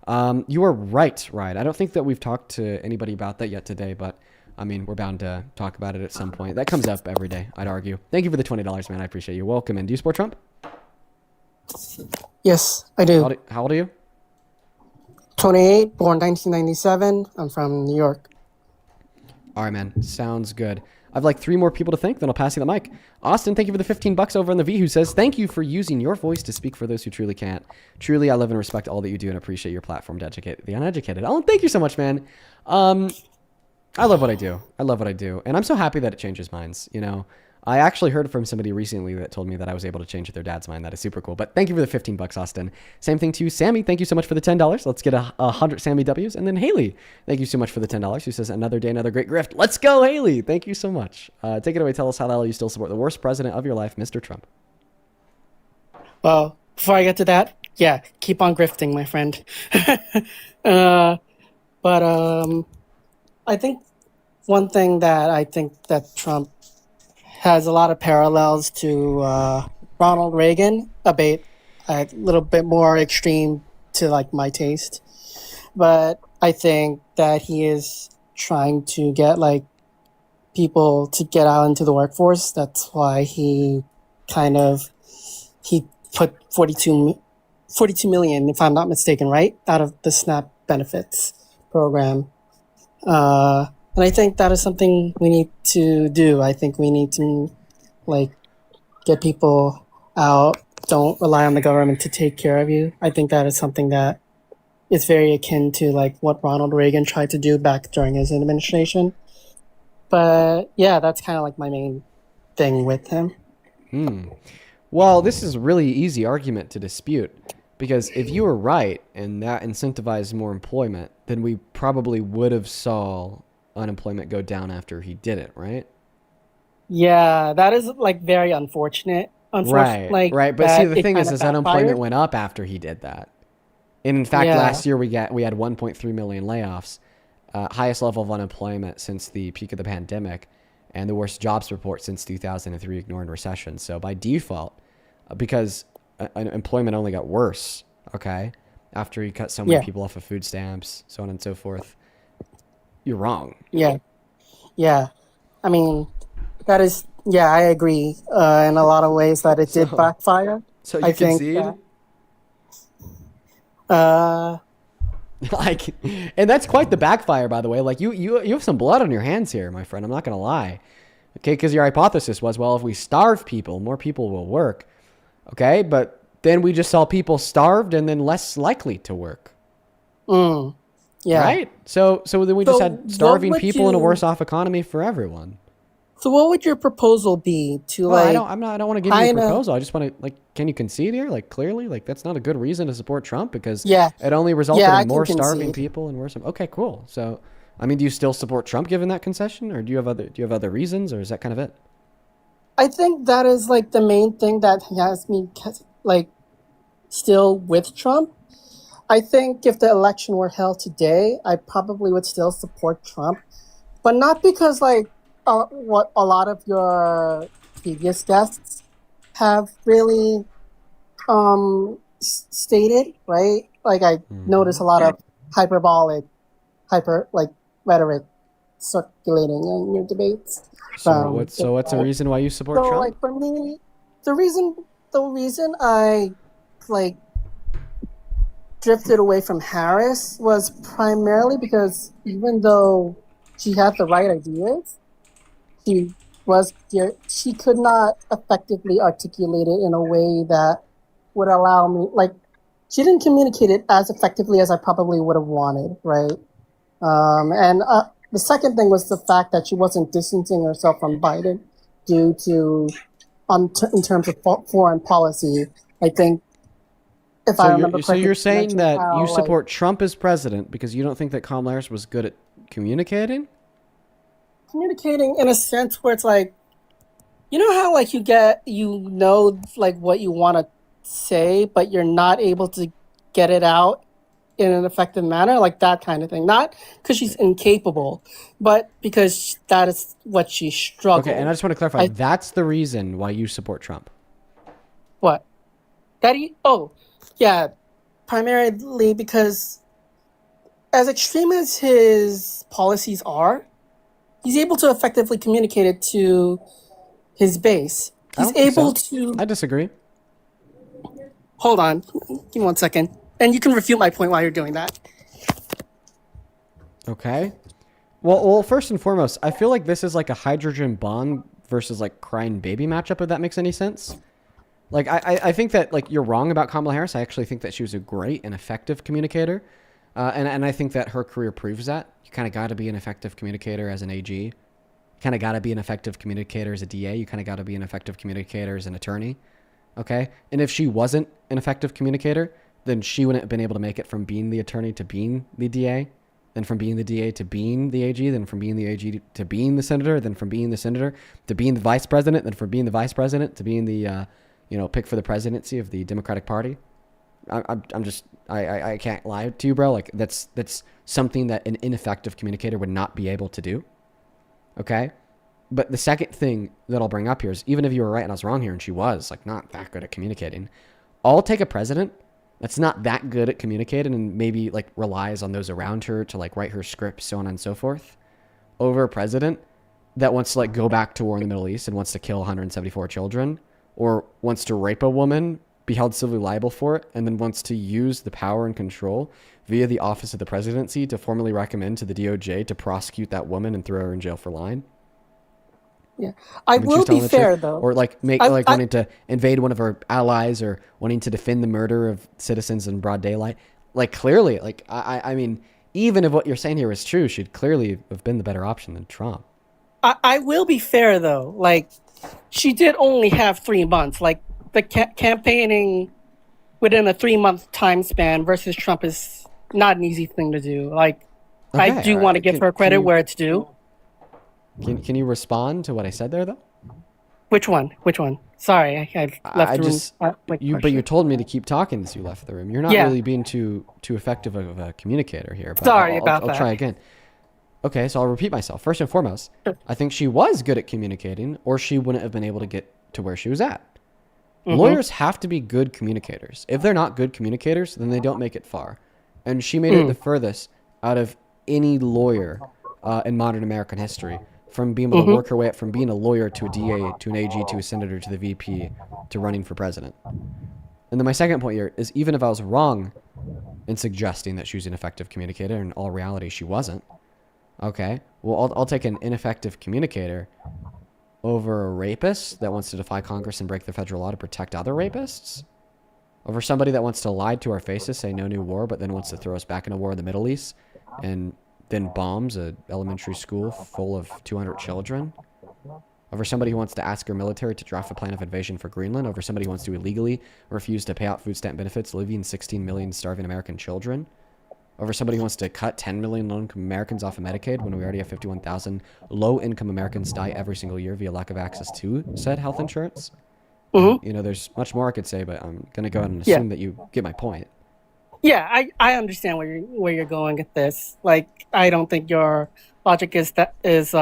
You are right, Ryan. I don't think that we've talked to anybody about that yet today, but I mean, we're bound to talk about it at some point. That comes up every day, I'd argue. Thank you for the $20, man. I appreciate you. Welcome in. Do you support Trump? Yes, I do. How old are you? 28, born 1997. I'm from New York. All right, man. Sounds good. I've like 3 more people to thank, then I'll pass you the mic. Austin, thank you for the $15 over on the V, who says, thank you for using your voice to speak for those who truly can't. Truly, I love and respect all that you do and appreciate your platform to educate the uneducated. Oh, thank you so much, man. I love what I do. I love what I do. And I'm so happy that it changes minds, you know. I actually heard from somebody recently that told me that I was able to change their dad's mind. That is super cool. But thank you for the $15, Austin. Same thing to you, Sammy. Thank you so much for the $10. Let's get 100 Sammy W's. And then Haley, thank you so much for the $10. Who says, another day, another great grift. Let's go, Haley. Thank you so much. Take it away. Tell us how the hell you still support the worst president of your life, Mr. Trump. Well, before I get to that, yeah, keep on grifting, my friend. But I think one thing that I think that Trump has a lot of parallels to Ronald Reagan, a little bit more extreme to like my taste. But I think that he is trying to get like people to get out into the workforce. That's why he put 42 million, if I'm not mistaken, right, out of the SNAP benefits program. And I think that is something we need to do. I think we need to like get people out. Don't rely on the government to take care of you. I think that is something that is very akin to like what Ronald Reagan tried to do back during his administration. But yeah, that's kind of like my main thing with him. Well, this is a really easy argument to dispute, because if you were right and that incentivized more employment, then we probably would have saw unemployment go down after he did it, right? Yeah, that is like very unfortunate. Right, like, right. But see, the thing is backfired. unemployment went up after he did that. And in fact, last year we had 1.3 million layoffs, highest level of unemployment since the peak of the pandemic, and the worst jobs report since 2003, ignoring recession. So by default, because employment only got worse, okay, after he cut so many people off of food stamps, so on and so forth, you're wrong. Yeah. I mean, that is, I agree in a lot of ways that it did backfire. So you concede? Like, and that's quite the backfire, by the way. Like you have some blood on your hands here, my friend. I'm not gonna lie. Okay, because your hypothesis was, well, if we starve people, more people will work. Okay, but then we just saw people starved and then less likely to work. Yeah. Right. So then we just had starving people and a worse off economy for everyone. So what would your proposal be to I don't want to give you a proposal. I just want to, like, can you concede here? Like, clearly, like, that's not a good reason to support Trump, because it only resulted in more starving people and worse. Okay, cool. So, I mean, do you still support Trump given that concession, or do you have other reasons, or is that kind of it? I think that is like the main thing that has me like still with Trump. I think if the election were held today, I probably would still support Trump, but not because like what a lot of your previous guests have really stated, right? Like I notice a lot of rhetoric circulating in your debates. So what's a reason why you support Trump? Like for me, the reason I like drifted away from Harris was primarily because even though she had the right ideas, she could not effectively articulate it in a way that would allow me, like, she didn't communicate it as effectively as I probably would have wanted, right? And the second thing was the fact that she wasn't distancing herself from Biden due to, in terms of foreign policy, I think, if I remember correctly. So you're saying that you support Trump as president because you don't think that Kamala Harris was good at communicating? Communicating in a sense where it's like, you know how like like what you want to say, but you're not able to get it out in an effective manner, like that kind of thing. Not because she's incapable, but because that is what she struggled. Okay, and I just want to clarify, that's the reason why you support Trump. What? Primarily because as extreme as his policies are, he's able to effectively communicate it to his base. He's able to... I disagree. Hold on. Give me 1 second. And you can refute my point while you're doing that. Okay. Well, first and foremost, I feel like this is like a hydrogen bomb versus like crying baby matchup, if that makes any sense. Like, I think that, like, you're wrong about Kamala Harris. I actually think that she was a great and effective communicator. And I think that her career proves that. You kind of got to be an effective communicator as an AG. You kind of got to be an effective communicator as a DA. You kind of got to be an effective communicator as an attorney. Okay? And if she wasn't an effective communicator, then she wouldn't have been able to make it from being the attorney to being the DA, then from being the DA to being the AG, then from being the AG to being the senator, then from being the senator to being the vice president, then from being the vice president to being the, pick for the presidency of the Democratic Party. I can't lie to you, bro. Like, that's something that an ineffective communicator would not be able to do. Okay? But the second thing that I'll bring up here is, even if you were right and I was wrong here, and she was like not that good at communicating, I'll take a president that's not that good at communicating and maybe like relies on those around her to like write her scripts, so on and so forth, over a president that wants to like go back to war in the Middle East and wants to kill 174 children, or wants to rape a woman, be held civilly liable for it, and then wants to use the power and control via the office of the presidency to formally recommend to the DOJ to prosecute that woman and throw her in jail for lying. Yeah, I will be fair though. Or like wanting to invade one of our allies, or wanting to defend the murder of citizens in broad daylight. Like clearly, like I mean, even if what you're saying here is true, she'd clearly have been the better option than Trump. I will be fair though. Like, she did only have 3 months. Like the campaigning within a 3-month time span versus Trump is not an easy thing to do. Like, Okay, I do all want to right. give her credit where it's due. Can you respond to what I said there though? Which one? Sorry, I left the room. But you told me to keep talking as you left the room. You're not really being too effective of a communicator here. But Sorry I'll about that. try again. Okay, so I'll repeat myself. First and foremost, I think she was good at communicating, or she wouldn't have been able to get to where she was at. Lawyers have to be good communicators. If they're not good communicators, then they don't make it far. And she made it the furthest out of any lawyer in modern American history, from being able to work her way up from being a lawyer to a DA to an AG to a senator to the VP to running for president. And then my second point here is, even if I was wrong in suggesting that she was an effective communicator, in all reality she wasn't. Okay, well, I'll take an ineffective communicator over a rapist that wants to defy Congress and break the federal law to protect other rapists, over somebody that wants to lie to our faces, say no new war, but then wants to throw us back in a war in the Middle East, and then bombs an elementary school full of 200 children, over somebody who wants to ask our military to draft a plan of invasion for Greenland, over somebody who wants to illegally refuse to pay out food stamp benefits, leaving 16 million starving American children, over somebody who wants to cut 10 million low-income Americans off of Medicaid when we already have 51,000 low-income Americans die every single year via lack of access to said health insurance. You know, there's much more I could say, but I'm going to go ahead and assume that you get my point. Yeah, I understand where you're going with this. Like, I don't think your logic is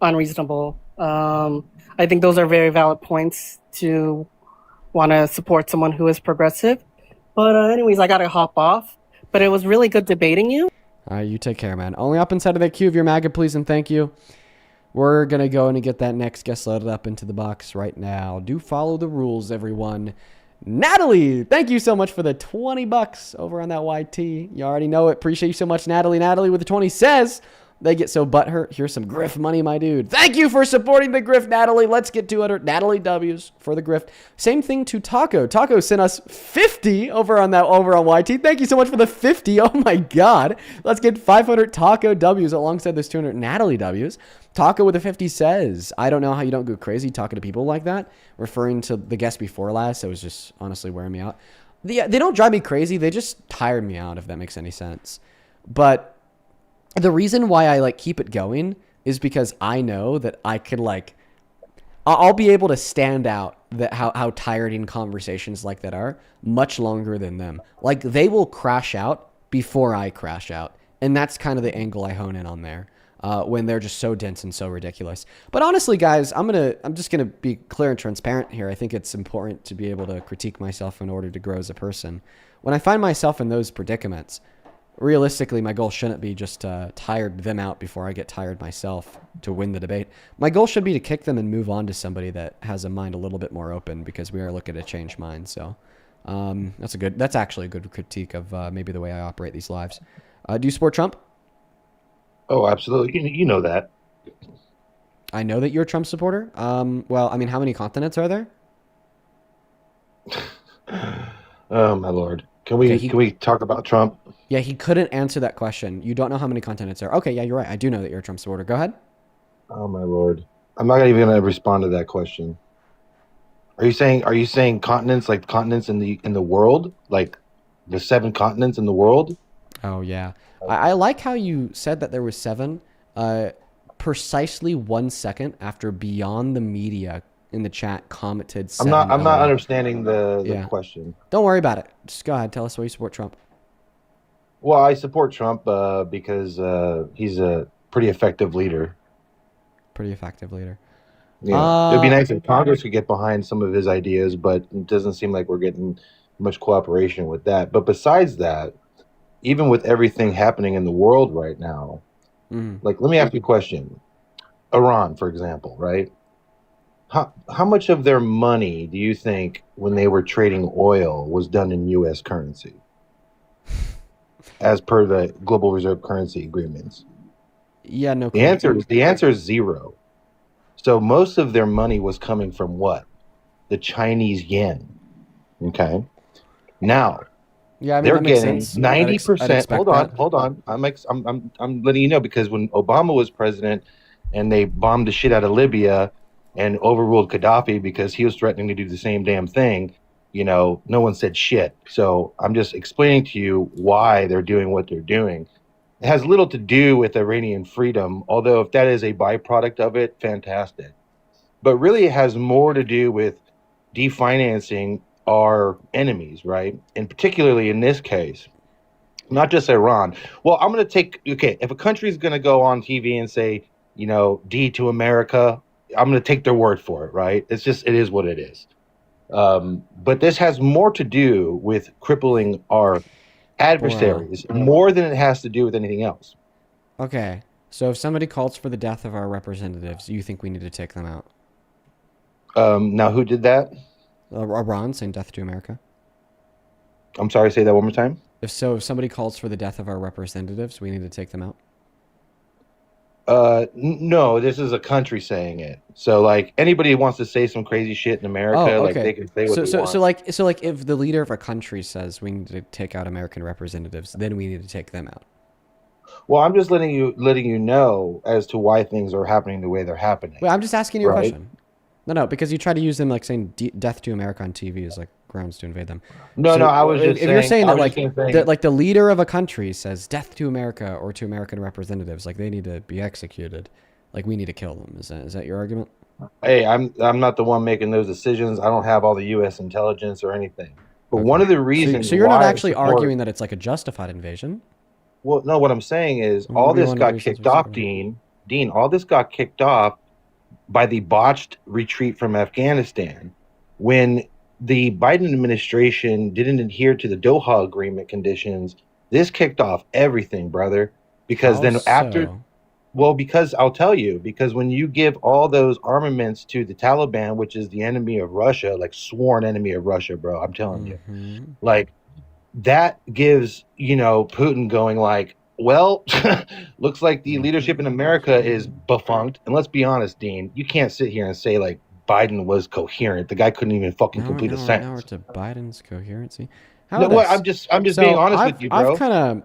unreasonable. I think those are very valid points to want to support someone who is progressive. But anyways, I got to hop off. But it was really good debating you. All right, you take care, man. Only up inside of that queue of your MAGA, please, and thank you. We're going to go in and get that next guest loaded up into the box right now. Do follow the rules, everyone. Natalie, thank you so much for the $20 over on that YT. You already know it. Appreciate you so much, Natalie. Natalie with the 20 says, they get so butthurt. Here's some grift money, my dude. Thank you for supporting the grift, Natalie. Let's get to it. Natalie W's for the grift. Same thing to Taco. Taco sent us 50 over on YT. Thank you so much for the 50. Oh my God. Let's get 500 Taco W's alongside those 200 Natalie W's. Taco with a 50 says, I don't know how you don't go crazy talking to people like that. Referring to the guest before last, it was just honestly wearing me out. They don't drive me crazy. They just tired me out, if that makes any sense. But the reason why I keep it going is because I know that I could I'll be able to stand out that how tiring conversations like that are much longer than them. Like, they will crash out before I crash out. And that's kind of the angle I hone in on there. When they're just so dense and so ridiculous. But honestly, guys, I'm just gonna be clear and transparent here. I think it's important to be able to critique myself in order to grow as a person. When I find myself in those predicaments, realistically, my goal shouldn't be just to tire them out before I get tired myself to win the debate. My goal should be to kick them and move on to somebody that has a mind a little bit more open, because we are looking to change minds. So that's actually a good critique of maybe the way I operate these lives. Do you support Trump? Oh, absolutely. You know that. I know that you're a Trump supporter. Well, I mean, how many continents are there? Oh my Lord. Can we talk about Trump? Yeah, he couldn't answer that question. You don't know how many continents there are. Okay, yeah, you're right. I do know that you're a Trump supporter. Go ahead. Oh my Lord. I'm not even going to respond to that question. Are you saying continents, like continents in the world, like the 7 continents in the world? Oh yeah. I like how you said that there was 7. Precisely 1 second after Beyond the Media in the chat commented 7. I'm not understanding the question. Don't worry about it. Just go ahead. Tell us why you support Trump. Well, I support Trump because he's a pretty effective leader. pretty effective leader. Yeah, it'd be nice if Congress could get behind some of his ideas, but it doesn't seem like we're getting much cooperation with that. But besides that, even with everything happening in the world right now, like, let me ask you a question. Iran, for example, right? How much of their money do you think, when they were trading oil, was done in U.S. currency, as per the global reserve currency agreements? Yeah, no. The answer is zero. So most of their money was coming from what? The Chinese yen. Okay. Now, yeah, I mean, they're that makes getting sense. 90%. Hold on. I'm letting you know, because when Obama was president and they bombed the shit out of Libya and overruled Gaddafi because he was threatening to do the same damn thing, no one said shit. So I'm just explaining to you why they're doing what they're doing. It has little to do with Iranian freedom, although if that is a byproduct of it, fantastic. But really, it has more to do with definancing our enemies, right? And particularly in this case, not just Iran. Well, I'm going to if a country is going to go on TV and say, D to America, I'm going to take their word for it, right? It is what it is. But this has more to do with crippling our adversaries more than it has to do with anything else. Okay, so if somebody calls for the death of our representatives, you think we need to take them out? Now, who did that? Iran saying death to America. I'm sorry, say that one more time. If somebody calls for the death of our representatives, we need to take them out. No, this is a country saying it. So, like, anybody who wants to say some crazy shit in America, like, they can say what they want. So like, if the leader of a country says we need to take out American representatives, then we need to take them out. Well, I'm just letting you know as to why things are happening the way they're happening. Wait, I'm just asking you a question. No, because you try to use them, like, saying death to America on TV is like grounds to invade them. No, I was just saying. If you're saying that, the leader of a country says death to America or to American representatives, like, they need to be executed, like, we need to kill them. Is that your argument? Hey, I'm not the one making those decisions. I don't have all the U.S. intelligence or anything. But one of the reasons, so you're not actually arguing that it's like a justified invasion. Well, no, what I'm saying is all this got kicked off, Dean. All this got kicked off by the botched retreat from Afghanistan, when the Biden administration didn't adhere to the Doha Agreement conditions. This kicked off everything, brother. Because because I'll tell you, because when you give all those armaments to the Taliban, which is the enemy of Russia, like sworn enemy of Russia, bro, I'm telling you, like, that gives, Putin going like, well, looks like the leadership in America is befunked. And let's be honest, Dean, you can't sit here and say, like, Biden was coherent. The guy couldn't even fucking complete a sentence. Now we're to Biden's coherency. I'm just being honest with you, bro.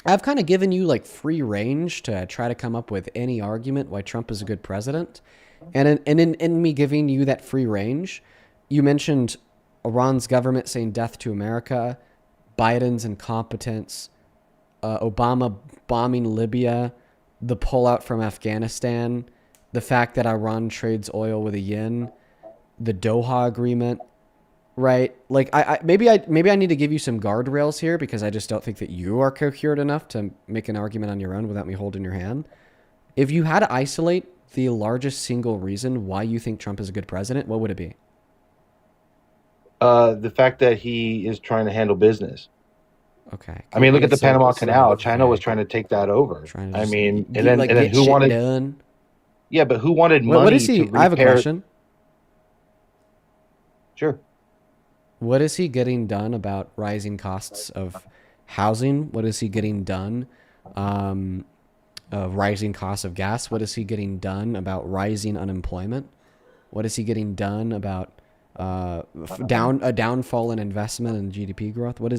I've kind of given you, like, free range to try to come up with any argument why Trump is a good president. And in me giving you that free range, you mentioned Iran's government saying death to America, Biden's incompetence, Obama bombing Libya, the pullout from Afghanistan, the fact that Iran trades oil with a yen, the Doha Agreement, right? Like, maybe I need to give you some guardrails here, because I just don't think that you are coherent enough to make an argument on your own without me holding your hand. If you had to isolate the largest single reason why you think Trump is a good president, what would it be? The fact that he is trying to handle business. Okay. I mean, look at the Panama Canal. China was trying to take that over. I mean, and then who wanted done? Yeah, but who wanted money? What is he? I have a question. Sure. What is he getting done about rising costs of housing? What is he getting done? Rising costs of gas. What is he getting done about rising unemployment? What is he getting done about a downfall in investment and GDP growth? What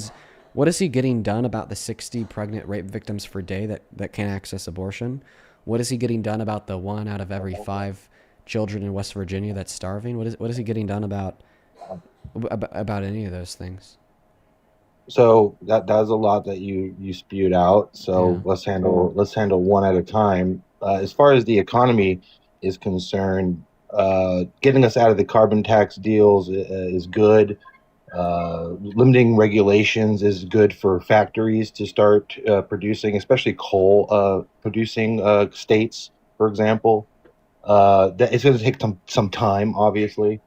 is he getting done about the 60 pregnant rape victims per day that can't access abortion? What is he getting done about the 1 out of every 5 children in West Virginia that's starving? What is he getting done about any of those things? So that's a lot that you spewed out. So yeah. let's handle one at a time. As far as the economy is concerned, getting us out of the carbon tax deals is good. Limiting regulations is good for factories to start producing, especially coal producing states, for example. That it's going to take some time, obviously.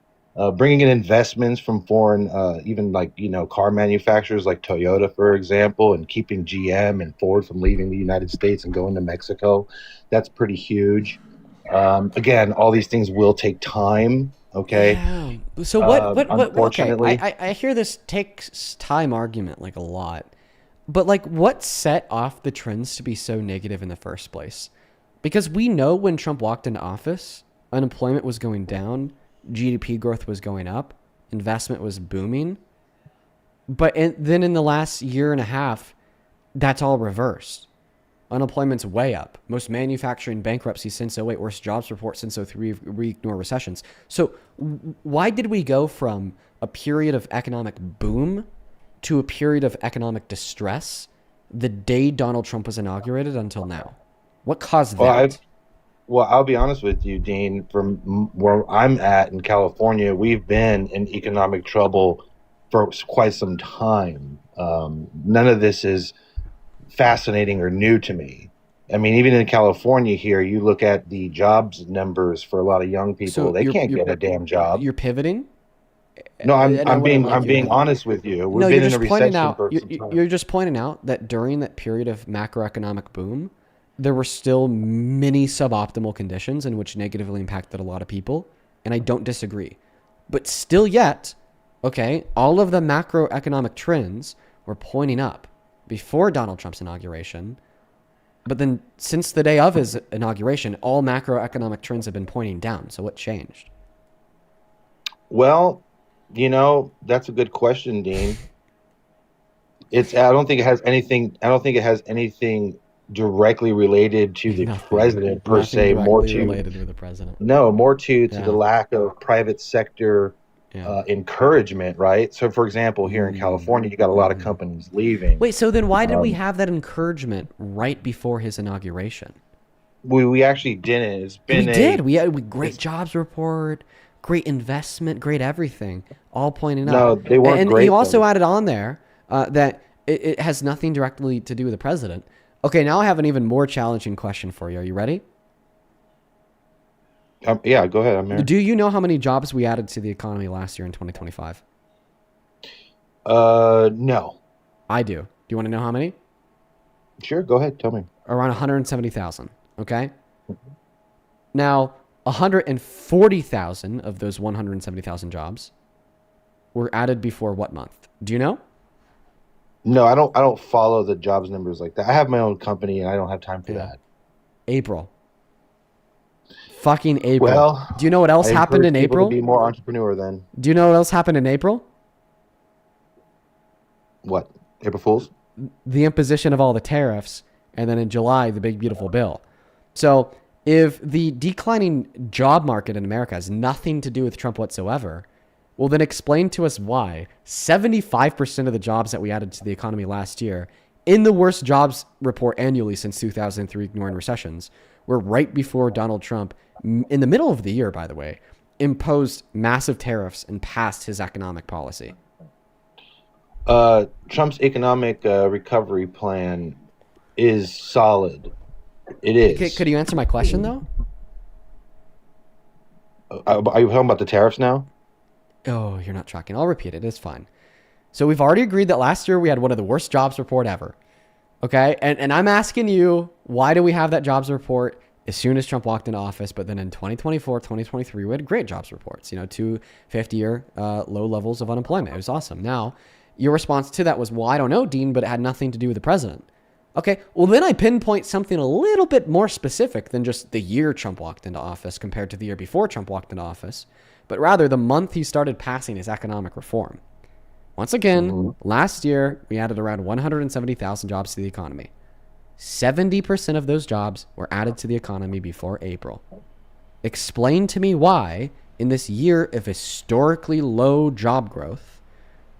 Bringing in investments from foreign, even like car manufacturers like Toyota, for example, and keeping GM and Ford from leaving the United States and going to Mexico, that's pretty huge. Again, all these things will take time. Okay. Yeah. So what unfortunately, okay, I hear this takes time argument like a lot. But like what set off the trends to be so negative in the first place? Because we know when Trump walked into office, unemployment was going down, GDP growth was going up, investment was booming. But then in the last year and a half, that's all reversed. Unemployment's way up. Most manufacturing bankruptcies since '08, worst jobs report since '03, we ignore recessions. So why did we go from a period of economic boom to a period of economic distress the day Donald Trump was inaugurated until now? What caused that? Well, I'll be honest with you, Dean. From where I'm at in California, we've been in economic trouble for quite some time. None of this is fascinating or new to me. I mean, even in California here, you look at the jobs numbers for a lot of young people, So they can't get a damn job. You're pivoting? No, And I I'm wouldn't being like you being to- honest with you. We've No, been you're in a just pointing recession out. for some time. You're just pointing out that during that period of macroeconomic boom, there were still many suboptimal conditions in which negatively impacted a lot of people, and I don't disagree. But still, yet, okay, all of the macroeconomic trends were pointing up before Donald Trump's inauguration. But then, since the day of his inauguration, all macroeconomic trends have been pointing down. So, what changed? Well, that's a good question, Dean. I don't think it has anything directly related to the president per Nothing se. More directly to related with the president. No, more to Yeah. the lack of private sector encouragement, right? So, for example, here in California, you got a lot of companies leaving. Wait, so then why did we have that encouragement right before his inauguration? We actually didn't. It's been We did. We had great jobs report, great investment, great everything, all pointing No, up. they weren't and great, he also though. added on there that it has nothing directly to do with the president. Okay, now I have an even more challenging question for you. Are you ready? Yeah, go ahead. I'm here. Do you know how many jobs we added to the economy last year in 2025? No. I do. Do you want to know how many? Sure, go ahead. Tell me. Around 170,000. Okay. Now, 140,000 of those 170,000 jobs were added before what month? Do you know? No, I don't follow the jobs numbers like that. I have my own company, and I don't have time for that. April. Fucking April. Well, do you know what else I happened in encourage people April? to be more entrepreneur then. Do you know what else happened in April? What? April Fools? The imposition of all the tariffs, and then in July, the big beautiful bill. So if the declining job market in America has nothing to do with Trump whatsoever, well, then explain to us why 75% of the jobs that we added to the economy last year, in the worst jobs report annually since 2003, ignoring recessions, were right before Donald Trump, in the middle of the year, by the way, imposed massive tariffs and passed his economic policy. Trump's economic recovery plan is solid. It is. Okay, could you answer my question, though? Are you talking about the tariffs now? Oh, you're not tracking. I'll repeat it. It's fine. So we've already agreed that last year we had one of the worst jobs report ever. Okay? And I'm asking you, why do we have that jobs report as soon as Trump walked into office? But then in 2024, 2023, we had great jobs reports. 2 50-year low levels of unemployment. It was awesome. Now, your response to that was, well, I don't know, Dean, but it had nothing to do with the president. Okay, well, then I pinpoint something a little bit more specific than just the year Trump walked into office compared to the year before Trump walked into office, but rather the month he started passing his economic reform. Once again, last year, we added around 170,000 jobs to the economy. 70% of those jobs were added to the economy before April. Explain to me why, in this year of historically low job growth,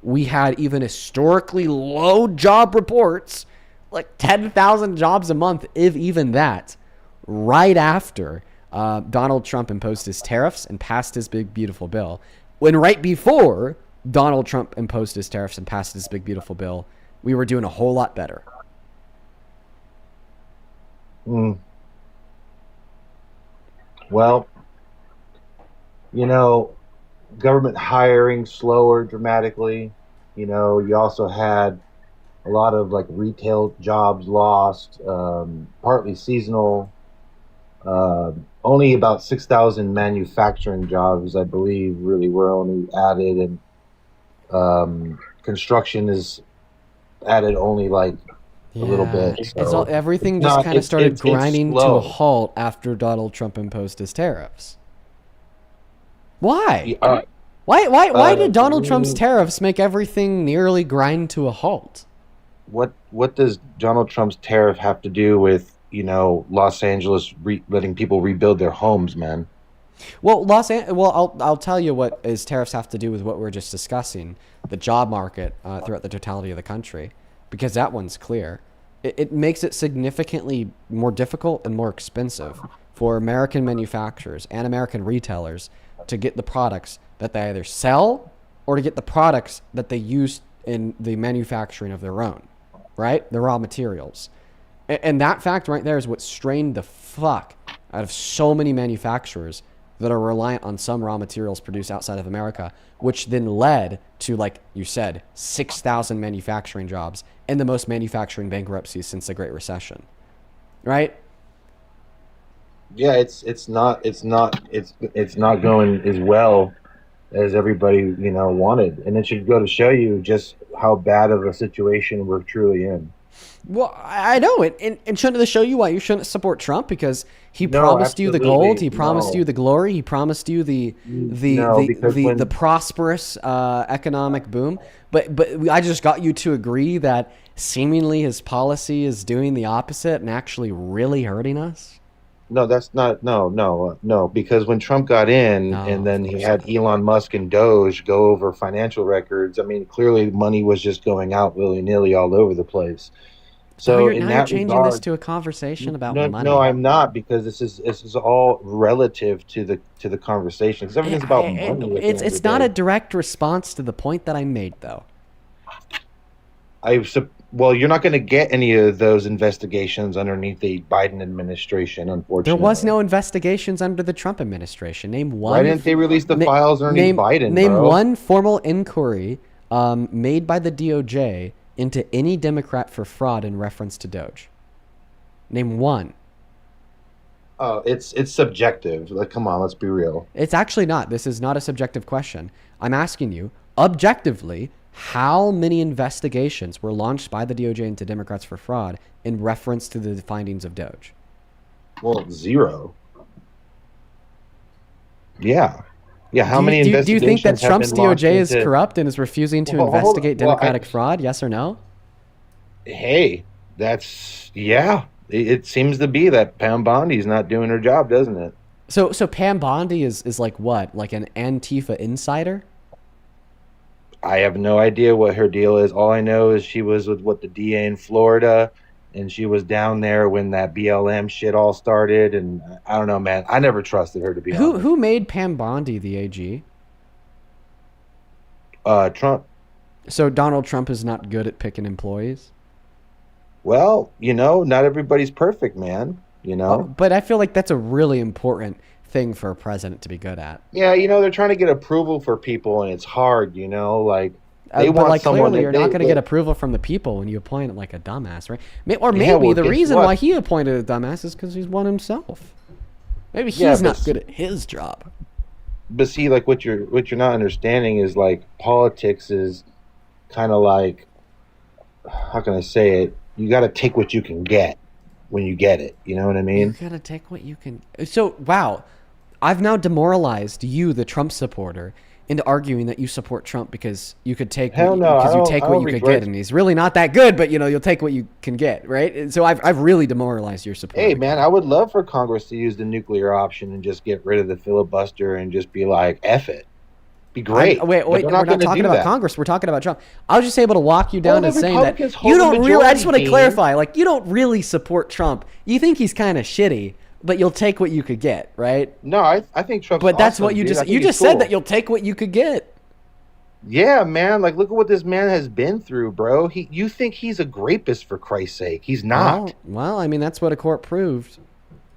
we had even historically low job reports, like 10,000 jobs a month, if even that, right after Donald Trump imposed his tariffs and passed his big, beautiful bill. When right before Donald Trump imposed his tariffs and passed his big, beautiful bill, we were doing a whole lot better. Well, government hiring slower dramatically. You also had a lot of like retail jobs lost, partly seasonal. Only about 6,000 manufacturing jobs, I believe, really were only added, and construction is added only like a little bit. So everything it's just not- kind of started it's grinding to slow. a halt after Donald Trump imposed his tariffs. Why? Why did Donald Trump's tariffs make everything nearly grind to a halt? What does Donald Trump's tariff have to do with Los Angeles letting people rebuild their homes, man? Well, I'll tell you what his tariffs have to do with what we were just discussing, the job market throughout the totality of the country, because that one's clear. It makes it significantly more difficult and more expensive for American manufacturers and American retailers to get the products that they either sell or to get the products that they use in the manufacturing of their own, right? The raw materials. And that fact right there is what strained the fuck out of so many manufacturers that are reliant on some raw materials produced outside of America, which then led to, like you said, 6,000 manufacturing jobs and the most manufacturing bankruptcies since the Great Recession, right? Yeah, it's not going as well as everybody wanted, and it should go to show you just how bad of a situation we're truly in. Well, I know it, and shouldn't it show you why you shouldn't support Trump? Because he No, promised you the gold, absolutely, he promised no. you the glory, he promised you the prosperous economic boom. But I just got you to agree that seemingly his policy is doing the opposite and actually really hurting us. No, that's not. No. Because when Trump got in, and then he had Elon Musk and Doge go over financial records. I mean, clearly money was just going out willy nilly all over the place. So now you're changing this to a conversation about money. No, I'm not, because this is all relative to the conversation. Because everything's about money. It's not a direct response to the point that I made, though. Well, you're not going to get any of those investigations underneath the Biden administration, unfortunately. There was no investigations under the Trump administration. Name one. Why didn't they release the files underneath Biden? Name bro? one formal inquiry made by the DOJ into any Democrat for fraud in reference to Doge. Name one. Oh, it's subjective. Like, come on, let's be real. It's actually not. This is not a subjective question. I'm asking you, objectively, how many investigations were launched by the DOJ into Democrats for fraud in reference to the findings of Doge? Well, zero. Yeah. How many investigations? Do you think that Trump's DOJ is into... corrupt and is refusing to investigate Democratic fraud? Yes or no? Hey, it seems to be that Pam Bondi's not doing her job, doesn't it? So Pam Bondi is like what? Like an Antifa insider? I have no idea what her deal is. All I know is she was with the DA in Florida, and she was down there when that BLM shit all started. And I don't know, man. I never trusted her, to be honest. Who made Pam Bondi the AG? Trump. So Donald Trump is not good at picking employees? Well, not everybody's perfect, man. But I feel like that's a really important thing for a president to be good at. Yeah, they're trying to get approval for people, and it's hard, like they but want like someone clearly you're not going to get approval from the people when you appoint like a dumbass, right? Or maybe the reason why he appointed a dumbass is because he's one himself. Maybe he's not good at his job. But see, like what you're not understanding is like politics is kind of like, how can I say it? You got to take what you can get when you get it. You know what I mean? You got to take what you can. So wow, I've now demoralized you, the Trump supporter, into arguing that you support Trump because you could take what you could get, and he's really not that good, but you'll take what you can get, right? And so I've really demoralized your support. Hey man, I would love for Congress to use the nuclear option and just get rid of the filibuster and just be like, F it. Be great. Wait, we're not talking about Congress. We're talking about Trump. I was just able to walk you down and saying that you don't really. I just want to clarify, like you don't really support Trump. You think he's kind of shitty, but you'll take what you could get, right? No, I think Trump's But that's awesome, what you dude. just said, that you'll take what you could get. Yeah, man. Like, look at what this man has been through, bro. You think he's a rapist, for Christ's sake? He's not. Well, I mean, that's what a court proved.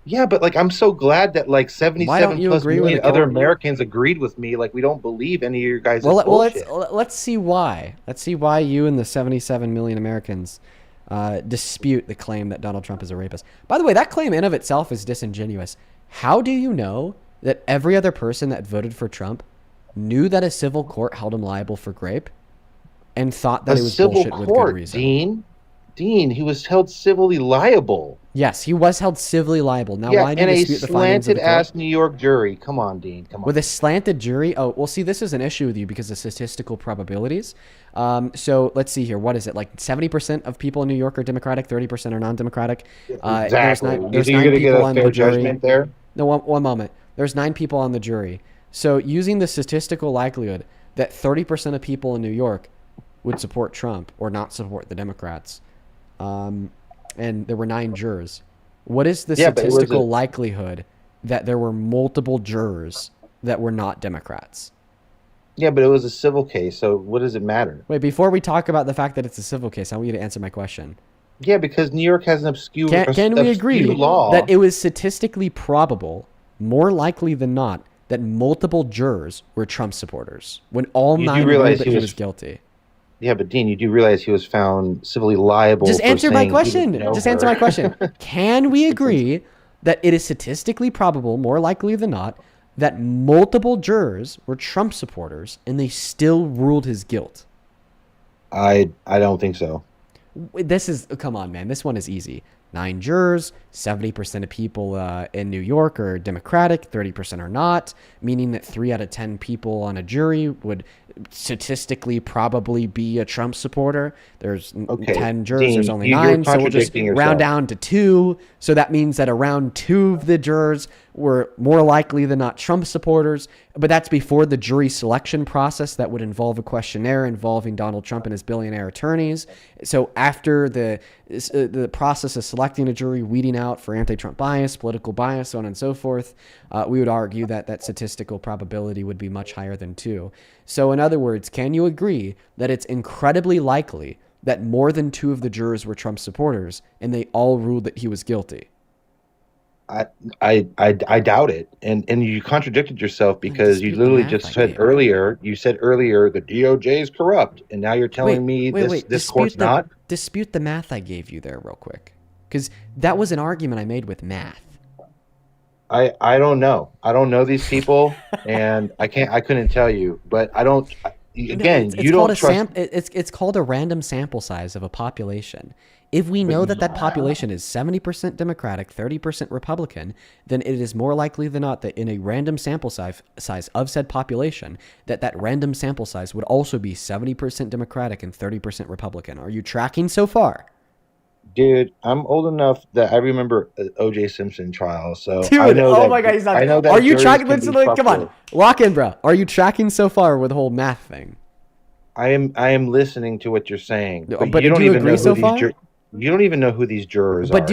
Yeah, but like I'm so glad that like 77 you plus agree with million the other court? Americans agreed with me. Like we don't believe any of your guys' Well, bullshit. let's see why. Let's see why you and the 77 million Americans dispute the claim that Donald Trump is a rapist. By the way, that claim in of itself is disingenuous. How do you know that every other person that voted for Trump knew that a civil court held him liable for rape and thought that it was bullshit with good reason? Dean, he was held civilly liable. Yes, he was held civilly liable. Now, Yeah, why do you and a dispute the findings of the court? slanted-ass New York jury. Come on, Dean. Come on. With a slanted jury? Oh, well, see, this is an issue with you because of statistical probabilities. So let's see here. What is it? Like 70% of people in New York are Democratic, 30% are non-Democratic. Exactly. There's You're nine going to get people a on fair the jury. judgment there? No, one moment. There's 9 people on the jury. So using the statistical likelihood that 30% of people in New York would support Trump or not support the Democrats, and there were 9 jurors. What is the statistical likelihood that there were multiple jurors that were not Democrats? Yeah, but it was a civil case, so what does it matter? Wait, before we talk about the fact that it's a civil case, I want you to answer my question. Yeah, because New York has an obscure Can we agree law that it was statistically probable, more likely than not, that multiple jurors were Trump supporters when all 9 knew that he was guilty? Yeah, but Dean, you do realize he was found civilly liable. Just answer my question. Just answer my question. Can we agree that it is statistically probable, more likely than not, that multiple jurors were Trump supporters and they still ruled his guilt? I don't think so. Come on, man. This one is easy. 9 jurors, 70% of people in New York are Democratic, 30% are not, meaning that 3 out of 10 people on a jury would statistically probably be a Trump supporter. There's 10 jurors, Dean, there's only 9, so we'll just round down to 2. So that means that around 2 of the jurors were more likely than not Trump supporters, but that's before the jury selection process that would involve a questionnaire involving Donald Trump and his billionaire attorneys. So after the process of selecting a jury, weeding out for anti-Trump bias, political bias, so on and so forth, we would argue that that statistical probability would be much higher than 2. So in other words, can you agree that it's incredibly likely that more than 2 of the jurors were Trump supporters and they all ruled that he was guilty? I doubt it, and you contradicted yourself because you literally just said earlier. You said earlier the DOJ is corrupt, and now you're telling me this court's not. Dispute the math I gave you there, real quick, because that was an argument I made with math. I don't know. I don't know these people, and I couldn't tell you, but I don't. Again, you don't trust. It's called a random sample size of a population. If we know that population is 70% Democratic, 30% Republican, then it is more likely than not that in a random sample size of said population, that random sample size would also be 70% Democratic and 30% Republican. Are you tracking so far? Dude, I'm old enough that I remember O.J. Simpson trial. So dude, I know my God, he's not. I know that. Are you tracking? Come on, lock in, bro. Are you tracking so far with the whole math thing? I am listening to what you're saying, but you don't even know so far. You don't even know who these jurors are. But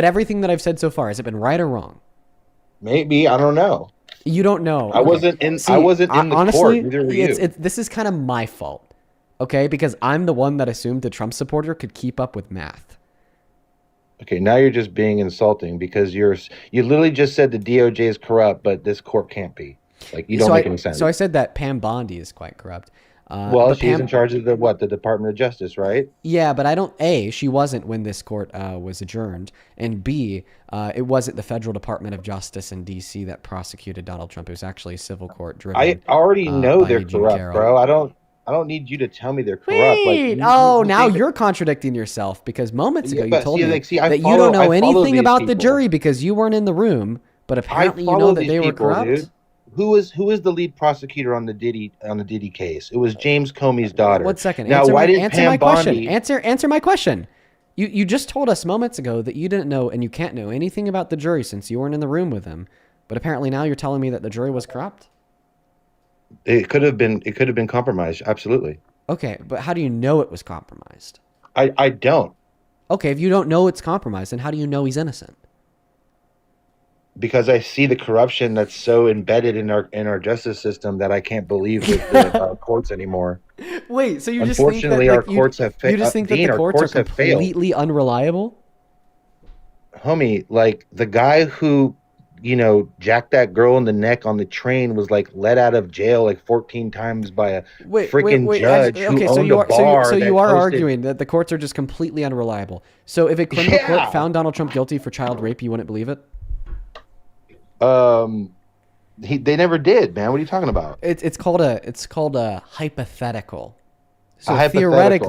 everything that I've said so far, has it been right or wrong? Maybe, I don't know. You don't know. I wasn't in the honestly, court. Neither were you. This is kind of my fault, okay? Because I'm the one that assumed the Trump supporter could keep up with math. Okay, now you're just being insulting because you literally just said the DOJ is corrupt, but this court can't be. Like, you don't make any sense. So I said that Pam Bondi is quite corrupt. Well, she's in charge of the Department of Justice, right? Yeah, but she wasn't when this court was adjourned, and B, it wasn't the Federal Department of Justice in D.C. that prosecuted Donald Trump. It was actually a civil court driven. I already know they're corrupt, bro. I don't need you to tell me they're corrupt. Wait, now you're contradicting yourself because moments ago you told me that you don't know anything about the jury because you weren't in the room, but apparently you know that they were corrupt. Dude. Who is the lead prosecutor on the Diddy case? It was James Comey's daughter. 1 second. Now, why did Pam Bondi... Answer my question. You just told us moments ago that you didn't know and you can't know anything about the jury since you weren't in the room with them. But apparently now you're telling me that the jury was corrupt? It could have been compromised, absolutely. Okay, but how do you know it was compromised? I don't. Okay, if you don't know it's compromised, then how do you know he's innocent? Because I see the corruption that's so embedded in our justice system that I can't believe the courts anymore. Wait, so you just unfortunately think that, our courts have failed. You just think that the courts are completely unreliable? homie, like the guy who, jacked that girl in the neck on the train was like let out of jail like 14 times by a freaking judge who Okay, owned a bar you that are hosted. arguing that the courts are just completely unreliable. So if a criminal Yeah. court found Donald Trump guilty for child rape, you wouldn't believe it? They never did, man. What are you talking about? It's called a hypothetical. So A hypothetical.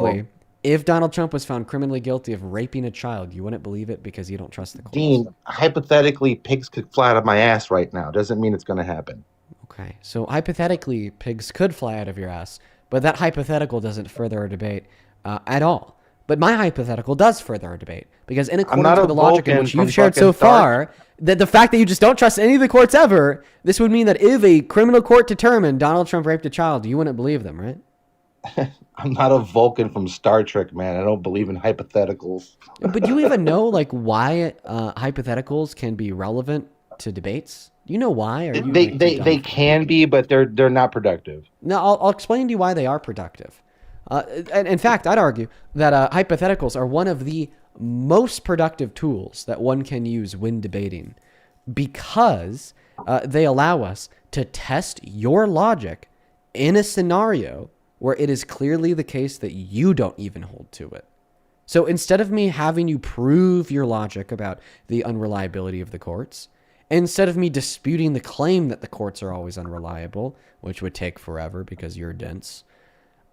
theoretically, if Donald Trump was found criminally guilty of raping a child, you wouldn't believe it because you don't trust the courts. Dean, hypothetically, pigs could fly out of my ass right now. Doesn't mean it's going to happen. Okay, so hypothetically, pigs could fly out of your ass, but that hypothetical doesn't further our debate at all. But my hypothetical does further our debate because in accordance with the logic in which you've shared so far, that the fact that you just don't trust any of the courts ever, this would mean that if a criminal court determined Donald Trump raped a child, you wouldn't believe them, right? I'm not a Vulcan from Star Trek, man. I don't believe in hypotheticals. But do you even know why hypotheticals can be relevant to debates? Do you know why? Or They can be, but they're not productive. No, I'll explain to you why they are productive. And in fact, I'd argue that hypotheticals are one of the most productive tools that one can use when debating because they allow us to test your logic in a scenario where it is clearly the case that you don't even hold to it. So instead of me having you prove your logic about the unreliability of the courts, instead of me disputing the claim that the courts are always unreliable, which would take forever because you're dense,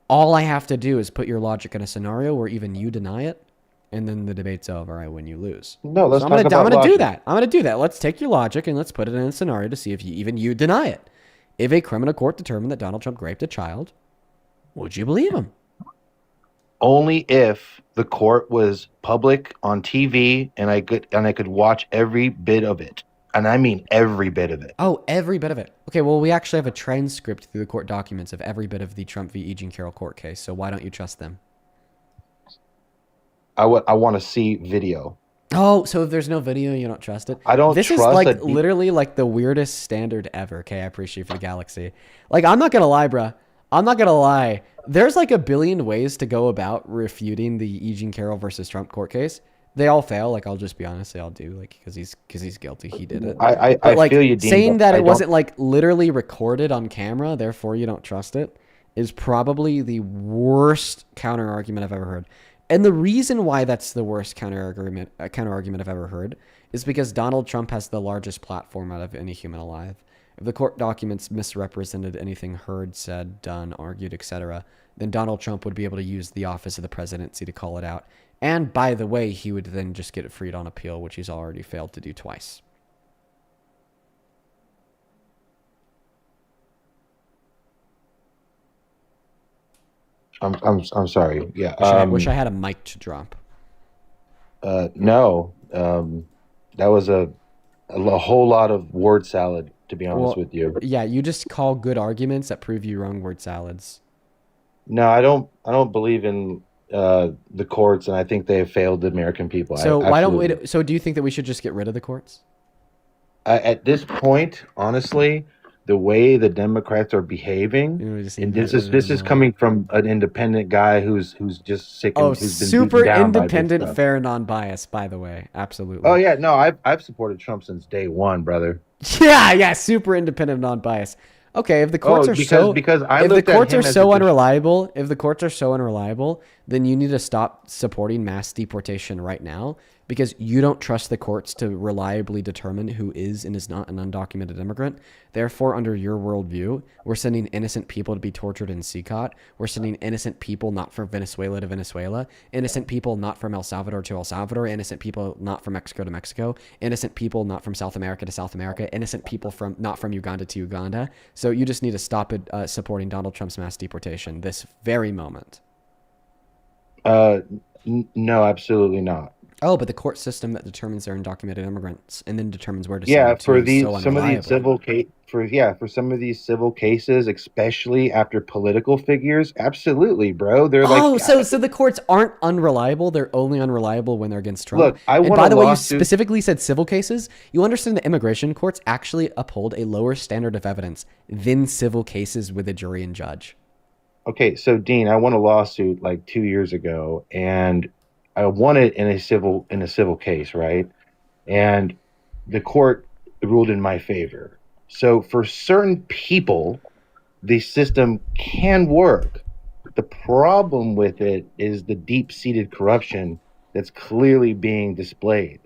all I have to do is put your logic in a scenario where even you deny it, and then the debate's over. I win, you lose. No, let's I'm talk about gonna logic. do that. I'm gonna do that. Let's take your logic and let's put it in a scenario to see if even you deny it. If a criminal court determined that Donald Trump raped a child, would you believe him? Only if the court was public on TV and I could watch every bit of it. And I mean every bit of it. Oh, every bit of it. Okay, well, we actually have a transcript through the court documents of every bit of the Trump v. E. Jean Carroll court case, so why don't you trust them? I want to see video. Oh, so if there's no video, you don't trust it? I don't This trust is like that literally like the weirdest standard ever, okay? I appreciate for the galaxy. Like, I'm not gonna lie, bruh. I'm not gonna lie. There's like a billion ways to go about refuting the E. Jean Carroll versus Trump court case. They all fail. Like, I'll just be honest, they all do. Like, because he's guilty. He did it. I like, feel you, Dean, saying but that I it don't- wasn't like literally recorded on camera, therefore you don't trust it, is probably the worst counter argument I've ever heard. And the reason why that's the worst counter argument I've ever heard is because Donald Trump has the largest platform out of any human alive. If the court documents misrepresented anything heard, said, done, argued, etc., then Donald Trump would be able to use the office of the presidency to call it out. And by the way, he would then just get it freed on appeal, which he's already failed to do twice. I'm sorry. Yeah. I wish I had a mic to drop. No. That was a whole lot of word salad, to be honest with you. Yeah, you just call good arguments that prove you wrong word salads. No, I don't believe in the courts, and I think they have failed the American people. So why don't we? So do you think that we should just get rid of the courts? At this point, honestly, the way the Democrats are behaving, and this is coming from an independent guy who's just sick and who's been super beaten down by this independent, stuff. fair, non-biased. By the way, absolutely. Oh yeah, no, I've supported Trump since day one, brother. Yeah, super independent, non-biased. Okay, if the courts are so unreliable, if the courts are so unreliable, then you need to stop supporting mass deportation right now because you don't trust the courts to reliably determine who is and is not an undocumented immigrant. Therefore, under your worldview, we're sending innocent people to be tortured in CCOT. We're sending innocent people not from Venezuela to Venezuela, innocent people not from El Salvador to El Salvador, innocent people not from Mexico to Mexico, innocent people not from South America to South America, innocent people not from Uganda to Uganda. So you just need to stop it supporting Donald Trump's mass deportation this very moment. No, absolutely not. Oh, but the court system that determines they're undocumented immigrants and then determines where to send Yeah, them to for is these so some of these unreliable. for some of these civil cases, especially after political figures, absolutely, bro. They're like, So the courts aren't unreliable. They're only unreliable when they're against Trump. Look, I and want by a the way, you lawsuit- specifically said civil cases. You understand that immigration courts actually uphold a lower standard of evidence than civil cases with a jury and judge. Okay, so Dean, I won a lawsuit like 2 years ago, and I won it in a civil case, right? and the court ruled in my favor. So for certain people, the system can work. The problem with it is the deep-seated corruption that's clearly being displayed.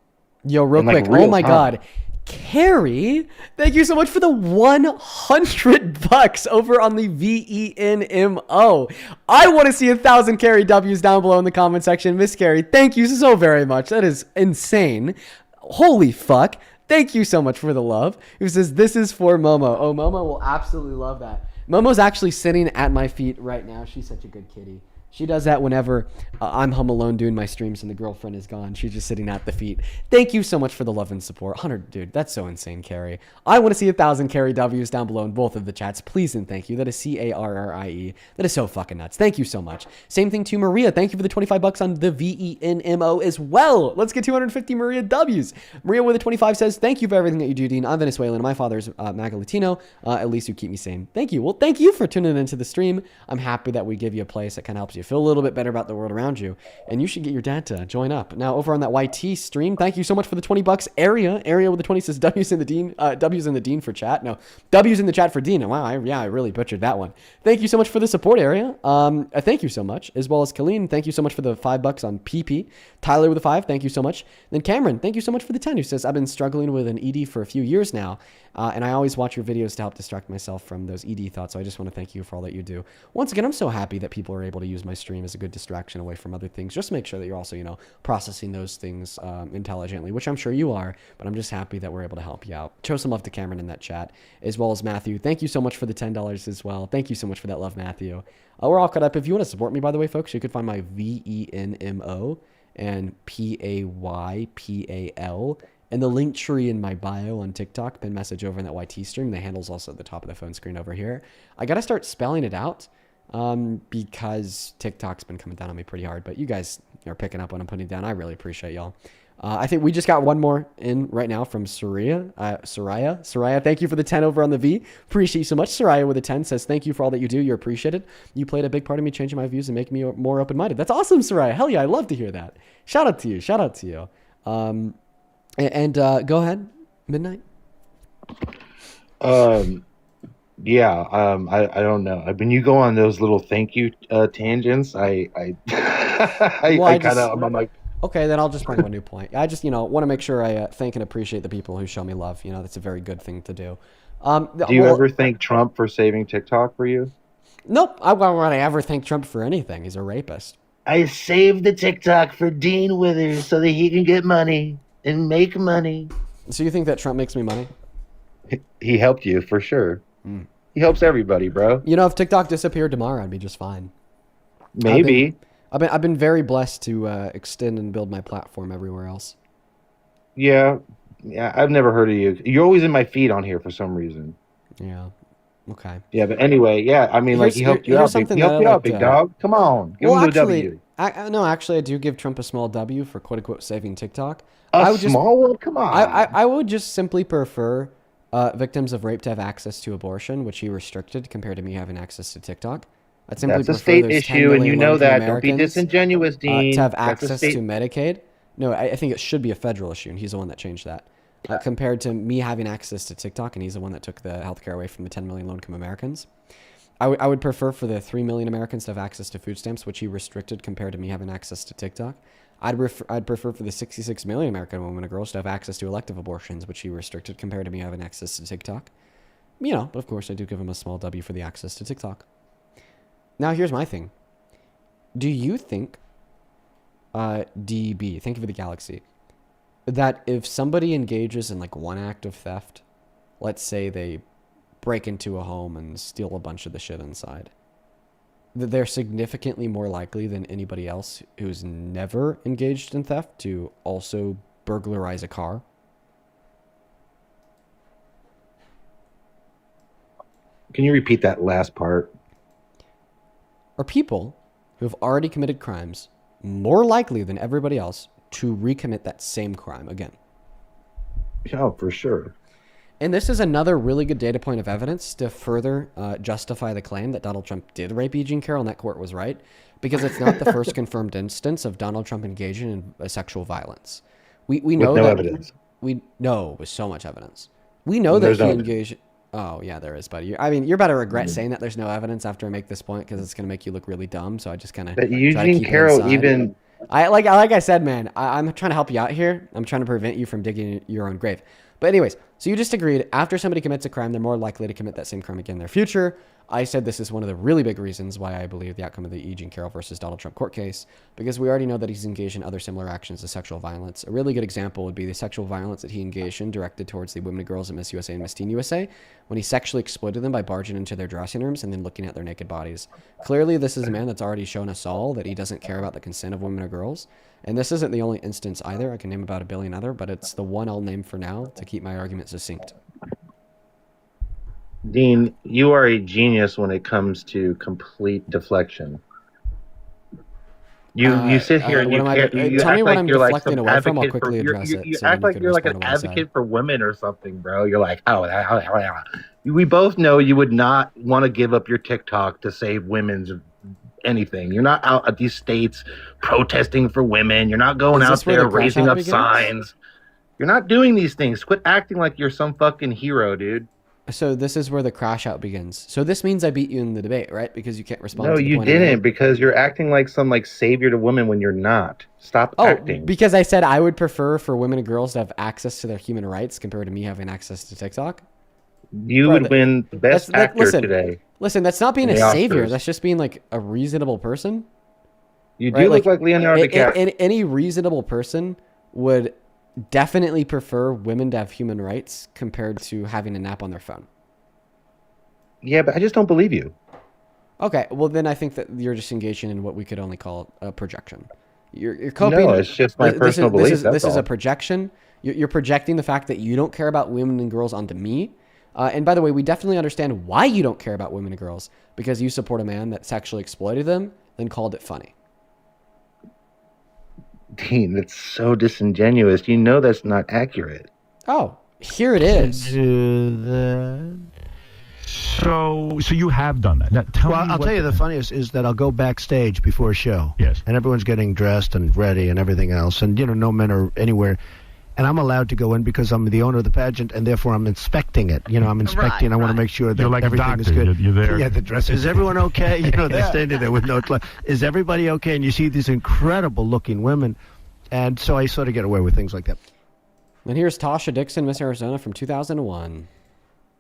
Yo, real quick. Oh my God. Carrie, thank you so much for the $100 over on the VENMO. I want to see 1,000 Carrie W's down below in the comment section. Miss Carrie, thank you so very much. That is insane. Holy fuck. Thank you so much for the love. Who says, this is for Momo. Oh, Momo will absolutely love that. Momo's actually sitting at my feet right now. She's such a good kitty. She does that whenever I'm home alone doing my streams and the girlfriend is gone. She's just sitting at the feet. Thank you so much for the love and support. 100, dude, that's so insane, Carrie. I want to see 1,000 Carrie W's down below in both of the chats. Please and thank you. That is CARRIE. That is so fucking nuts. Thank you so much. Same thing to Maria. Thank you for the $25 on the VENMO as well. Let's get 250 Maria W's. Maria with a 25 says, thank you for everything that you do, Dean. I'm Venezuelan. My father's MAGA Latino. At least you keep me sane. Thank you. Well, thank you for tuning into the stream. I'm happy that we give you a place that kind of helps you feel a little bit better about the world around you, and you should get your dad to join up. Now over on that YT stream, thank you so much for the $20. Area with the 20 says W's in the Dean for chat. No, W's in the chat for Dean. Wow, I really butchered that one. Thank you so much for the support, Area. Thank you so much, as well as Colleen. Thank you so much for the $5 on PP. Tyler with a 5. Thank you so much. Then Cameron, thank you so much for the 10, who says I've been struggling with an ED for a few years now, and I always watch your videos to help distract myself from those ED thoughts. So I just want to thank you for all that you do. Once again, I'm so happy that people are able to use my stream as a good distraction away from other things. Just make sure that you're also, processing those things intelligently, which I'm sure you are, but I'm just happy that we're able to help you out. Show some love to Cameron in that chat, as well as Matthew. Thank you so much for the $10 as well. Thank you so much for that love, Matthew. We're all caught up. If you want to support me, by the way, folks, you could find my VENMO and PAYPAL and the link tree in my bio on TikTok, pin message over in that YT stream. The handle's also at the top of the phone screen over here. I got to start spelling it out because TikTok's been coming down on me pretty hard, but you guys are picking up what I'm putting down. I really appreciate y'all. I think we just got one more in right now from Soraya. Thank you for the 10 over on the V. Appreciate you so much. Soraya with a 10 says, thank you for all that you do. You're appreciated. You played a big part of me changing my views and making me more open-minded. That's awesome, Soraya. Hell yeah, I love to hear that. Shout out to you. Go ahead, Midnight. I don't know. When you go on those little thank you tangents, I'm like, okay, then I'll just bring up a new point. I just, want to make sure I thank and appreciate the people who show me love. That's a very good thing to do. Do you ever thank Trump for saving TikTok for you? Nope. I won't want to ever thank Trump for anything. He's a rapist. I saved the TikTok for Dean Withers so that he can get money and make money. So you think that Trump makes me money? He helped you for sure. He helps everybody, bro. If TikTok disappeared tomorrow, I'd be just fine. Maybe. I've been very blessed to extend and build my platform everywhere else. Yeah, I've never heard of you. You're always in my feed on here for some reason. Yeah. Okay. Yeah, but anyway, yeah. I mean, he helped you out. He helped you out, big dog. Come on, give him the W. Actually, I do give Trump a small W for quote unquote saving TikTok. Small one? Come on. I would just simply prefer victims of rape to have access to abortion, which he restricted compared to me having access to TikTok. That's a state issue, and you know that. Don't be disingenuous, Dean. To have access to Medicaid. No, I think it should be a federal issue, and he's the one that changed that. Compared to me having access to TikTok, and he's the one that took the healthcare away from the 10 million low-income Americans. I would prefer for the 3 million Americans to have access to food stamps, which he restricted compared to me having access to TikTok. I'd prefer for the 66 million American women and girls to have access to elective abortions, which he restricted compared to me having access to TikTok. But of course, I do give him a small W for the access to TikTok. Now, here's my thing. Do you think, DB, thank you for the galaxy, that if somebody engages in one act of theft, let's say they break into a home and steal a bunch of the shit inside, that they're significantly more likely than anybody else who's never engaged in theft to also burglarize a car? Can you repeat that last part? Are people who have already committed crimes more likely than everybody else to recommit that same crime again? Oh, for sure. And this is another really good data point of evidence to further justify the claim that Donald Trump did rape E. Jean Carroll, and that court was right, because it's not the first confirmed instance of Donald Trump engaging in sexual violence. We know with no that, evidence. No, with so much evidence. We know that he engaged. Oh yeah, there is, buddy. You're about to regret saying that there's no evidence after I make this point because it's gonna make you look really dumb. So I just kind of try to keep it inside. Like I said, man, I'm trying to help you out here. I'm trying to prevent you from digging your own grave. But anyways, so you just agreed after somebody commits a crime, they're more likely to commit that same crime again in their future. I said this is one of the really big reasons why I believe the outcome of the E. Jean Carroll versus Donald Trump court case, because we already know that he's engaged in other similar actions of sexual violence. A really good example would be the sexual violence that he engaged in directed towards the women and girls at Miss USA and Miss Teen USA, when he sexually exploited them by barging into their dressing rooms and then looking at their naked bodies. Clearly, this is a man that's already shown us all that he doesn't care about the consent of women or girls. And this isn't the only instance either. I can name about a billion other, but it's the one I'll name for now to keep my argument succinct. Dean, you are a genius when it comes to complete deflection. You sit here and you tell me what I'm deflecting like away from. I'll quickly address it. You act like you're like an advocate for women or something, bro. You're like, we both know you would not want to give up your TikTok to save women's anything. You're not out at these states protesting for women. You're not going out there raising up signs. You're not doing these things. Quit acting like you're some fucking hero, dude. So this is where the crash out begins. So this means I beat you in the debate, right? Because you can't respond. No, you didn't, because you're acting like some savior to women when you're not. Stop acting. Because I said I would prefer for women and girls to have access to their human rights compared to me having access to TikTok. You would win the best actor today. Listen, that's not being a savior. That's just being like a reasonable person. You do look like Leonardo DiCaprio. Any reasonable person would definitely prefer women to have human rights compared to having a nap on their phone. Yeah, but I just don't believe you. Okay, well then I think that you're just engaging in what we could only call a projection. You're coping. No, it's just my personal belief. This is a projection. You're projecting the fact that you don't care about women and girls onto me. And by the way, we definitely understand why you don't care about women and girls, because you support a man that sexually exploited them, then called it funny. Dean, that's so disingenuous. You know that's not accurate. Oh, here it is. So you have done that. Now, I'll tell you the funniest is that I'll go backstage before a show. Yes. And everyone's getting dressed and ready and everything else. And, no men are anywhere. And I'm allowed to go in because I'm the owner of the pageant, and therefore I'm inspecting it. I'm inspecting. I want to make sure that like everything is good. You're there. Yeah, the dress. Is everyone okay? They're standing there with no clothes. Is everybody okay? And you see these incredible-looking women. And so I sort of get away with things like that. And here's Tasha Dixon, Miss Arizona from 2001.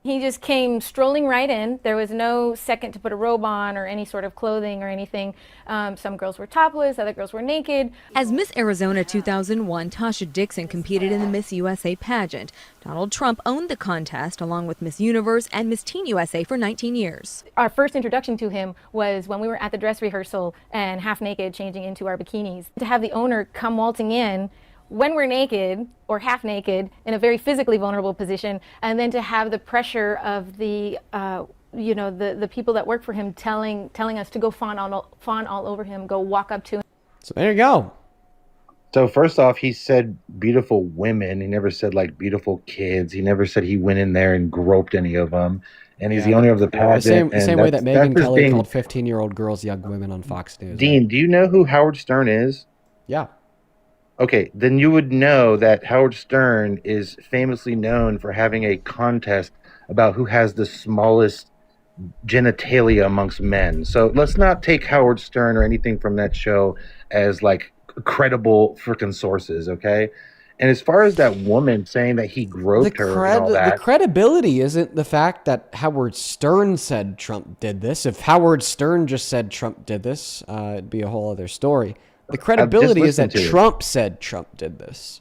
He just came strolling right in. There was no second to put a robe on or any sort of clothing or anything. Some girls were topless, other girls were naked. As Miss Arizona 2001, Tasha Dixon competed in the Miss USA pageant. Donald Trump owned the contest along with Miss Universe and Miss Teen USA for 19 years. Our first introduction to him was when we were at the dress rehearsal and half naked changing into our bikinis. To have the owner come waltzing in when we're naked or half naked in a very physically vulnerable position, and then to have the pressure of the the people that work for him telling us to go fawn all over him, go walk up to him. So there you go. So first off, he said beautiful women. He never said beautiful kids. He never said he went in there and groped any of them. And he's the owner of the pageant. The same way that Megyn Kelly called 15-year-old girls young women on Fox News. Dean, do you know who Howard Stern is? Yeah. Okay, then you would know that Howard Stern is famously known for having a contest about who has the smallest genitalia amongst men. So let's not take Howard Stern or anything from that show as credible freaking sources, okay? And as far as that woman saying that he groped her and all that, the credibility isn't the fact that Howard Stern said Trump did this. If Howard Stern just said Trump did this, it'd be a whole other story. The credibility is that Trump said Trump did this.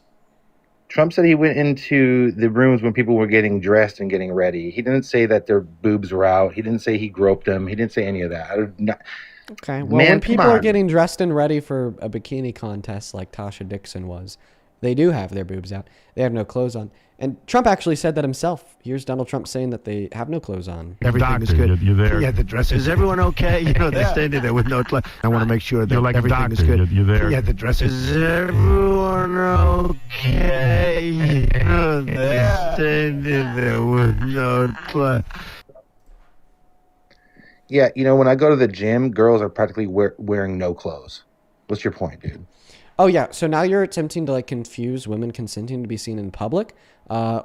Trump said he went into the rooms when people were getting dressed and getting ready. He didn't say that their boobs were out. He didn't say he groped them. He didn't say any of that. Okay, well, when people are getting dressed and ready for a bikini contest like Tasha Dixon was, they do have their boobs out. They have no clothes on. And Trump actually said that himself. Here's Donald Trump saying that they have no clothes on. Everything is good. You're there. Yeah, the dress. Is everyone okay? They're standing there with no clothes. I want to make sure that everything is good. You're there. Yeah, the dress. Is everyone okay? They're standing there with no clothes. Yeah, when I go to the gym, girls are practically wearing no clothes. What's your point, dude? Oh yeah, so now you're attempting to like confuse women consenting to be seen in public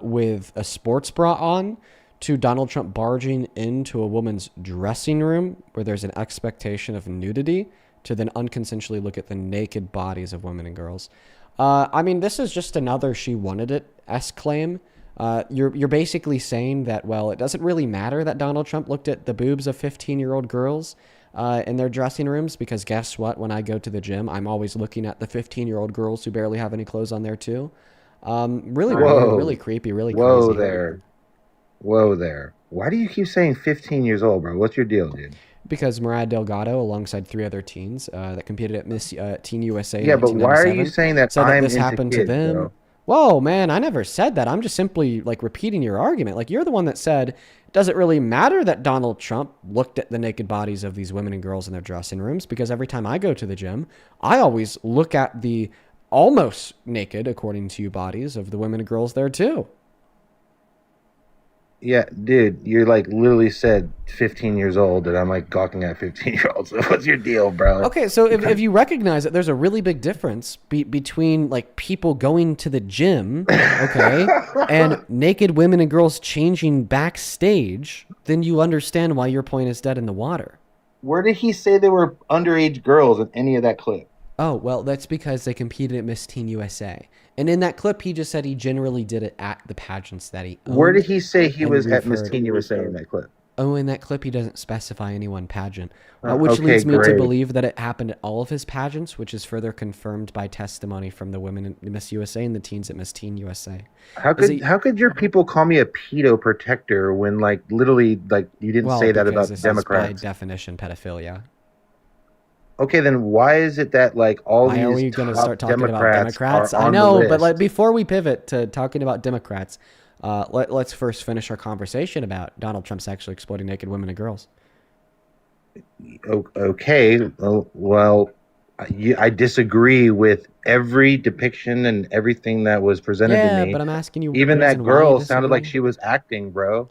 with a sports bra on to Donald Trump barging into a woman's dressing room where there's an expectation of nudity to then unconsensually look at the naked bodies of women and girls. I mean, this is just another "she wanted it"-esque claim. You're basically saying that, well, it doesn't really matter that Donald Trump looked at the boobs of 15-year-old girls in their dressing rooms, because guess what? When I go to the gym, I'm always looking at the 15-year-old girls who barely have any clothes on there too. Really weird, really creepy, really Whoa crazy. there. Whoa there. Why do you keep saying 15 years old, bro? What's your deal, dude? Because Mariah Delgado, alongside 3 other teens that competed at Miss Teen USA Yeah, in but why are you 1997, saying that said I'm this into happened kids, to them? bro? Whoa, man, I never said that. I'm just simply like repeating your argument. Like, you're the one that said, does it really matter that Donald Trump looked at the naked bodies of these women and girls in their dressing rooms? Because every time I go to the gym, I always look at the almost naked, according to you, bodies of the women and girls there too. Yeah, dude, you're like literally said 15 years old, and I'm like gawking at 15-year-olds. What's your deal, bro? Okay, so if you recognize that there's a really big difference between like people going to the gym, okay, and naked women and girls changing backstage, then you understand why your point is dead in the water. Where did he say they were underage girls in any of that clip? Oh, well, that's because they competed at Miss Teen USA. And in that clip, he just said he generally did it at the pageants that he owned. Where did he say he and was at Miss referred- Teen USA in that clip? Oh, in that clip, he doesn't specify any one pageant, which okay, leads me to great. believe that it happened at all of his pageants, which is further confirmed by testimony from the women in Miss USA and the teens at Miss Teen USA. How could your people call me a pedo protector when like literally like you didn't say that about this Democrats? is by definition pedophilia. Okay, then why is it that like all Why these are we going to top start talking about Democrats Democrats? are I on the know, list? but like before we pivot to talking about Democrats, let's first finish our conversation about Donald Trump sexually exploiting naked women and girls. Okay, well, I disagree with every depiction and everything that was presented to me. But I'm asking you, Even the that reason why you girl sounded like disagree. she was acting, bro.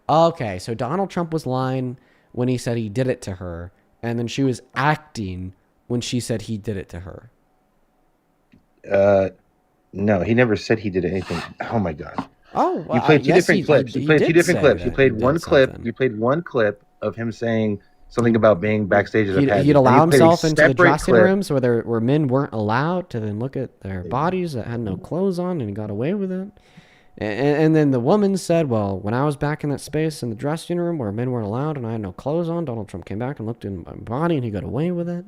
Okay, so Donald Trump was lying when he said he did it to her, and then she was acting when she said he did it to her. No, he never said he did anything. Oh my god. Oh, well, you played two yes, different clips. he You played two did different say clips. You that played he one did clip. something. You played one clip of him saying something about being backstage at a pageant. He'd And allow you played a himself into the separate dressing clip. rooms where men weren't allowed to then look at their bodies that had no clothes on, and he got away with it. And then the woman said, well, when I was back in that space in the dressing room where men weren't allowed and I had no clothes on, Donald Trump came back and looked in my body and he got away with it.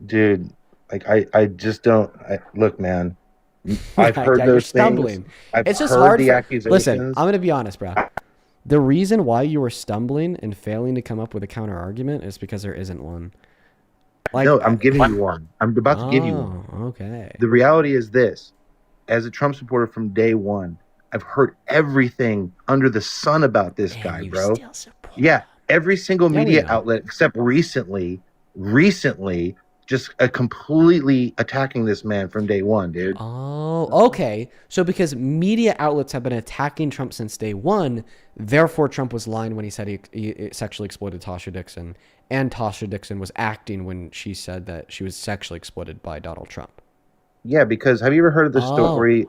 Dude, like I just don't look, man. I've heard You're those stumbling. things. I've It's just heard hard the for, accusations. listen, I'm going to be honest, bro. The reason why you were stumbling and failing to come up with a counter argument is because there isn't one. No, I'm giving you one. I'm about to give you one. Okay. The reality is this. As a Trump supporter from day one, I've heard everything under the sun about this guy, bro. Yeah, every single Yeah, we media know. outlet except recently, just completely attacking this man from day one, dude. Oh, okay. So because media outlets have been attacking Trump since day one, therefore Trump was lying when he said he sexually exploited Tasha Dixon, and Tasha Dixon was acting when she said that she was sexually exploited by Donald Trump. Yeah, because have you ever heard of the story?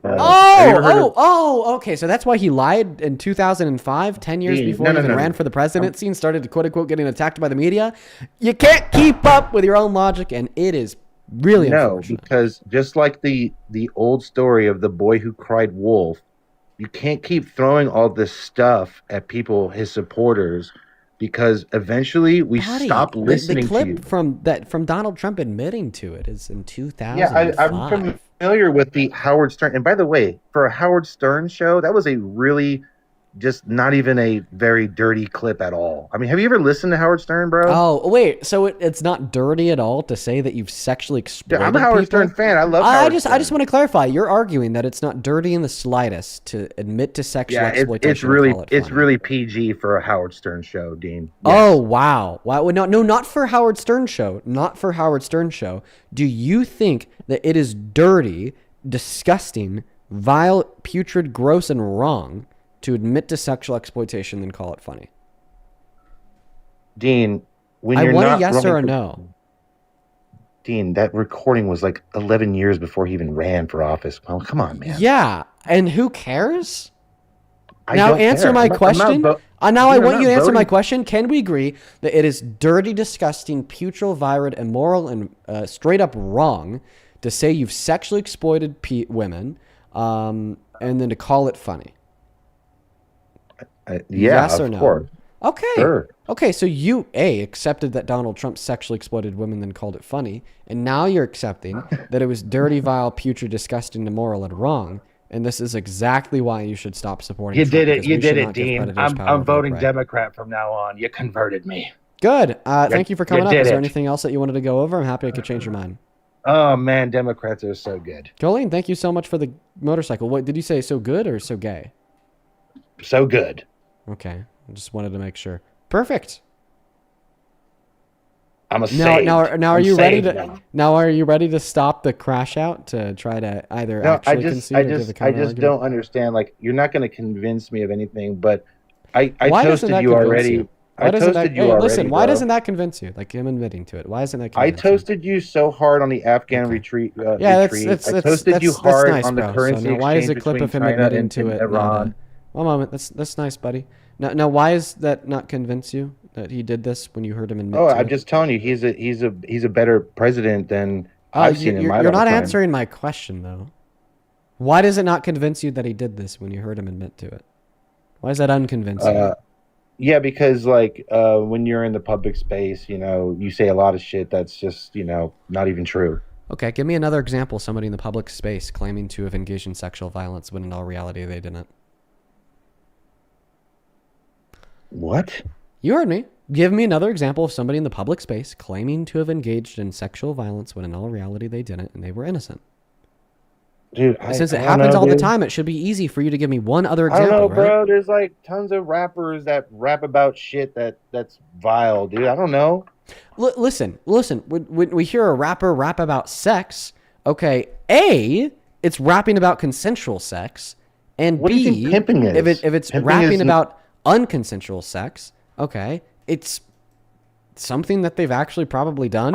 Okay. So that's why he lied in 2005, 10 years Dean, before no, he no, even no, ran no. for the presidency and started, quote unquote, getting attacked by the media. You can't keep up with your own logic, and it is really No, unfortunate. because just like the old story of the boy who cried wolf, you can't keep throwing all this stuff at people, his supporters, because eventually we stop listening the clip to you. from Donald Trump admitting to it is in 2005. Yeah, I'm familiar with the Howard Stern. And by the way, for a Howard Stern show, that was a really just not even a very dirty clip at all. I mean, have you ever listened to Howard Stern, bro? Oh, wait. So it's not dirty at all to say that you've sexually exploited I'm a Howard people? Stern fan. I love I Howard just want to clarify. You're arguing that it's not dirty in the slightest to admit to sexual exploitation. it's really and call it funny. really PG for a Howard Stern show, Dean. Oh, wow. Wow. No, not for Howard Stern show. Not for Howard Stern show. Do you think that it is dirty, disgusting, vile, putrid, gross, and wrong to admit to sexual exploitation and call it funny? Dean, when I you're want not a yes or a running no. Dean, that recording was like 11 years before he even ran for office. Well, come on, man. Yeah, and who cares? I Now don't answer care. my I'm not question. Now Dude, I I'm want not you to answer my voting. question. Can we agree that it is dirty, disgusting, putrid, immoral, and straight up wrong to say you've sexually exploited women, and then to call it funny? Yeah, yes or of no? course. Okay. Sure. Okay, so you accepted that Donald Trump sexually exploited women, then called it funny, and now you're accepting that it was dirty, vile, putrid, disgusting, immoral, and wrong. And this is exactly why you should stop supporting You Trump, did it. because You we did should it, not give Dean. predators power I'm over voting prey. Democrat from now on. You converted me. Good. Thank you for coming up. did Is there it. anything else that you wanted to go over? I'm happy I could change your mind. Oh man, Democrats are so good. Colleen, thank you so much for the motorcycle. What did you say? So good or so gay? So good. Okay. I just wanted to make sure. Perfect. I'm a now are I'm you ready saved to now are you ready to stop the crash out to try to either No, actually concede or give a I counter just argument? don't understand. Like, you're not going to convince me of anything, but I Why doesn't toasted that you convince already. you? I Why doesn't that, toasted you hey, already. listen, why bro. doesn't that convince you? Like him admitting to it. Why isn't that I convincing? toasted you so hard on the Afghan retreat. Yeah, retreat. I toasted you hard nice, on the bro. currency So now why is exchange a clip between of him China admitting and, to and it Iran. One moment. That's nice, buddy. Now why is that not convince you that he did this when you heard him admit Oh, to I'm it? just telling you, he's a better president than I've seen in my You're not lifetime. answering my question though. Why does it not convince you that he did this when you heard him admit to it? Why is that unconvincing? Yeah, because like when you're in the public space, you say a lot of shit that's just not even true. Okay, give me another example of somebody in the public space claiming to have engaged in sexual violence when in all reality they didn't. What? You heard me. Give me another example of somebody in the public space claiming to have engaged in sexual violence when in all reality they didn't and they were innocent. Dude, Since I it don't happens know, all the dude. time, it should be easy for you to give me one other I don't example, know, right? bro. There's like tons of rappers that rap about shit that's vile, dude. I don't know. Listen. When we hear a rapper rap about sex, okay, A, it's rapping about consensual sex, and What do B, you think pimping is? if it's Pimping rapping is about unconsensual sex, okay, it's something that they've actually probably done.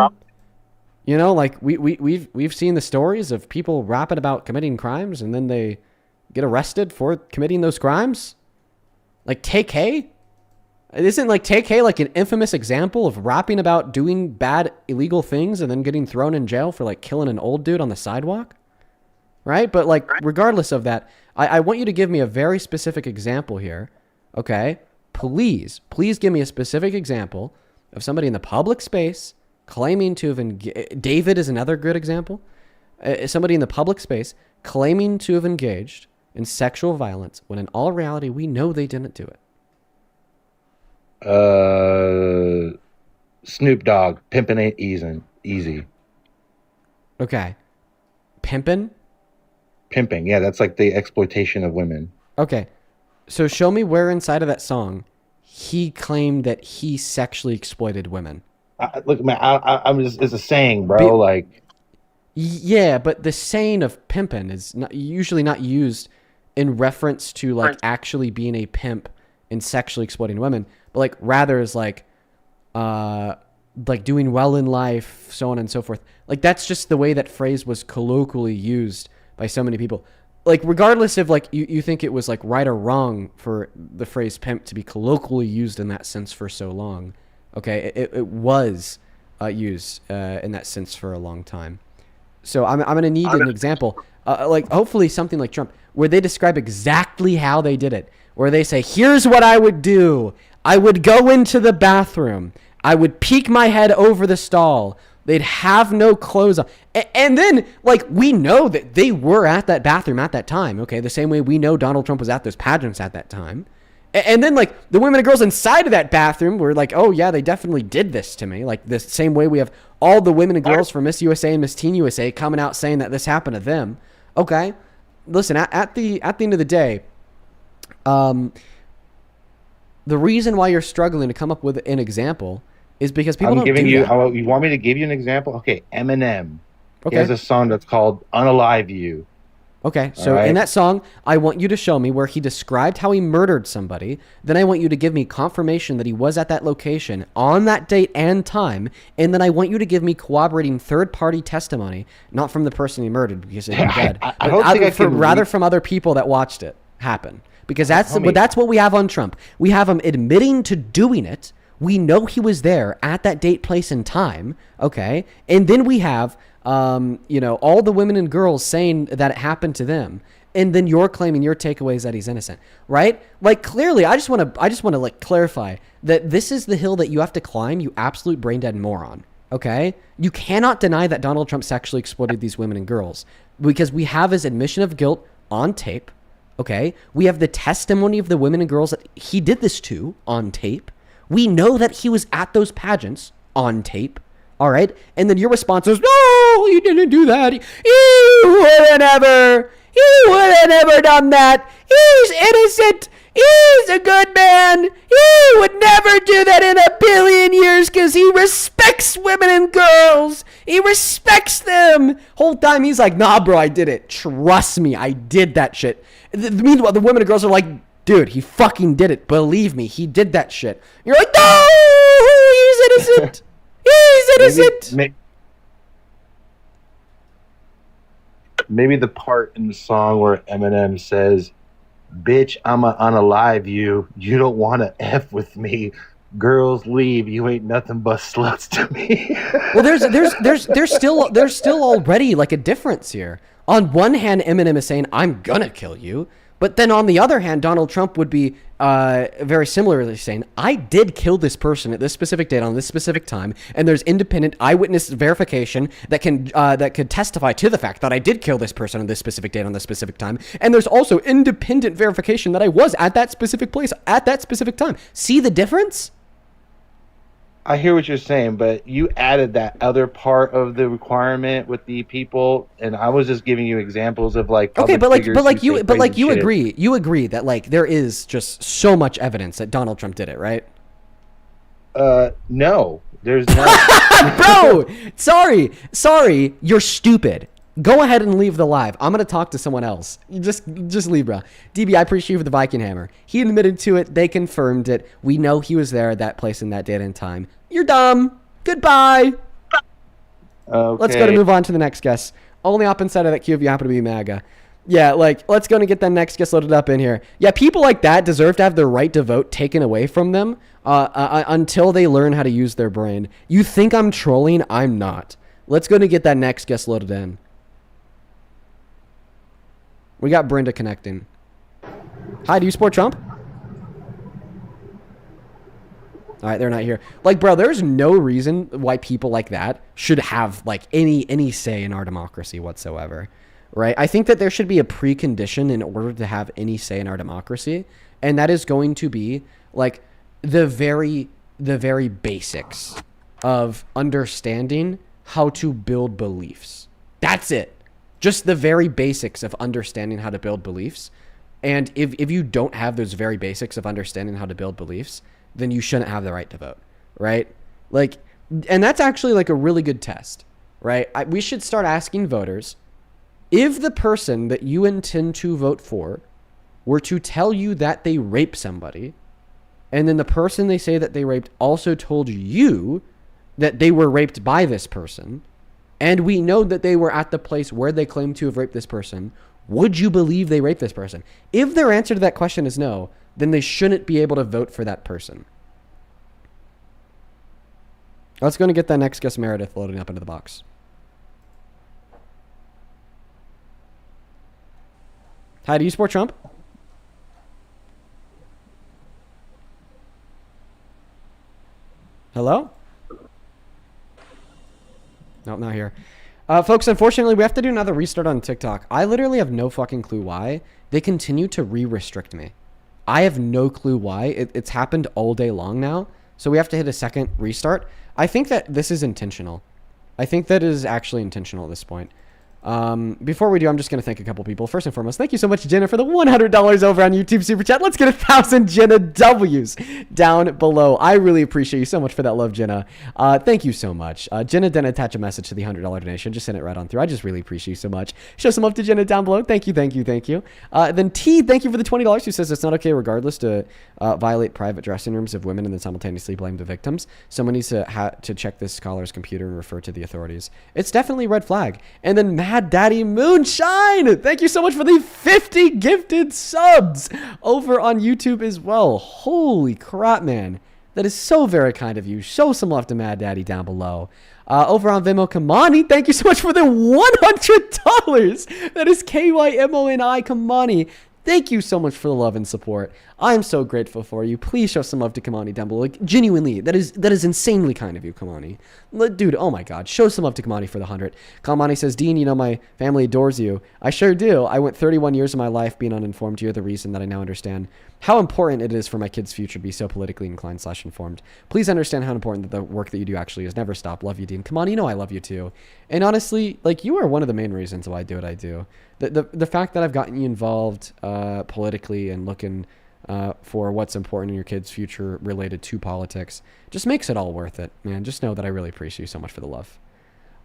Like we've seen the stories of people rapping about committing crimes and then they get arrested for committing those crimes. Like TK, isn't like TK like an infamous example of rapping about doing bad illegal things and then getting thrown in jail for like killing an old dude on the sidewalk, right? But like regardless of that, I want you to give me a very specific example here, okay? Please give me a specific example of somebody in the public space claiming to have David is another good example. Somebody in the public space claiming to have engaged in sexual violence when in all reality we know they didn't do it. Snoop Dogg, pimping ain't easy. Okay. Pimping, yeah, that's like the exploitation of women. okay. So show me where inside of that song he claimed that he sexually exploited women. Look, man, I'm just, it's a saying, bro. Yeah, but the saying of pimpin' is usually not used in reference to like actually being a pimp and sexually exploiting women, but like rather is like doing well in life, so on and so forth. Like that's just the way that phrase was colloquially used by so many people. Like regardless if like you think it was like right or wrong for the phrase pimp to be colloquially used in that sense for so long. Okay, it was used in that sense for a long time. So I'm going to need an example, like hopefully something like Trump, where they describe exactly how they did it, where they say, here's what I would do. I would go into the bathroom. I would peek my head over the stall. They'd have no clothes on. And then, like, we know that they were at that bathroom at that time, okay? The same way we know Donald Trump was at those pageants at that time. And then, like, the women and girls inside of that bathroom were like, oh, yeah, they definitely did this to me. Like, the same way we have all the women and girls from Miss USA and Miss Teen USA coming out saying that this happened to them. Okay? Listen, at the end of the day, the reason why you're struggling to come up with an example is because people don't do that. You want me to give you an example? Okay, Eminem. Okay. He has a song that's called Unalive You. Okay, so in that song, I want you to show me where he described how he murdered somebody. Then I want you to give me confirmation that he was at that location on that date and time. And then I want you to give me corroborating third-party testimony, not from the person he murdered because he'd be dead, rather from other people that watched it happen. Because that's what we have on Trump. We have him admitting to doing it. We know he was there at that date, place, and time. Okay, and then we have all the women and girls saying that it happened to them, and then you're claiming your takeaway is that he's innocent, right? Like, clearly, I just want to like clarify that this is the hill that you have to climb, you absolute brain dead moron. Okay, you cannot deny that Donald Trump sexually exploited these women and girls because we have his admission of guilt on tape. Okay, we have the testimony of the women and girls that he did this to on tape. We know that he was at those pageants on tape. All right. And then your response is, no, you didn't do that. He would have never done that. He's innocent. He's a good man. He would never do that in a billion years because he respects women and girls. He respects them. Whole time he's like, nah, bro, I did it. Trust me, I did that shit. Meanwhile, the women and girls are like, dude, he fucking did it. Believe me, he did that shit. You're like, no, he's innocent. He's innocent. Maybe the part in the song where Eminem says, bitch, I'ma unalive you. You don't want to F with me. Girls leave. You ain't nothing but sluts to me. Well, there's still already like a difference here. On one hand, Eminem is saying, I'm gonna kill you. But then on the other hand, Donald Trump would be very similarly saying, I did kill this person at this specific date on this specific time, and there's independent eyewitness verification that could testify to the fact that I did kill this person on this specific date on this specific time, and there's also independent verification that I was at that specific place at that specific time. See the difference? I hear what you're saying, but you added that other part of the requirement with the people, and I was just giving you examples of like. Okay, but you agree that like there is just so much evidence that Donald Trump did it, right? No, there's not. Bro, sorry, you're stupid. Go ahead and leave the live. I'm gonna talk to someone else. You just leave, bro. DB, I appreciate you for the Viking hammer. He admitted to it. They confirmed it. We know he was there at that place in that date and time. You're dumb. Goodbye. Okay. Let's go to move on to the next guest. Only up inside of that queue if you happen to be MAGA. Yeah, like, let's go and get that next guest loaded up in here. Yeah, people like that deserve to have their right to vote taken away from them until they learn how to use their brain. You think I'm trolling? I'm not. Let's go and get that next guest loaded in. We got Brenda connecting. Hi, do you support Trump? All right, they're not here. Like, bro, there's no reason why people like that should have, like, any say in our democracy whatsoever, right? I think that there should be a precondition in order to have any say in our democracy, and that is going to be, like, the very basics of understanding how to build beliefs. That's it. Just the very basics of understanding how to build beliefs. And if you don't have those very basics of understanding how to build beliefs, then you shouldn't have the right to vote, right? Like, and that's actually like a really good test, right? We should start asking voters, if the person that you intend to vote for were to tell you that they raped somebody, and then the person they say that they raped also told you that they were raped by this person, and we know that they were at the place where they claim to have raped this person, would you believe they raped this person? If their answer to that question is no, then they shouldn't be able to vote for that person. Let's go and get that next guest, Meredith, loading up into the box. Hi, do you support Trump? Hello? Nope, not here. Folks, unfortunately, we have to do another restart on TikTok. I literally have no fucking clue why. They continue to re-restrict me. I have no clue why. It's happened all day long now. So we have to hit a second restart. I think that this is intentional. I think that it is actually intentional at this point. Before we do, I'm just going to thank a couple people. First and foremost, thank you so much, Jenna, for the $100 over on YouTube Super Chat. Let's get 1,000 Jenna W's down below. I really appreciate you so much for that love, Jenna. Thank you so much. Jenna didn't attach a message to the $100 donation. Just send it right on through. I just really appreciate you so much. Show some love to Jenna down below. Thank you, thank you, thank you. Then T, thank you for the $20, who says it's not okay regardless to violate private dressing rooms of women and then simultaneously blame the victims. Someone needs to check this scholar's computer and refer to the authorities. It's definitely a red flag. And then Mad Daddy Moonshine, thank you so much for the 50 gifted subs over on YouTube as well. Holy crap, man. That is so very kind of you. Show some love to Mad Daddy down below. Over on Venmo, Kamani, thank you so much for the $100. That is KYMONI Kamani. Thank you so much for the love and support. I'm so grateful for you. Please show some love to Kamani down below. Like, genuinely, that is insanely kind of you, Kamani. Dude, oh my God. Show some love to Kamani for the 100. Kamani says, Dean, you know my family adores you. I sure do. I went 31 years of my life being uninformed. You're the reason that I now understand how important it is for my kids' future to be so politically inclined / informed. Please understand how important that the work that you do actually is. Never stop. Love you, Dean. Kamani, you know I love you too. And honestly, like, you are one of the main reasons why I do what I do. The fact that I've gotten you involved politically and looking for what's important in your kids' future related to politics just makes it all worth it, man. Just know that I really appreciate you so much for the love.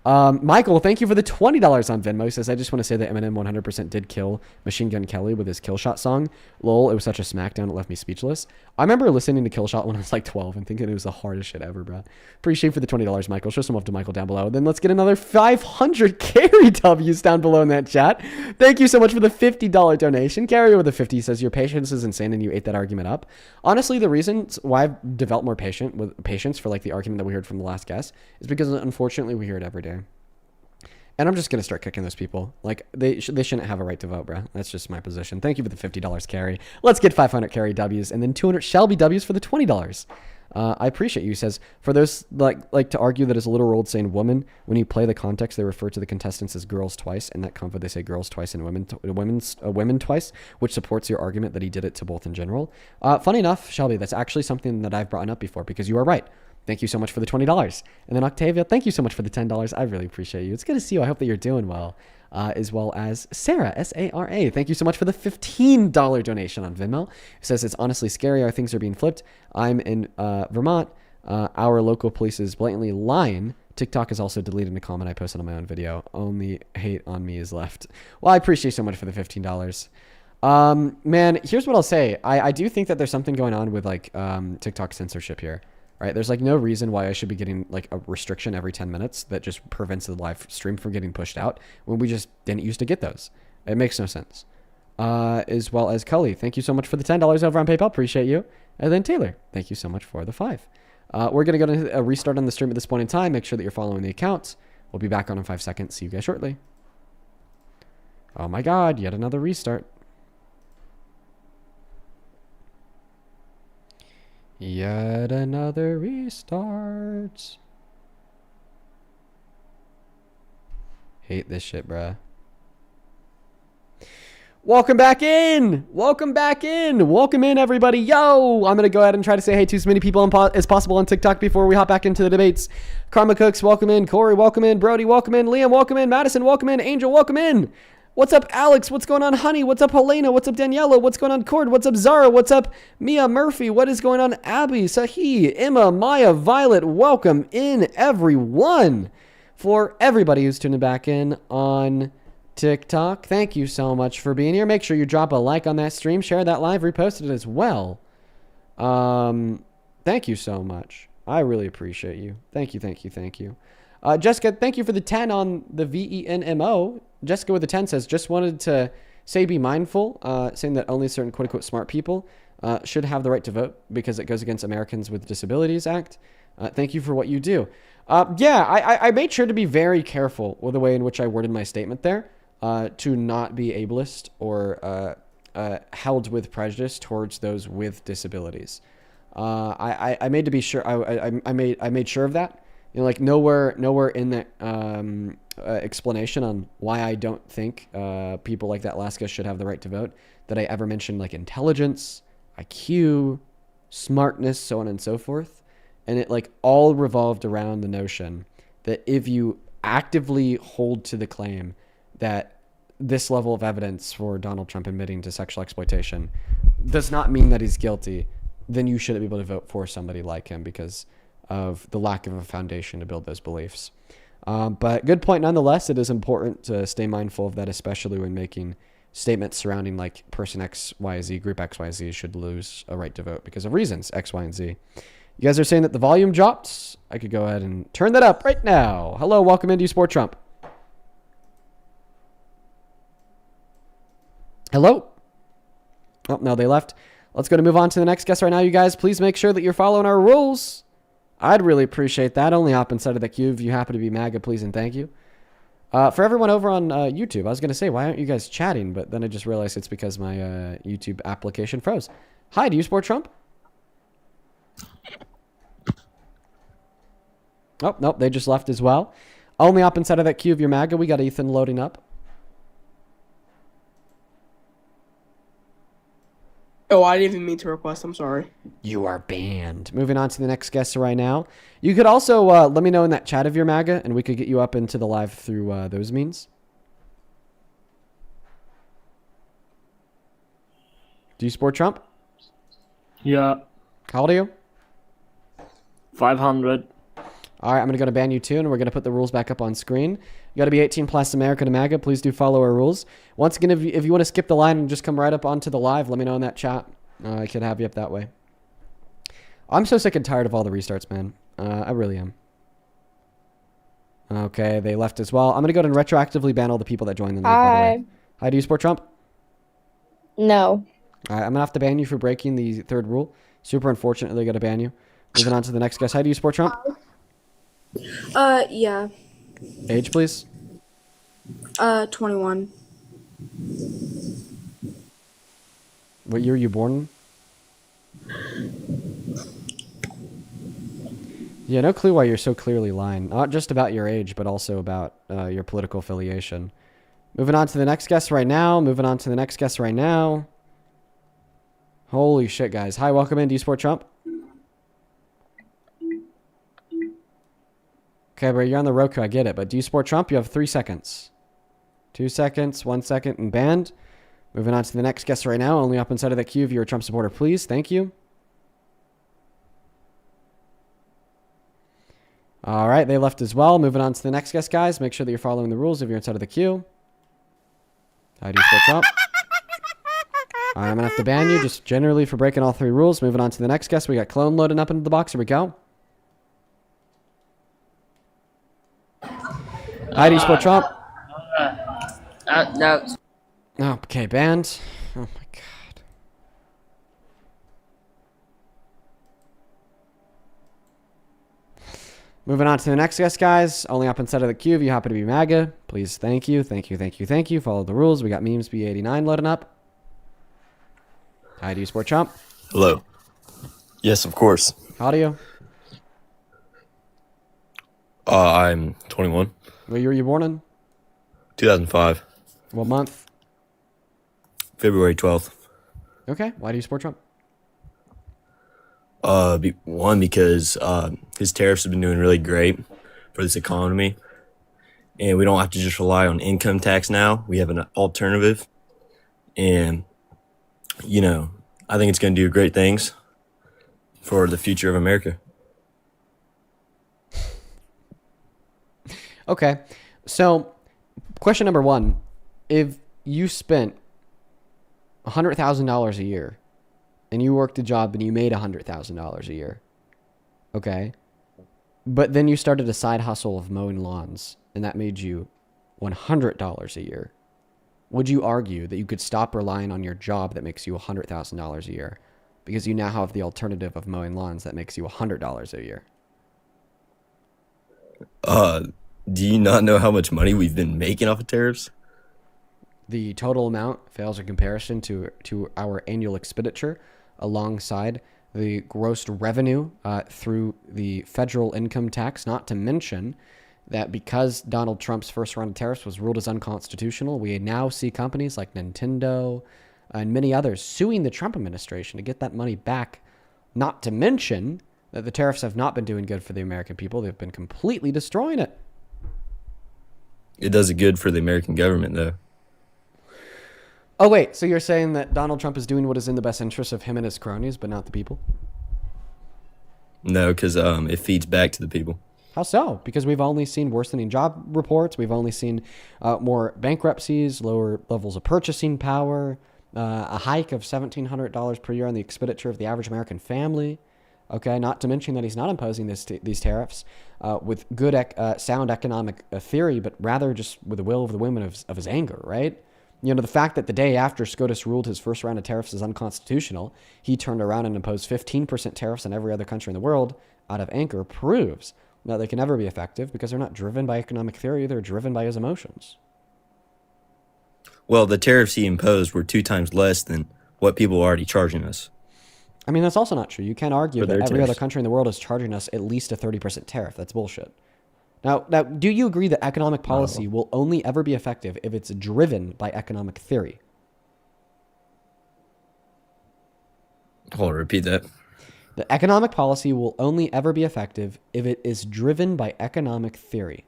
Michael, thank you for the $20 on Venmo. He says, I just want to say that Eminem 100% did kill Machine Gun Kelly with his Killshot song. Lol, it was such a smackdown, it left me speechless. I remember listening to Killshot when I was like 12 and thinking it was the hardest shit ever, bro. Appreciate for the $20, Michael. Show some love to Michael down below. Then let's get another 500 Carrie W's down below in that chat. Thank you so much for the $50 donation. Carrie with a 50 says, your patience is insane and you ate that argument up. Honestly, the reason why I've developed more patience for like the argument that we heard from the last guest is because unfortunately we hear it every day. And I'm just going to start kicking those people. Like, they shouldn't have a right to vote, bro. That's just my position. Thank you for the $50, Carrie. Let's get 500 Carrie W's and then 200 Shelby W's for the $20. I appreciate you. He says, for those like to argue that it's a literal old saying woman, when you play the context, they refer to the contestants as girls twice. In that convo, they say girls twice and women twice, which supports your argument that he did it to both in general. Funny enough, Shelby, that's actually something that I've brought up before because you are right. Thank you so much for the $20. And then Octavia, thank you so much for the $10. I really appreciate you. It's good to see you. I hope that you're doing well. As well as Sarah, S-A-R-A. Thank you so much for the $15 donation on Venmo. It says, it's honestly scary how things are being flipped. I'm in Vermont. Our local police is blatantly lying. TikTok is also deleting a comment I posted on my own video. Only hate on me is left. Well, I appreciate you so much for the $15. Man, here's what I'll say. I do think that there's something going on with like TikTok censorship here. Right? There's like no reason why I should be getting like a restriction every 10 minutes that just prevents the live stream from getting pushed out when we just didn't used to get those. It makes no sense. As well as Cully, thank you so much for the $10 over on PayPal. Appreciate you. And then Taylor, thank you so much for the 5. We're going to go to a restart on the stream at this point in time. Make sure that you're following the account. We'll be back on in 5 seconds. See you guys shortly. Oh my God, yet another restart. Yet another restart. Hate this shit, bruh. Welcome back in. Welcome back in. Welcome in, everybody. Yo, I'm going to go ahead and try to say hey to as many people as possible on TikTok before we hop back into the debates. Karma Cooks, welcome in. Corey, welcome in. Brody, welcome in. Liam, welcome in. Madison, welcome in. Angel, welcome in. What's up, Alex? What's going on, Honey? What's up, Helena? What's up, Daniela? What's going on, Cord? What's up, Zara? What's up, Mia Murphy? What is going on, Abby, Sahi, Emma, Maya, Violet? Welcome in, everyone. For everybody who's tuning back in on TikTok, thank you so much for being here. Make sure you drop a like on that stream, share that live, repost it as well. Thank you so much. I really appreciate you. Thank you, thank you, thank you. Jessica, thank you for the 10 on the VENMO. Jessica with the 10 says, just wanted to say be mindful, saying that only certain quote-unquote smart people should have the right to vote because it goes against Americans with Disabilities Act. Thank you for what you do. Yeah, I made sure to be very careful with the way in which I worded my statement there, to not be ableist or held with prejudice towards those with disabilities. I made to be sure, I made sure of that. You know, like nowhere in that explanation on why I don't think people like that last guest should have the right to vote that I ever mentioned like intelligence, IQ, smartness, so on and so forth. And it like all revolved around the notion that if you actively hold to the claim that this level of evidence for Donald Trump admitting to sexual exploitation does not mean that he's guilty, then you shouldn't be able to vote for somebody like him because of the lack of a foundation to build those beliefs. But good point nonetheless. It is important to stay mindful of that, especially when making statements surrounding like person X, Y, Z, group X, Y, Z should lose a right to vote because of reasons X, Y, and Z. You guys are saying that the volume dropped. I could go ahead and turn that up right now. Hello, welcome into Sport Trump. Hello? Oh, no, they left. Let's go to move on to the next guest right now, you guys. Please make sure that you're following our rules. I'd really appreciate that. Only hop inside of the queue if you happen to be MAGA, please and thank you. For everyone over on YouTube, I was going to say, why aren't you guys chatting? But then I just realized it's because my YouTube application froze. Hi, do you support Trump? Oh, nope, they just left as well. Only hop inside of that queue if you're MAGA. We got Ethan loading up. Oh, I didn't even mean to request. I'm sorry. You are banned. Moving on to the next guest right now. You could also let me know in that chat if you're MAGA, and we could get you up into the live through those means. Do you support Trump? Yeah. How old are you? 500. All right, I'm going to go to ban you too, and we're going to put the rules back up on screen. You got to be 18 plus America to MAGA. Please do follow our rules. Once again, if you want to skip the line and just come right up onto the live, let me know in that chat. I could have you up that way. I'm so sick and tired of all the restarts, man. I really am. Okay, they left as well. I'm going to go ahead and retroactively ban all the people that joined the night, by the way. Hi, do you support Trump? No. All right, I'm going to have to ban you for breaking the third rule. Super unfortunate they got to ban you. Moving on to the next guest. Hi, do you support Trump? Yeah. Age, please. 21. What year were you born in? Yeah, no clue why you're so clearly lying. Not just about your age, but also about your political affiliation. Moving on to the next guest right now. Holy shit, guys. Hi, welcome in. Do you support Trump? Okay, bro, you're on the Roku. I get it. But do you support Trump? You have 3 seconds. 2 seconds, 1 second, and banned. Moving on to the next guest right now. Only up inside of the queue if you're a Trump supporter, please. Thank you. All right, they left as well. Moving on to the next guest, guys. Make sure that you're following the rules if you're inside of the queue. How do you support Trump? All right, I'm going to have to ban you just generally for breaking all 3 rules. Moving on to the next guest. We got Clone loading up into the box. Here we go. How do you support Trump? No. Okay, banned. Oh my god. Moving on to the next guest, guys. Only up inside of the queue if you happen to be MAGA. Please, thank you. Follow the rules. We got memes B89 loading up. Hi, do you support Trump? Hello. Yes, of course. How old are you? I'm 21. What year were you born in? 2005. What month? February 12th. Okay. Why do you support Trump? One, because his tariffs have been doing really great for this economy. And we don't have to just rely on income tax now. We have an alternative. And, you know, I think it's going to do great things for the future of America. Okay. So, question number 1. If you spent $100,000 a year and you worked a job and you made $100,000 a year, okay, but then you started a side hustle of mowing lawns and that made you $100 a year, would you argue that you could stop relying on your job that makes you $100,000 a year because you now have the alternative of mowing lawns that makes you $100 a year? Do you not know how much money we've been making off of tariffs? The total amount fails in comparison to our annual expenditure alongside the gross revenue through the federal income tax, not to mention that because Donald Trump's first round of tariffs was ruled as unconstitutional, we now see companies like Nintendo and many others suing the Trump administration to get that money back, not to mention that the tariffs have not been doing good for the American people. They've been completely destroying it. It does it good for the American government, though. Oh, wait. So you're saying that Donald Trump is doing what is in the best interest of him and his cronies, but not the people? No, because it feeds back to the people. How so? Because we've only seen worsening job reports. We've only seen more bankruptcies, lower levels of purchasing power, a hike of $1,700 per year on the expenditure of the average American family. Okay, not to mention that he's not imposing these tariffs with good, sound economic theory, but rather just with the will of the women of his anger, right? You know, the fact that the day after SCOTUS ruled his first round of tariffs is unconstitutional, he turned around and imposed 15% tariffs on every other country in the world out of anger proves that they can never be effective because they're not driven by economic theory, they're driven by his emotions. Well, the tariffs he imposed were 2 times less than what people are already charging us. I mean, that's also not true. You can't argue that every other country in the world is charging us at least a 30% tariff. That's bullshit. Now, do you agree that economic policy will only ever be effective if it's driven by economic theory? Hold on, repeat that. The economic policy will only ever be effective if it is driven by economic theory.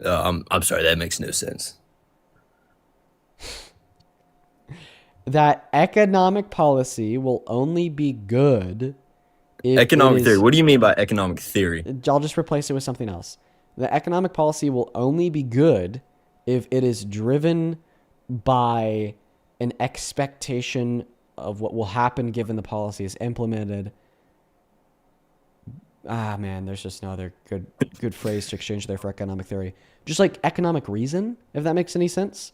I'm sorry, that makes no sense. That economic policy will only be good if economic theory. What do you mean by economic theory? I'll just replace it with something else. The economic policy will only be good if it is driven by an expectation of what will happen given the policy is implemented. Ah, man, there's just no other good phrase to exchange there for economic theory. Just like economic reason, if that makes any sense.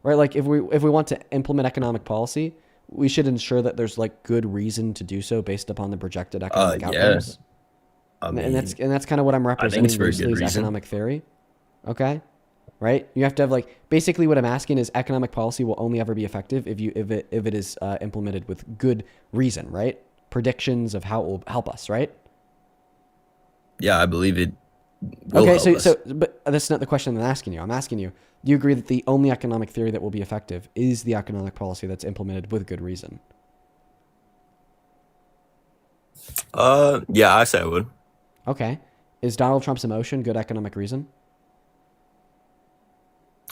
Right? Like if we want to implement economic policy, we should ensure that there's like good reason to do so based upon the projected economic outcomes. I mean, and that's kind of what I'm representing loosely as economic theory. Okay? Right? You have to have like basically what I'm asking is economic policy will only ever be effective if it is implemented with good reason, right? Predictions of how it will help us, right? Yeah, I believe it will help us. But that's not the question I'm asking you. I'm asking you, do you agree that the only economic theory that will be effective is the economic policy that's implemented with good reason? Yeah, I say I would. Okay. Is Donald Trump's emotion good economic reason?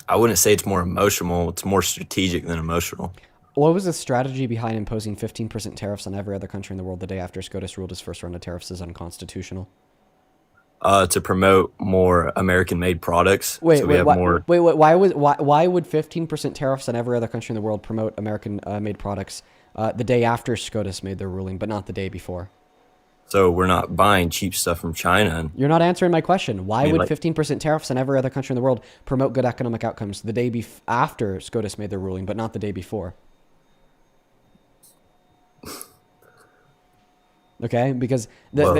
I wouldn't say it's more emotional. It's more strategic than emotional. What was the strategy behind imposing 15% tariffs on every other country in the world the day after SCOTUS ruled his first round of tariffs is unconstitutional? To promote more American-made products. Why would 15% tariffs on every other country in the world promote American-made products the day after SCOTUS made their ruling, but not the day before? So we're not buying cheap stuff from China. You're not answering my question. Why would 15% tariffs on every other country in the world promote good economic outcomes the day after SCOTUS made their ruling, but not the day before? Okay, because there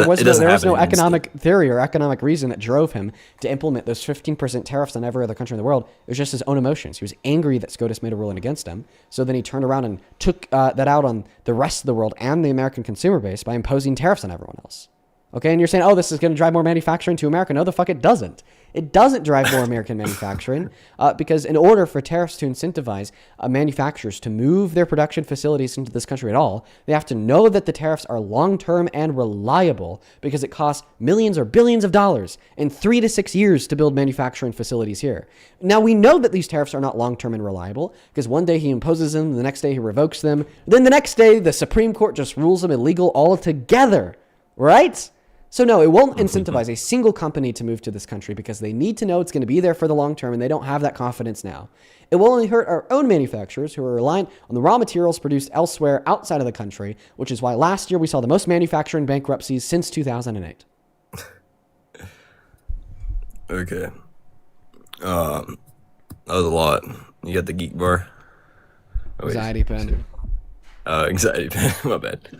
was no economic theory or economic reason that drove him to implement those 15% tariffs on every other country in the world. It was just his own emotions. He was angry that SCOTUS made a ruling against him. So then he turned around and took that out on the rest of the world and the American consumer base by imposing tariffs on everyone else. Okay, and you're saying, oh, this is going to drive more manufacturing to America. No, the fuck it doesn't. It doesn't drive more American manufacturing because in order for tariffs to incentivize manufacturers to move their production facilities into this country at all, they have to know that the tariffs are long-term and reliable because it costs millions or billions of dollars in 3 to 6 years to build manufacturing facilities here. Now, we know that these tariffs are not long-term and reliable because one day he imposes them, the next day he revokes them, then the next day the Supreme Court just rules them illegal altogether, right? So no, it won't incentivize a single company to move to this country because they need to know it's going to be there for the long term and they don't have that confidence now. It will only hurt our own manufacturers who are reliant on the raw materials produced elsewhere outside of the country, which is why last year we saw the most manufacturing bankruptcies since 2008. Okay. That was a lot. You got the geek bar? Anxiety pen. Anxiety pen. My bad.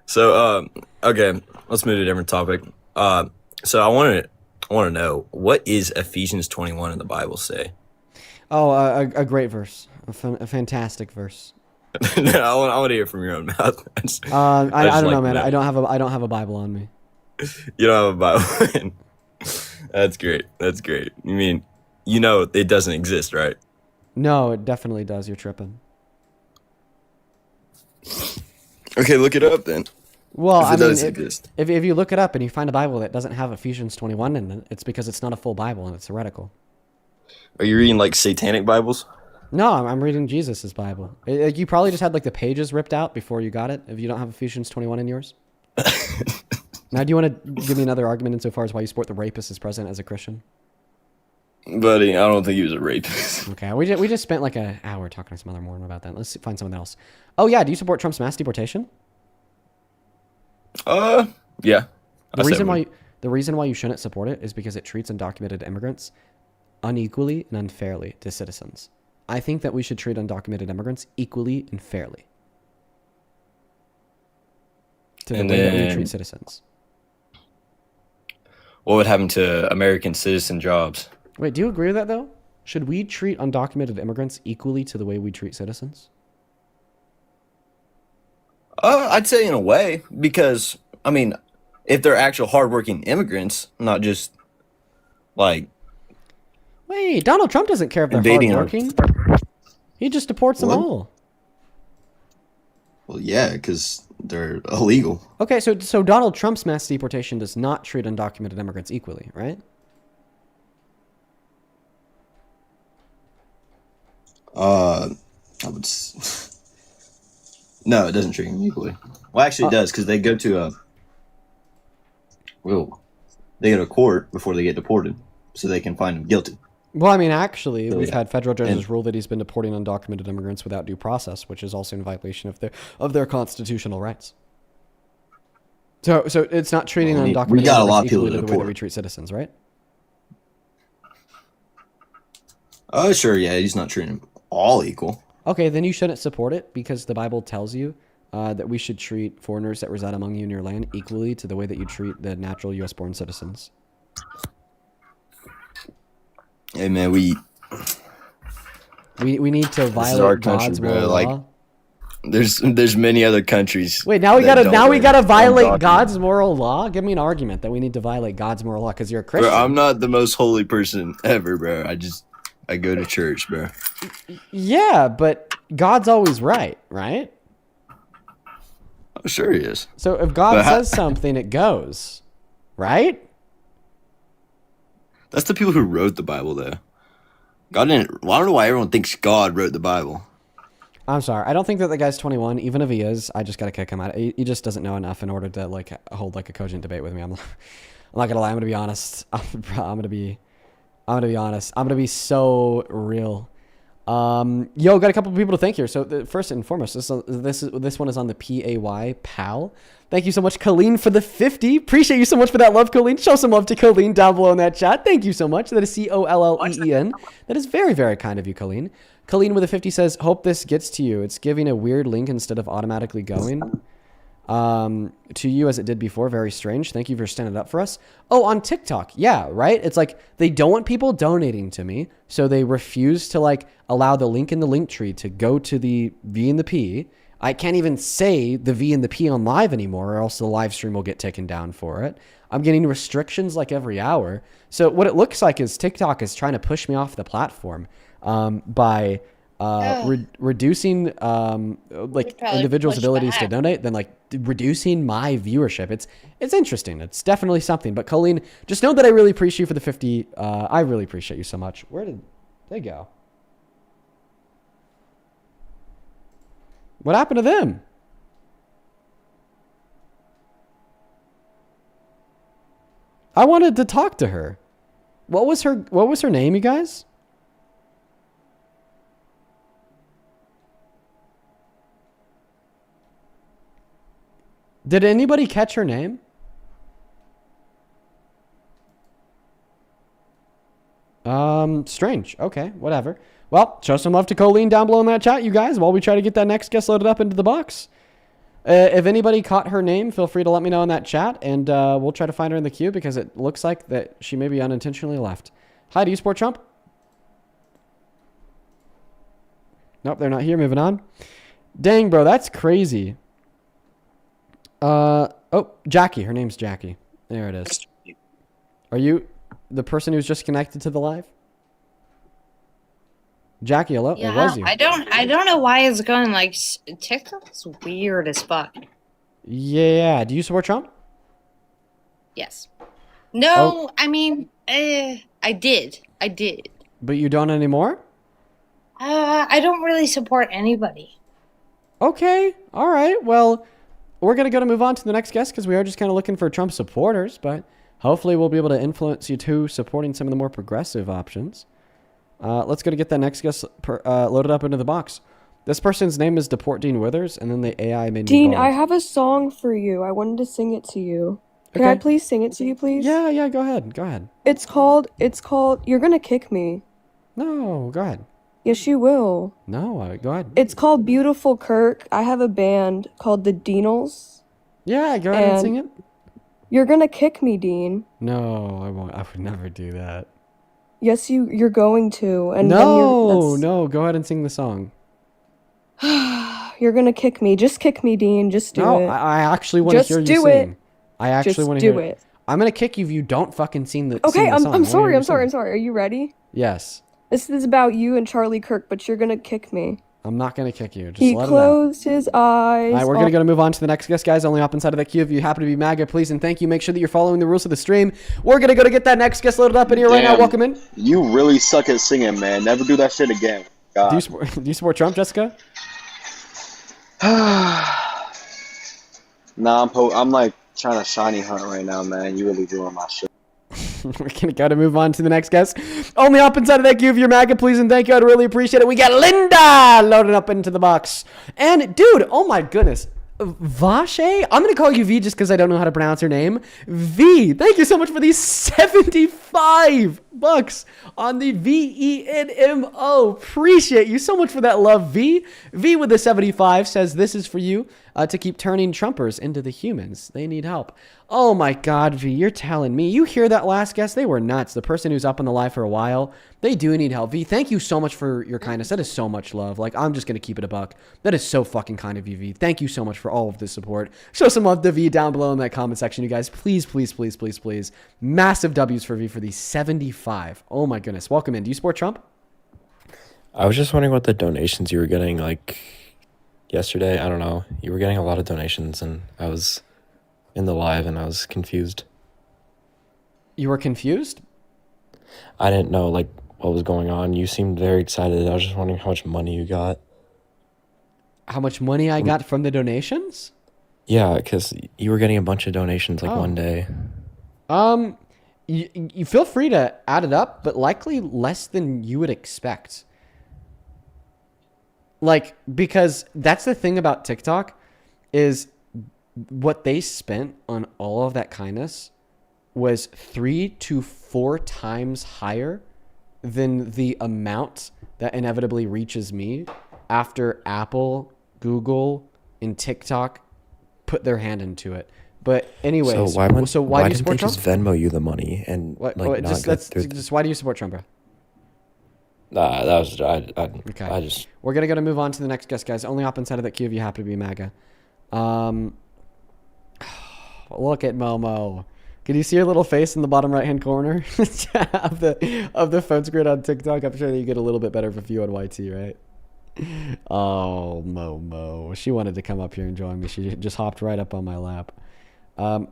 So, okay, let's move to a different topic. So I want to know, what is Ephesians 21 in the Bible say? Oh, a great verse, a fantastic verse. No, I want to hear it from your own mouth. I don't know, man. I don't have a Bible on me. You don't have a Bible. That's great. That's great. You mean, it doesn't exist, right? No, it definitely does. You're tripping. Okay, look it up then. Well, If it does exist. if you look it up and you find a Bible that doesn't have Ephesians 21 in it, it's because it's not a full Bible and it's heretical. Are you reading like satanic Bibles? No, I'm reading Jesus's Bible. You probably just had like the pages ripped out before you got it. If you don't have Ephesians 21 in yours. Now, do you want to give me another argument insofar as why you support the rapist as president as a Christian? Buddy, I don't think he was a rapist. Okay, we just spent like an hour talking to some other Mormon about that. Let's find someone else. Oh yeah, do you support Trump's mass deportation? Yeah. The reason why you shouldn't support it is because it treats undocumented immigrants unequally and unfairly to citizens. I think that we should treat undocumented immigrants equally and fairly to the way that we treat citizens. What would happen to American citizen jobs? Wait, do you agree with that though? Should we treat undocumented immigrants equally to the way we treat citizens? I'd say in a way, because I mean, if they're actual hardworking immigrants, not just like. Wait, Donald Trump doesn't care if they're hardworking. He just deports them all. Well, yeah, because they're illegal. Okay, so Donald Trump's mass deportation does not treat undocumented immigrants equally, right? No, it doesn't treat them equally. Well, actually, it does, because they go to they go to court before they get deported, so they can find them guilty. Well, I mean, actually, we've had federal judges rule that he's been deporting undocumented immigrants without due process, which is also in violation of their constitutional rights. So it's not treating undocumented we got a lot immigrants of people equally to to the way that deport. we treat citizens, right? Sure, yeah, he's not treating them all equal. Okay, then you shouldn't support it because the Bible tells you that we should treat foreigners that reside among you in your land equally to the way that you treat the natural U.S.-born citizens. Hey, man, we need to violate God's moral law. There's many other countries. Wait, now we gotta violate God's moral law? Give me an argument that we need to violate God's moral law because you're a Christian. Bro, I'm not the most holy person ever, bro. I go to church, bro. Yeah, but God's always right? Oh, sure he is. So if God says something, it goes, right? That's the people who wrote the Bible, though. God didn't. Well, I don't know why everyone thinks God wrote the Bible. I'm sorry. I don't think that the guy's 21. Even if he is, I just gotta kick him out. He just doesn't know enough in order to like hold like a cogent debate with me. I'm not gonna lie. I'm gonna be honest. I'm gonna be honest. I'm gonna be so real. Got a couple of people to thank here. So first and foremost, this one is on the PAY PAL. Thank you so much, Colleen, for the 50. Appreciate you so much for that love, Colleen. Show some love to Colleen down below in that chat. Thank you so much. That is COLLEEN. That is very, very kind of you, Colleen. Colleen with a 50 says, hope this gets to you. It's giving a weird link instead of automatically going to you as it did before. Very strange. Thank you for standing up for us. Oh, on TikTok. Yeah, right? It's like they don't want people donating to me, so they refuse to like allow the link in the link tree to go to the V and the P. I can't even say the V and the P on live anymore, or else the live stream will get taken down for it. I'm getting restrictions like every hour. So what it looks like is TikTok is trying to push me off the platform by reducing like individuals' abilities to donate, then like reducing my viewership. It's interesting. It's definitely something. But Colleen, just know that I really appreciate you for the 50. I really appreciate you so much. Where did they go? What happened to them? I wanted to talk to her. What was her name, you guys? Did anybody catch her name? Strange. Okay, whatever. Well, show some love to Colleen down below in that chat, you guys, while we try to get that next guest loaded up into the box. If anybody caught her name, feel free to let me know in that chat, and we'll try to find her in the queue because it looks like that she may be unintentionally left. Hi, do you support Trump? Nope, they're not here. Moving on. Dang, bro, that's crazy. Oh, Jackie. Her name's Jackie. There it is. Are you the person who's just connected to the live? Jackie, hello. Yeah, it was you. I don't know why it's going like TikTok is weird as fuck. Yeah. Do you support Trump? Yes. No, I mean, I did. But you don't anymore? I don't really support anybody. Okay. All right. Well, we're going to move on to the next guest because we are just kind of looking for Trump supporters, but hopefully we'll be able to influence you to supporting some of the more progressive options. Let's go to get that next guest loaded up into the box. This person's name is Deport Dean Withers, and then the AI made me Dean, bald. I have a song for you. I wanted to sing it to you. Can I please sing it to you, please? Yeah, go ahead. It's called, You're Gonna Kick Me. No, go ahead. Yes, you will. No, go ahead. It's called Beautiful Kirk. I have a band called the Deanals. Yeah, go ahead and sing it. You're gonna kick me, Dean. No, I won't. I would never do that. Yes, you're going to. And No, go ahead and sing the song. You're gonna kick me. Just kick me, Dean. Just do it. No, I actually want to hear you sing. Just do it. I actually want to hear it. I'm gonna kick you if you don't fucking sing the Okay, song. I'm sorry. Are you ready? Yes. This is about you and Charlie Kirk, but you're gonna kick me. I'm not gonna kick you. Just He let closed his eyes. All right, we're going to move on to the next guest, guys. Only hop inside of that queue if you happen to be MAGA, please, and thank you. Make sure that you're following the rules of the stream. We're going to go to get that next guest loaded up in here right now. Welcome in. You really suck at singing, man. Never do that shit again. God. Do you support Trump, Jessica? Nah, I'm like trying to shiny hunt right now, man. You really doing my shit. We're going to move on to the next guest. Only hop inside of that queue if you're MAGA, please, and thank you. I'd really appreciate it. We got Linda loaded up into the box. And, dude, oh my goodness. Vache? I'm going to call you V just because I don't know how to pronounce her name. V, thank you so much for these $75 on the VENMO. Appreciate you so much for that love, V. V with the 75 says this is for you to keep turning Trumpers into the humans. They need help. Oh my God, V, you're telling me. You hear that last guest? They were nuts. The person who's up on the live for a while, they do need help. V, thank you so much for your kindness. That is so much love. Like, I'm just going to keep it a buck. That is so fucking kind of you, V. Thank you so much for all of this support. Show some love to V down below in that comment section, you guys. Please, please, please, please, please. Massive W's for V for the 75. Oh my goodness. Welcome in. Do you support Trump? I was just wondering what the donations you were getting, like, yesterday. I don't know. You were getting a lot of donations, and I was in the live, and I was confused. You were confused? I didn't know, like, what was going on. You seemed very excited. I was just wondering how much money you got. How much money I got from the donations? Yeah, because you were getting a bunch of donations, like, one day. You feel free to add it up, but likely less than you would expect. Like, because that's the thing about TikTok is what they spent on all of that kindness was 3 to 4 times higher than the amount that inevitably reaches me after Apple, Google, and TikTok put their hand into it. But anyways, why do you didn't support they Trump? just Venmo you the money and What, like not go through? just why do you support Trump, bro? That was Okay. I just We're gonna move on to the next guest, guys. Only hop inside of that queue if you happen to be MAGA. Look at Momo. Can you see her little face in the bottom right hand corner of the phone screen on TikTok? I'm sure that you get a little bit better of a view on YT, right? Oh, Momo. She wanted to come up here and join me. She just hopped right up on my lap.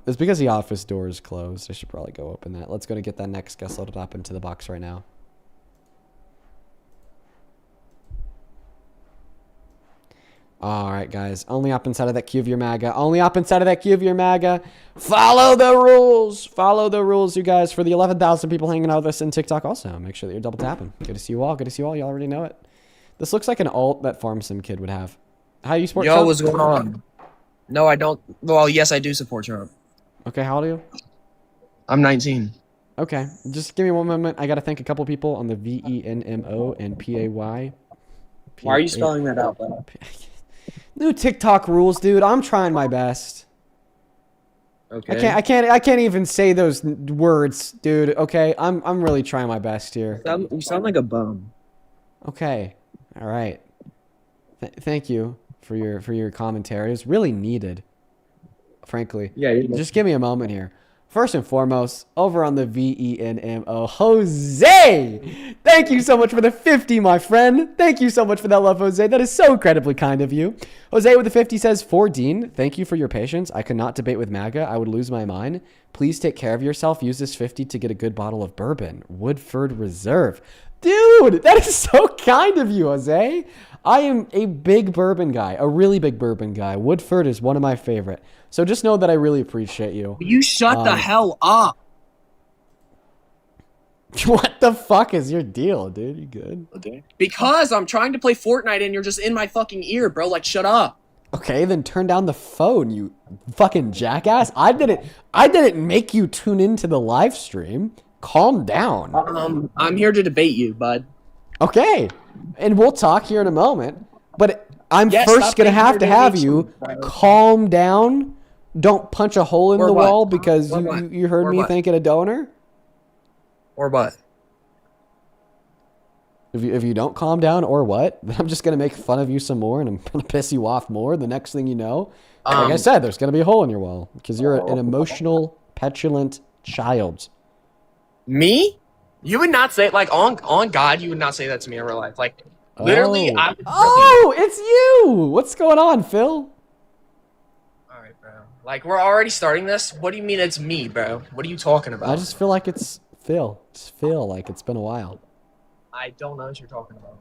It's because the office door is closed. I should probably go open that. Let's go to get that next guest loaded up into the box right now. All right, guys. Only up inside of that queue of your MAGA. Only up inside of that queue of your MAGA. Follow the rules. Follow the rules, you guys. For the 11,000 people hanging out with us in TikTok also, make sure that you're double tapping. Good to see you all. Good to see you all. You already know it. This looks like an alt that Farm Sim kid would have. How do you support Yo, Trump? what's going on? No, I don't. Well, yes, I do support Trump. Okay, how old are you? I'm 19. Okay, just give me one moment. I got to thank a couple people on the VENMO and PAY. Why are you spelling that out, bro? New TikTok rules, dude. I'm trying my best. Okay. I can't even say those words, dude. Okay, I'm really trying my best here. You sound like a bum. Okay, all right. Thank you for your commentary. It's really needed, frankly. Yeah. Just give me a moment here. First and foremost, over on the VENMO, Jose, Thank you so much for the 50, my friend. Thank you so much for that love, Jose. That is so incredibly kind of you. Jose with the 50 says, for Dean, thank you for your patience. I could not debate with MAGA. I would lose my mind. Please take care of yourself. Use this 50 to get a good bottle of bourbon. Woodford Reserve. Dude, that is so kind of you, Jose. I am a big bourbon guy, a really big bourbon guy. Woodford is one of my favorite. So just know that I really appreciate you. You shut the hell up. What the fuck is your deal, dude? You good? Because I'm trying to play Fortnite and you're just in my fucking ear, bro. Like, shut up. Okay, then turn down the phone, you fucking jackass. I didn't make you tune into the live stream. Calm down. I'm here to debate you, bud. Okay, and we'll talk here in a moment. But I'm Yes, first stop gonna thinking have to you're have doing you something. calm down. Don't punch a hole in Or the what? wall because Or what? you heard Or me what? thinking a donor. Or what? If you don't calm down or what, then I'm just going to make fun of you some more and I'm going to piss you off more. The next thing you know, like I said, there's going to be a hole in your wall because you're an emotional, petulant child. Me? You would not say, like, on God, you would not say that to me in real life. Like, literally, I'm... Oh, it's you! What's going on, Phil? Alright, bro. Like, we're already starting this? What do you mean it's me, bro? What are you talking about? I just feel like it's Phil. Just feel like it's been a while. I don't know what you're talking about.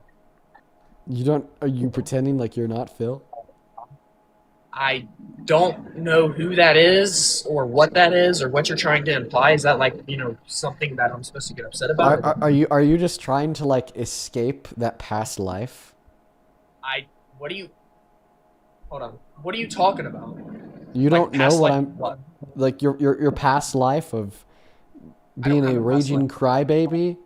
Are you pretending like you're not Phil? I don't know who that is, or what that is, or what you're trying to imply. Is that, like, you know, something that I'm supposed to get upset about? Are you just trying to like escape that past life? What are you... Hold on. What are you talking about? You don't know past what life I'm... what? Like your past life of being a raging crybaby?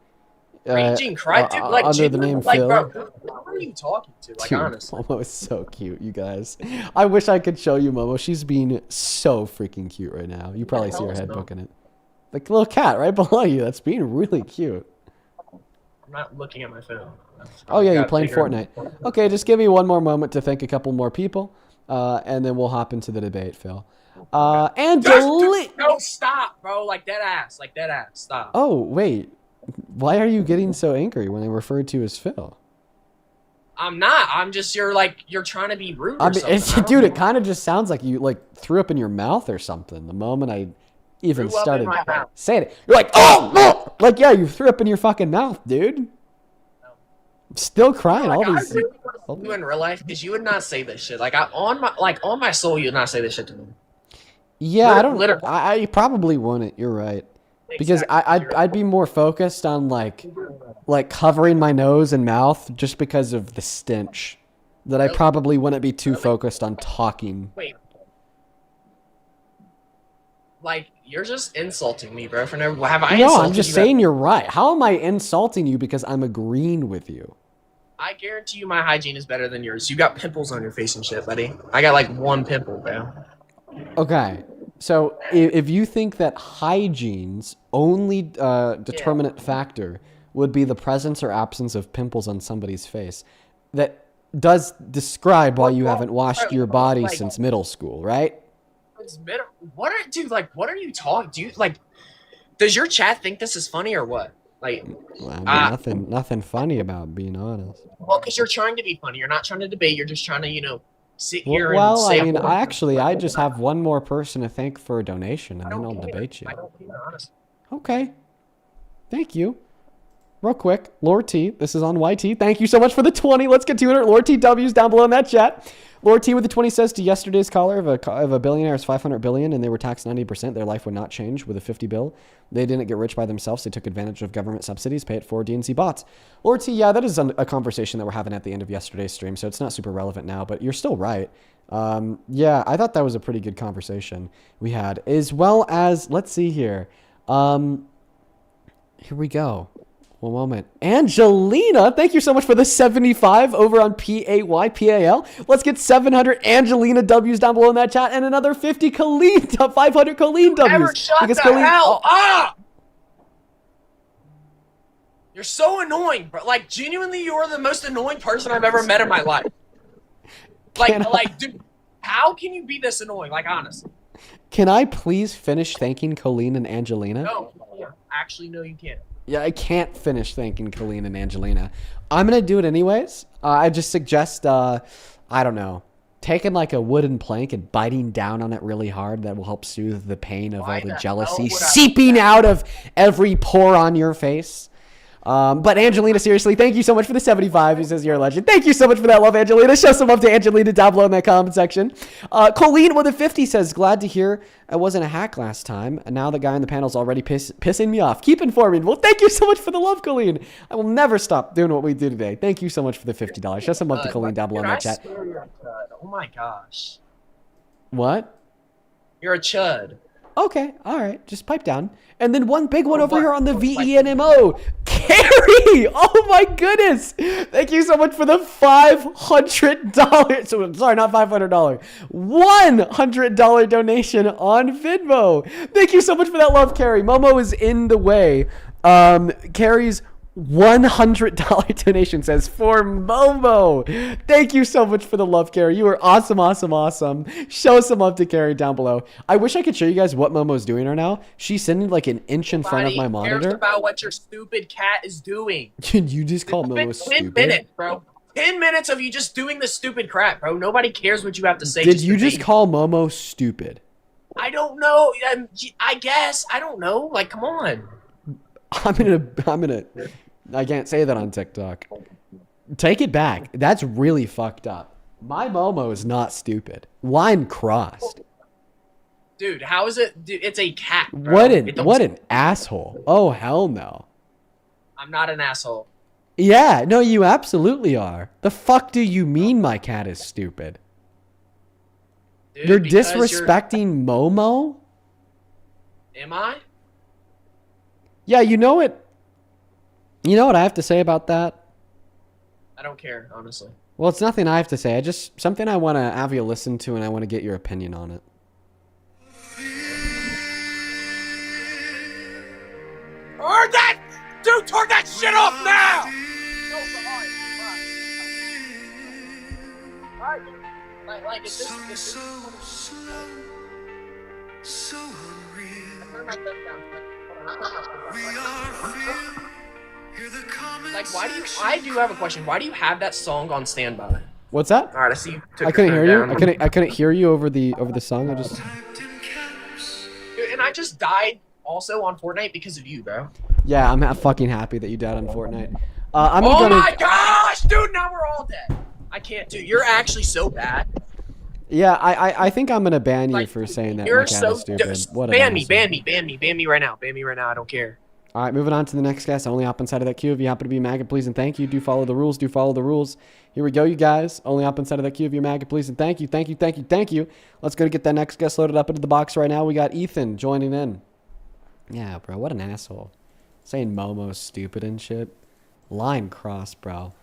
Raging cry? Dude, like, under the name like, Phil? bro, who are you talking to? Like, Dude, honestly. Momo is so cute, you guys. I wish I could show you Momo. She's being so freaking cute right now. You probably see her head booking it. Like a little cat right below you. That's being really cute. I'm not looking at my phone. Oh yeah, you're playing Fortnite. Okay, just give me one more moment to thank a couple more people, and then we'll hop into the debate, Phil. And No, stop, bro. Like, dead ass. Like, dead ass. Stop. Oh wait, why are you getting so angry when I referred to you as Phil? I'm not. I'm just, you're trying to be rude or I mean, something. dude, it kind of just sounds like you like threw up in your mouth or something. The moment I even Threw up in started my mouth. saying it, you're like, oh, no! Like, yeah, you threw up in your fucking mouth, dude. I'm still crying. Like, All I these. really want to you in real life, because you would not say this shit. Like, on my soul, you would not say this shit to me. Yeah, I don't. Literally. I probably wouldn't. You're right. Because I'd be more focused on like covering my nose and mouth just because of the stench. That I probably wouldn't be too focused on talking. Wait. Like, you're just insulting me, bro. For no, have I No, insulted I'm just you saying you're right. How am I insulting you because I'm agreeing with you? I guarantee you my hygiene is better than yours. You got pimples on your face and shit, buddy. I got like one pimple, bro. Okay, so if you think that hygiene's only determinant factor would be the presence or absence of pimples on somebody's face, that does describe why you haven't washed your body since middle school, right? What are you talking? Do you like? Does your chat think this is funny or what? Like, I mean, nothing funny about being honest. well, because you're trying to be funny. You're not trying to debate. You're just trying to, sit here Well, and say. I mean, I just have one more person to thank for a donation, and then I'll debate you. I don't care, honestly. Okay. Thank you. Real quick, Lord T, this is on YT. Thank you so much for the 20. Let's get 200 Lord T W's down below in that chat. Lord T with the 20 says, to yesterday's caller of a billionaire is 500 billion and they were taxed 90%, their life would not change with a 50 bill. They didn't get rich by themselves. They took advantage of government subsidies, pay it for DNC bots. Lord T, yeah, that is a conversation that we're having at the end of yesterday's stream, so it's not super relevant now, but you're still right. Yeah, I thought that was a pretty good conversation we had, as well as, let's see here. Here we go. One moment. Angelina, thank you so much for the 75 over on PAYPAL. Let's get 700 Angelina W's down below in that chat and another 50 Colleen, 500 Colleen W's. Ever shut the hell up! You're so annoying, bro. Like, genuinely, you're the most annoying person I've ever met in my life. Like, dude, how can you be this annoying? Like, honestly. Can I please finish thanking Colleen and Angelina? No. Actually, no, you can't. Yeah, I can't finish thanking Colleen and Angelina. I'm going to do it anyways. I just suggest, I don't know, taking like a wooden plank and biting down on it really hard. That will help soothe the pain of all the jealousy seeping out of every pore on your face. But Angelina, seriously, thank you so much for the 75. Who says you're a legend. Thank you so much for that love, Angelina. Show some love to Angelina down below in that comment section. Colleen with a 50 says, glad to hear I wasn't a hack last time. And now the guy in the panel's already pissing me off. Keep informing. Well, thank you so much for the love, Colleen. I will never stop doing what we do today. Thank you so much for the $50. Show some love to Colleen down below in that chat. Oh my gosh. What? You're a chud. Okay, all right, just pipe down. And then one big one over here on the VENMO. Carrie! Oh my goodness! Thank you so much for the $500. So, sorry, not $500. $100 donation on Venmo. Thank you so much for that love, Carrie. Momo is in the way. Carrie's $100 donation says for Momo. Thank you so much for the love, Carrie. You are awesome, awesome, awesome. Show some love to Carrie down below. I wish I could show you guys what Momo's doing right now. She's sitting like an inch in front of my monitor. Cares about what your stupid cat is doing. Can you just call Momo stupid? 10 minutes, bro. 10 minutes of you just doing the stupid crap, bro. Nobody cares what you have to say. Did you just call Momo stupid? I don't know. I guess. I don't know. Like, come on. I'm gonna I can't say that on TikTok. Take it back. That's really fucked up. My Momo is not stupid. Line crossed. Dude, how is it? Dude, it's a cat, bro. What an asshole. Oh, hell no. I'm not an asshole. Yeah, no, you absolutely are. The fuck do you mean my cat is stupid? Dude, You're disrespecting Momo? Am I? Yeah, you know it. You know what I have to say about that? I don't care, honestly. Well, it's nothing I have to say. Something I want to have you listen to, and I want to get your opinion on it. Turn that! Dude, turn that shit off now! Alright, like it's just so unreal. Like, why do you? I do have a question. Why do you have that song on standby? What's that? All right, I see you. I couldn't hear you. I couldn't hear you over the song. Dude, and I just died also on Fortnite because of you, bro. Yeah, I'm fucking happy that you died on Fortnite. Oh my gosh, dude! Now we're all dead. I can't do. You're actually so bad. Yeah, I think I'm gonna ban you for saying that. You're my cat so is stupid. What ban me right now. Ban me right now. I don't care. All right, moving on to the next guest. Only hop inside of that queue if you happen to be MAGA, please and thank you. Do follow the rules. Do follow the rules. Here we go, you guys. Only hop inside of that queue if you're MAGA, please and thank you. Thank you, thank you, thank you. Let's go to get that next guest loaded up into the box right now. We got Ethan joining in. Yeah, bro, what an asshole. Saying Momo's stupid and shit. Line cross, bro.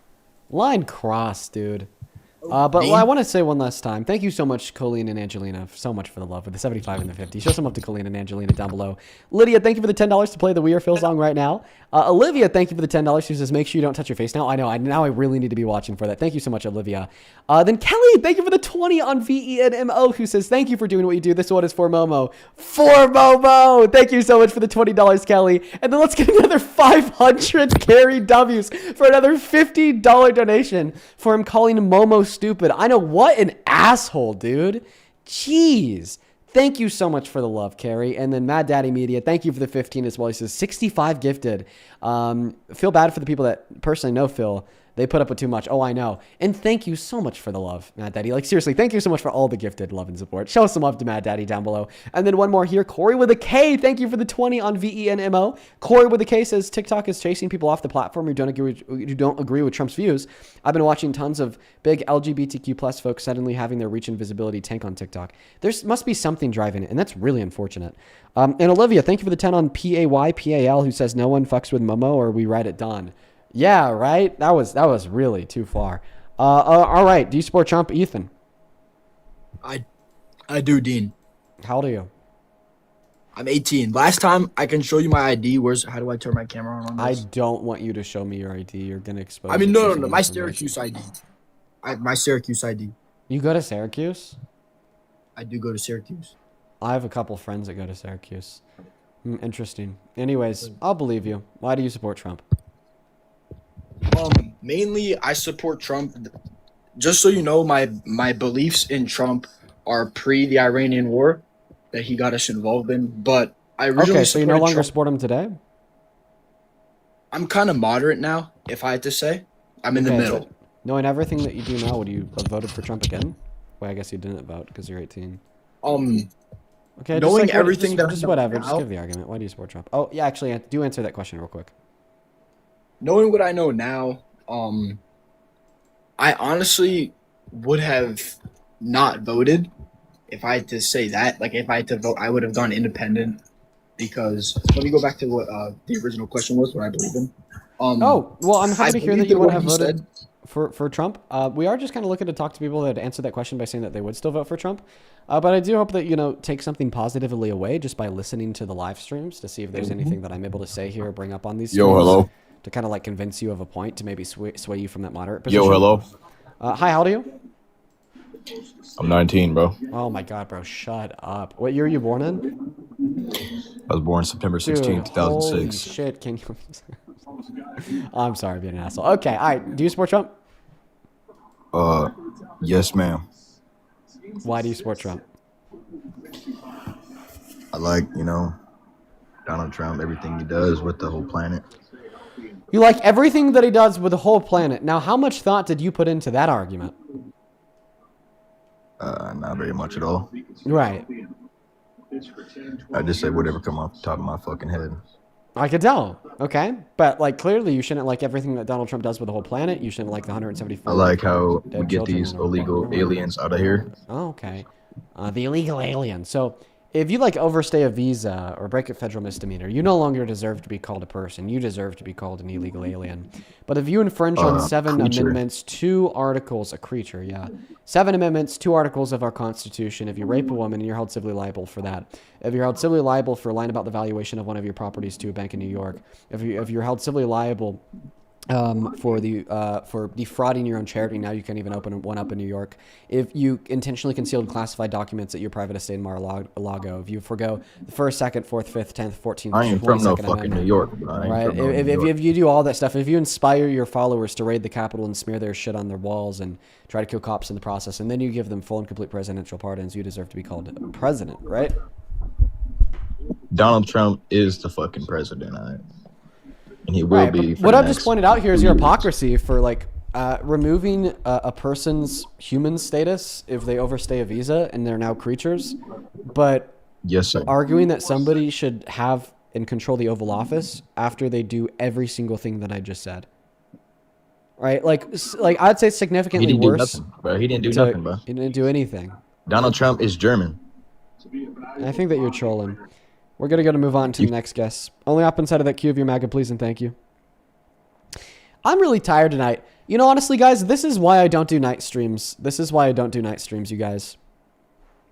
Line cross, dude. But I want to say one last time, thank you so much, Colleen and Angelina, so much for the love with the 75 and the 50. Show some love to Colleen and Angelina down below. Lydia, thank you for the $10 to play the We Are Phil song right now. Olivia, thank you for the $10. She says, make sure you don't touch your face. Now I know. Now I really need to be watching for that. Thank you so much, Olivia. Then Kelly, thank you for the 20 on VENMO, who says, thank you for doing what you do. This one is for Momo. For Momo! Thank you so much for the $20, Kelly. And then let's get another 500 Carrie W's for another $50 donation for him calling Momo stupid. I know, what an asshole, dude. Jeez. Thank you so much for the love, Carrie. And then Mad Daddy Media, thank you for the 15 as well. He says 65 gifted. Feel bad for the people that personally know Phil. They put up with too much. Oh, I know. And thank you so much for the love, Mad Daddy. Like, seriously, thank you so much for all the gifted love and support. Show some love to Mad Daddy down below. And then one more here. Corey with a K. Thank you for the 20 on VENMO. Corey with a K says, TikTok is chasing people off the platform who don't agree with Trump's views. I've been watching tons of big LGBTQ plus folks suddenly having their reach and visibility tank on TikTok. There must be something driving it, and that's really unfortunate. And Olivia, thank you for the 10 on PAYPAL, who says no one fucks with Momo or we ride at dawn. Yeah, right? That was really too far. All right. Do you support Trump, Ethan? I do, Dean. How old are you? I'm 18. Last time I can show you my ID. How do I turn my camera on this? I don't want you to show me your ID. You're gonna expose. I mean, no. My Syracuse ID. My Syracuse ID. You go to Syracuse? I do go to Syracuse. I have a couple friends that go to Syracuse. Interesting. Anyways, I'll believe you. Why do you support Trump? Mainly, I support Trump. Just so you know, my beliefs in Trump are pre the Iranian war that he got us involved in. But I originally Okay, so you no supported longer Trump. support him today? I'm kind of moderate now, if I had to say. I'm in the Okay, middle. but knowing everything that you do now, would you have voted for Trump again? Well, I guess you didn't vote because you're 18. Okay, just Knowing like, everything that I just know whatever. Just now- give the argument. Why do you support Trump? Oh, yeah, actually, do answer that question real quick. Knowing what I know now, I honestly would have not voted if I had to say that. Like, if I had to vote, I would have gone independent because let me go back to what the original question was, what I believe in. Oh, well, I'm happy I to hear that believed you in wouldn't what have he voted for Trump. We are just kind of looking to talk to people that answer that question by saying that they would still vote for Trump. But I do hope that, take something positively away just by listening to the live streams to see if there's anything that I'm able to say here or bring up on these streams. Yo, hello. To kind of like convince you of a point to maybe sway you from that moderate position. Yo, hello. Hi, how old are you? I'm 19, bro. Oh my God, bro, shut up. What year are you born in? I was born September 16, Dude, 2006. Holy shit, can you... I'm sorry being an asshole. Okay, all right. Do you support Trump? Yes, ma'am. Why do you support Trump? I like, Donald Trump, everything he does with the whole planet. You like everything that he does with the whole planet. Now, how much thought did you put into that argument? Not very much at all. Right. I just say whatever come off the top of my fucking head. I could tell. Okay. But, clearly you shouldn't like everything that Donald Trump does with the whole planet. You shouldn't like the 174. I like how we dead get children these in our illegal country. aliens out of here. Oh, okay. The illegal alien. So, if you overstay a visa or break a federal misdemeanor, you no longer deserve to be called a person. You deserve to be called an illegal alien. But if you infringe on 7 creature. amendments, 2 articles, a creature, yeah. 7 amendments, 2 articles of our Constitution, if you rape a woman, you're held civilly liable for that. If you're held civilly liable for lying about the valuation of one of your properties to a bank in New York, if you're held civilly liable for defrauding your own charity, now you can't even open one up in New York. If you intentionally concealed classified documents at your private estate in Mar-a-Lago, if you forgo the 1st, 2nd, 4th, 5th, 10th, 14th, I ain't from no 22nd fucking Amendment, New York. I ain't right? from no New York. If you do all that stuff, if you inspire your followers to raid the Capitol and smear their shit on their walls and try to kill cops in the process, and then you give them full and complete presidential pardons, you deserve to be called president, right? Donald Trump is the fucking president, and he will be. What I've just pointed out here is your hypocrisy for removing a person's human status if they overstay a visa and they're now creatures, but yes, sir. Arguing that somebody should have and control the Oval Office after they do every single thing that I just said. Right? I'd say significantly He didn't do worse. nothing, bro. He didn't do nothing, bro. He didn't do anything. Donald Trump is German. I think that you're trolling. We're going to move on to the next guest. Only up inside of that queue of your MAGA, please, and thank you. I'm really tired tonight. Honestly, guys, this is why I don't do night streams. You guys.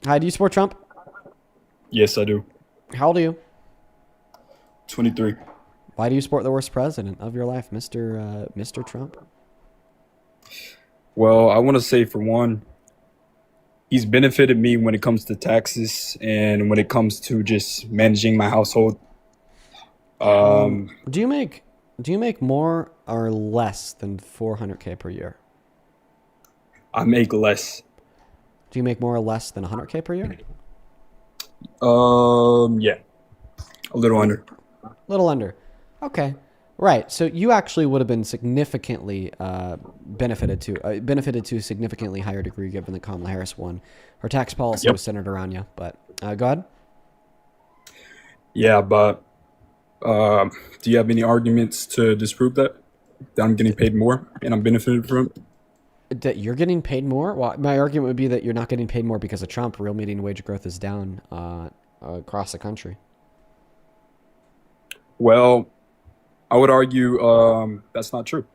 Hi, do you support Trump? Yes, I do. How old are you? 23. Why do you support the worst president of your life, Mr. Trump? Well, I want to say, for one, he's benefited me when it comes to taxes and when it comes to just managing my household. Do you make more or less than $400K per year? I make less. Do you make more or less than $100K per year? Yeah, a little under. Little under. Okay. Right. So you actually would have been significantly benefited to a significantly higher degree given that Kamala Harris won. Her tax policy was centered around you. But go ahead. Yeah, but do you have any arguments to disprove that I'm getting paid more and I'm benefited from it? That you're getting paid more? Well, my argument would be that you're not getting paid more because of Trump. Real median wage growth is down across the country. Well, I would argue that's not true.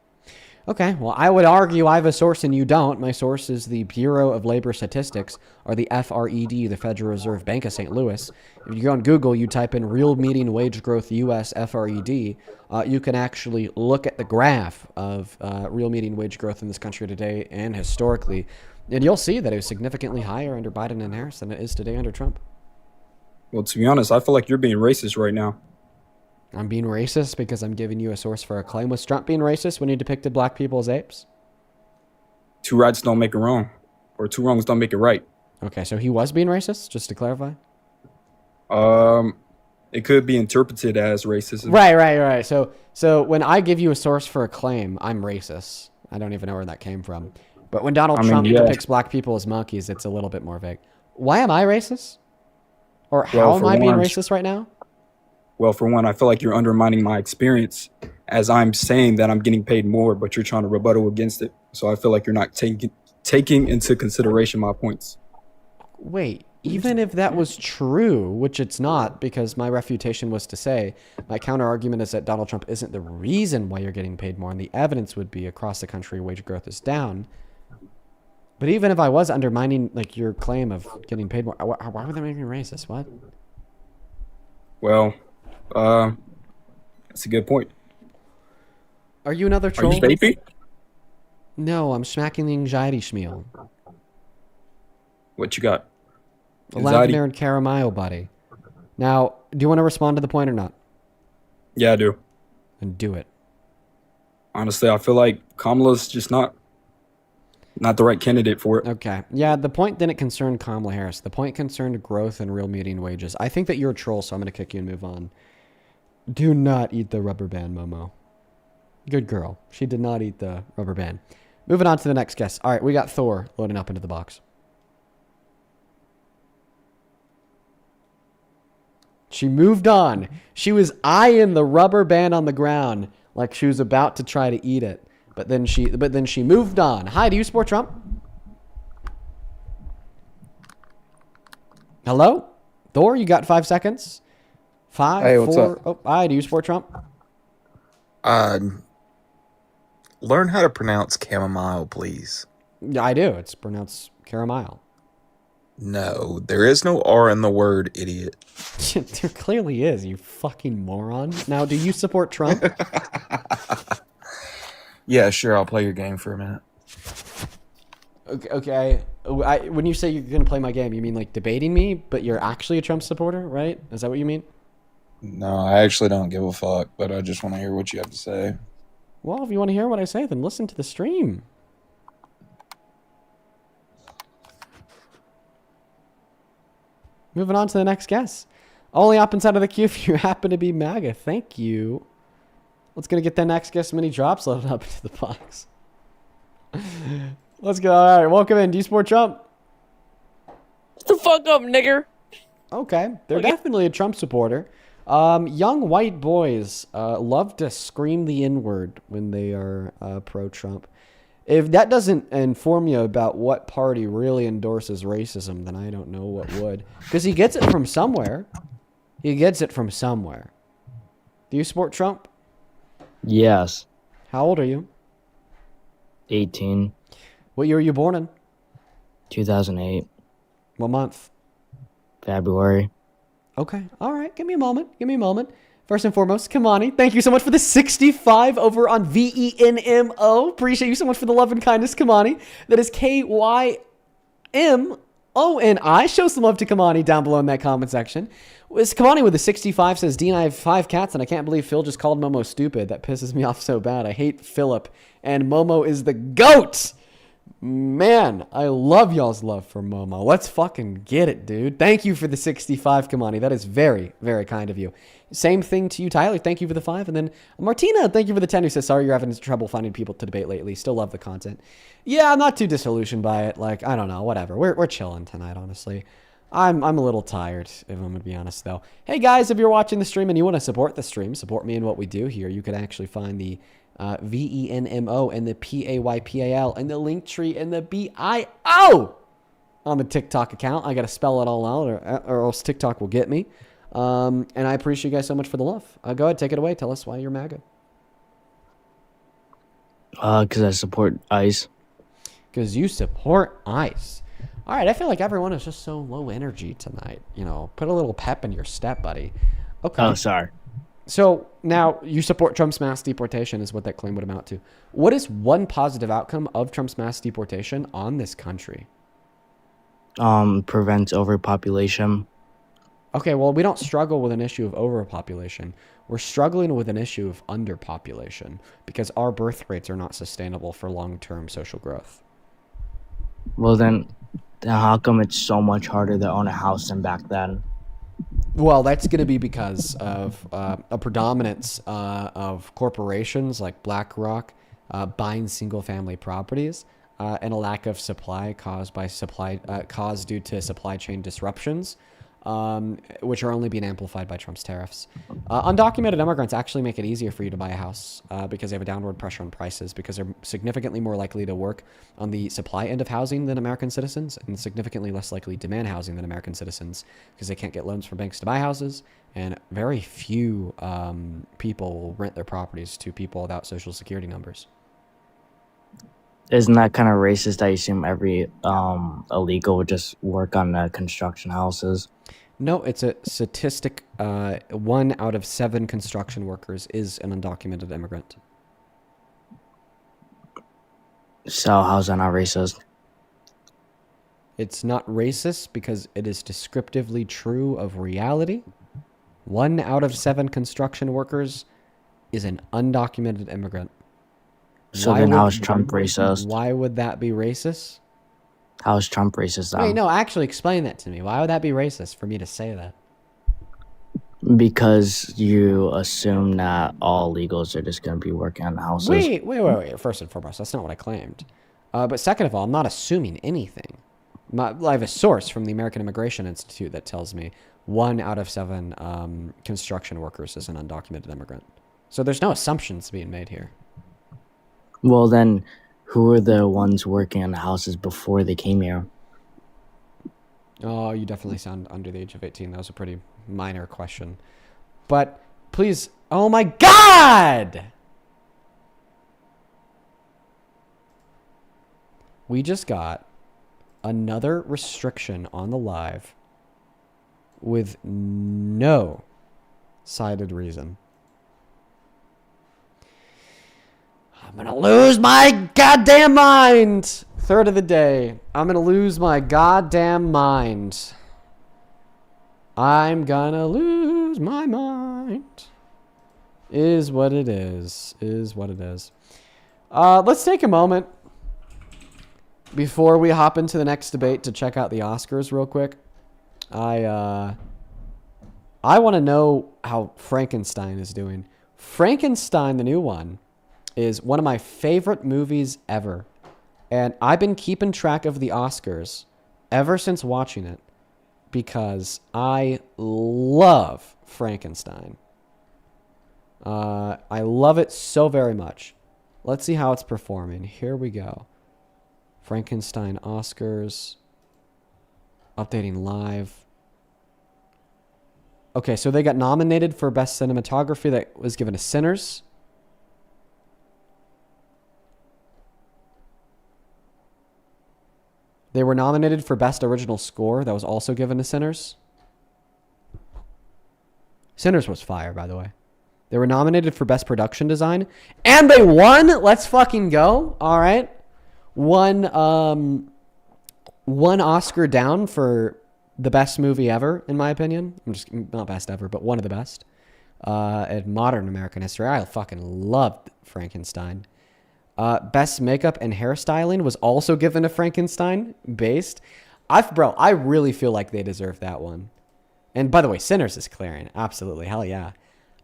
Okay, well, I would argue I have a source and you don't. My source is the Bureau of Labor Statistics, or the FRED, the Federal Reserve Bank of St. Louis. If you go on Google, you type in real median wage growth US FRED, you can actually look at the graph of real median wage growth in this country today and historically, and you'll see that it was significantly higher under Biden and Harris than it is today under Trump. Well, to be honest, I feel like you're being racist right now. I'm being racist because I'm giving you a source for a claim. Was Trump being racist when he depicted black people as apes? Two rights don't make it wrong, or two wrongs don't make it right. Okay, so he was being racist, just to clarify? It could be interpreted as racism. Right. So when I give you a source for a claim, I'm racist. I don't even know where that came from. But when Donald Trump depicts black people as monkeys, it's a little bit more vague. Why am I racist? Or how am I being racist right now? Well, for one, I feel like you're undermining my experience as I'm saying that I'm getting paid more, but you're trying to rebuttal against it. So I feel like you're not taking into consideration my points. Wait, even if that was true, which it's not, because my refutation was to say, my counter argument is that Donald Trump isn't the reason why you're getting paid more, and the evidence would be across the country wage growth is down. But even if I was undermining like your claim of getting paid more, why would that make me racist? What? Well, that's a good point. Are you another troll? Are you vaping? No, I'm smacking the anxiety schmeal. What you got? Lavender and caramel, buddy. Now, do you want to respond to the point or not? Yeah, I do. Then do it. Honestly, I feel like Kamala's just not the right candidate for it. Okay. Yeah, the point didn't concern Kamala Harris. The point concerned growth and real median wages. I think that you're a troll, so I'm going to kick you and move on. Do not eat the rubber band, Momo. Good girl. She did not eat the rubber band. Moving on to the next guest. All right, we got Thor loading up into the box. She moved on. She was eyeing the rubber band on the ground like she was about to try to eat it. But then she moved on. Hi, do you support Trump? Hello? Thor, you got 5 seconds? 5, Hey, what's 4. up? Oh, hi, do you support Trump? Learn how to pronounce chamomile, please. Yeah, I do. It's pronounced caramel. No, there is no R in the word, idiot. There clearly is, you fucking moron. Now, do you support Trump? Yeah, sure, I'll play your game for a minute. Okay. When you say you're going to play my game, you mean like debating me, but you're actually a Trump supporter, right? Is that what you mean? No, I actually don't give a fuck, but I just want to hear what you have to say. Well, if you want to hear what I say, then listen to the stream. Moving on to the next guest. Only up inside of the queue if you happen to be MAGA. Thank you. Let's go get that next guest mini drops loaded up into the box. Let's go. All right, welcome in. Do you support Trump? Shut the fuck up, nigger. Okay, they're definitely a Trump supporter. Young white boys love to scream the N-word when they are pro-Trump. If that doesn't inform you about what party really endorses racism, then I don't know what would. Because he gets it from somewhere. He gets it from somewhere. Do you support Trump? Yes. How old are you? 18. What year were you born in? 2008. What month? February. Okay. All right. Give me a moment. First and foremost, Kamani, thank you so much for the 65 over on VENMO. Appreciate you so much for the love and kindness, Kamani. That is KYMONI. Show some love to Kamani down below in that comment section. Kamani with a 65 says, Dean, I have 5 cats, and I can't believe Phil just called Momo stupid. That pisses me off so bad. I hate Philip, and Momo is the GOAT. Man, I love y'all's love for Momo. Let's fucking get it, dude. Thank you for the 65, Kamani. That is very, very kind of you. Same thing to you, Tyler. Thank you for the 5. And then Martina, thank you for the 10 who says, sorry you're having trouble finding people to debate lately. Still love the content. Yeah, I'm not too disillusioned by it. Like, I don't know, whatever. We're chilling tonight, honestly. I'm a little tired, if I'm going to be honest, though. Hey, guys, if you're watching the stream and you want to support the stream, support me in what we do here, you can actually find the VENMO and the PAYPAL and the link tree and the BIO on the TikTok account. I got to spell it all out or else TikTok will get me. And I appreciate you guys so much for the love. Go ahead, take it away. Tell us why you're MAGA. Because I support ICE. Because you support ICE. All right, I feel like everyone is just so low energy tonight. You know, put a little pep in your step, buddy. Okay. Oh, sorry. So now you support Trump's mass deportation is what that claim would amount to. What is one positive outcome of Trump's mass deportation on this country? Prevents overpopulation. Okay, well, we don't struggle with an issue of overpopulation. We're struggling with an issue of underpopulation because our birth rates are not sustainable for long-term social growth. Well, then how come it's so much harder to own a house than back then? Well, that's going to be because of a predominance of corporations like BlackRock buying single-family properties and a lack of supply caused due to supply chain disruptions, which are only being amplified by Trump's tariffs. Undocumented immigrants actually make it easier for you to buy a house because they have a downward pressure on prices because they're significantly more likely to work on the supply end of housing than American citizens and significantly less likely to demand housing than American citizens because they can't get loans from banks to buy houses, and very few people will rent their properties to people without social security numbers. Isn't that kind of racist that you assume every illegal would just work on construction houses? No, it's a statistic. 1 out of 7 construction workers is an undocumented immigrant. So how's that not racist? It's not racist because it is descriptively true of reality. 1 out of 7 construction workers is an undocumented immigrant. So then how is Trump racist? Why would that be racist? How is Trump racist then? Wait, no, actually explain that to me. Why would that be racist for me to say that? Because you assume that all illegals are just going to be working on houses. Wait. First and foremost, that's not what I claimed. But second of all, I'm not assuming anything. I have a source from the American Immigration Institute that tells me 1 out of 7 construction workers is an undocumented immigrant. So there's no assumptions being made here. Well, then, who are the ones working on the houses before they came here? Oh, you definitely sound under the age of 18. That was a pretty minor question. But please, oh my God! We just got another restriction on the live with no cited reason. I'm gonna lose my goddamn mind. Third of the day. I'm gonna lose my goddamn mind. I'm gonna lose my mind. Is what it is. Is what it is. Let's take a moment before we hop into the next debate to check out the Oscars real quick. I want to know how Frankenstein is doing. Frankenstein, the new one, is one of my favorite movies ever. And I've been keeping track of the Oscars ever since watching it because I love Frankenstein. I love it so very much. Let's see how it's performing. Here we go. Frankenstein Oscars. Updating live. Okay, so they got nominated for Best Cinematography that was given to Sinners. They were nominated for Best Original Score. That was also given to Sinners. Sinners was fire, by the way. They were nominated for Best Production Design. And they won! Let's fucking go. All right. One Oscar down for the best movie ever, in my opinion. I'm just, not best ever, but one of the best. In modern American history. I fucking loved Frankenstein. Best makeup and hairstyling was also given to Frankenstein based. I really feel like they deserve that one. And by the way, Sinners is clearing. Absolutely. Hell yeah.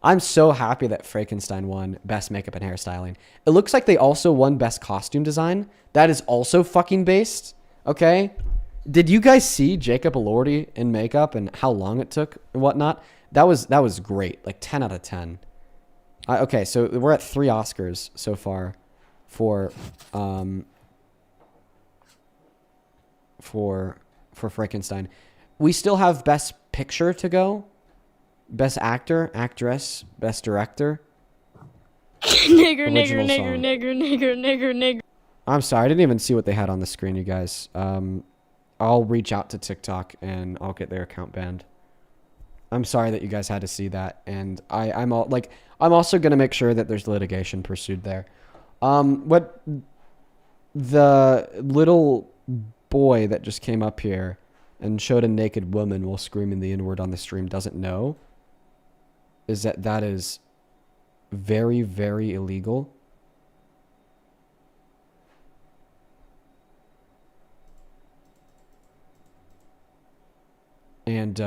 I'm so happy that Frankenstein won best makeup and hairstyling. It looks like they also won best costume design. That is also fucking based. Okay. Did you guys see Jacob Elordi in makeup and how long it took and whatnot? That was great. Like 10 out of 10. Okay. So we're at 3 Oscars so far. For Frankenstein. We still have Best Picture to go. Best Actor, Actress, Best Director. nigger. I'm sorry, I didn't even see what they had on the screen, you guys. I'll reach out to TikTok and I'll get their account banned. I'm sorry that you guys had to see that, and I'm also gonna make sure that there's litigation pursued there. What the little boy that just came up here and showed a naked woman while screaming the N-word on the stream doesn't know is that that is very, very illegal. And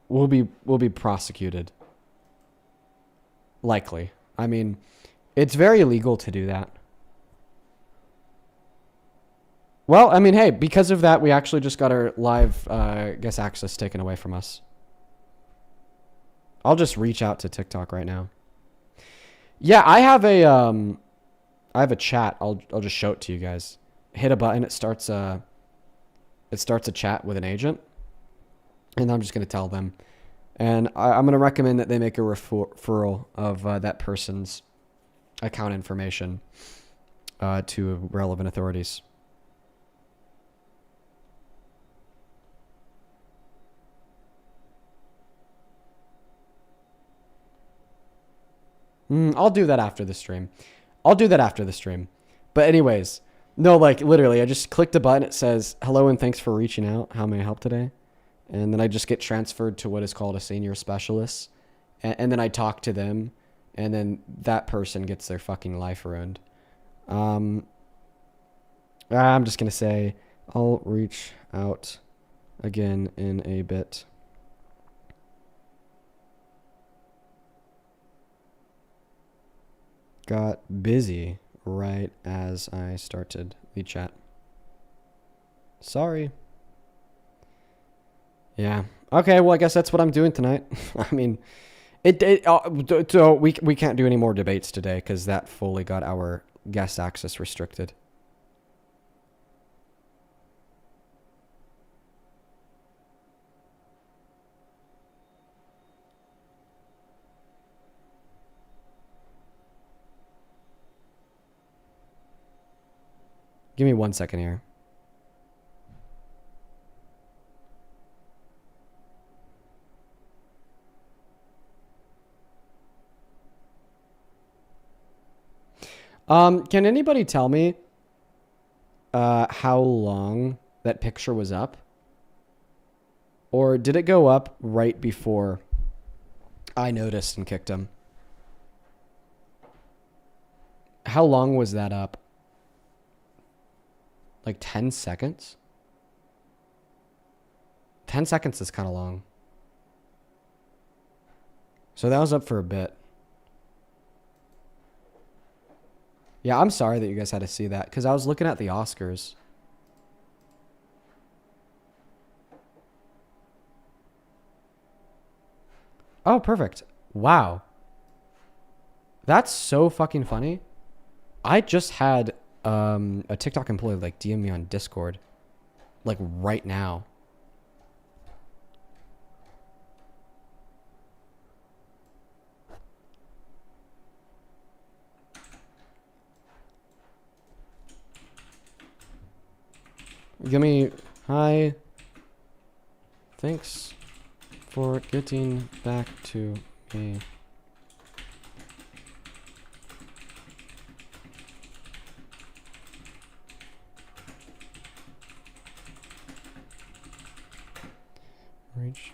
we'll be prosecuted. Likely. I mean, it's very illegal to do that. Well, I mean, hey, because of that, we actually just got our live guest access taken away from us. I'll just reach out to TikTok right now. Yeah, I have a chat. I'll just show it to you guys. Hit a button. It starts a chat with an agent, and I'm just gonna tell them, and I'm gonna recommend that they make a referral of that person's account information to relevant authorities. I'll do that after the stream. But anyways, no, like literally, I just clicked a button. It says, hello and thanks for reaching out. How may I help today? And then I just get transferred to what is called a senior specialist. And then I talk to them. And then that person gets their fucking life ruined. I'm just going to say, I'll reach out again in a bit. Got busy right as I started the chat. Sorry. Yeah. Okay, well, I guess that's what I'm doing tonight. I mean, so we can't do any more debates today because that fully got our guest access restricted. Give me 1 second here. Can anybody tell me how long that picture was up? Or did it go up right before I noticed and kicked him? How long was that up? Like 10 seconds? 10 seconds is kind of long. So that was up for a bit. Yeah, I'm sorry that you guys had to see that because I was looking at the Oscars. Oh, perfect. Wow. That's so fucking funny. I just had a TikTok employee like DM me on Discord like right now. Give me hi. Thanks for getting back to me. Reach.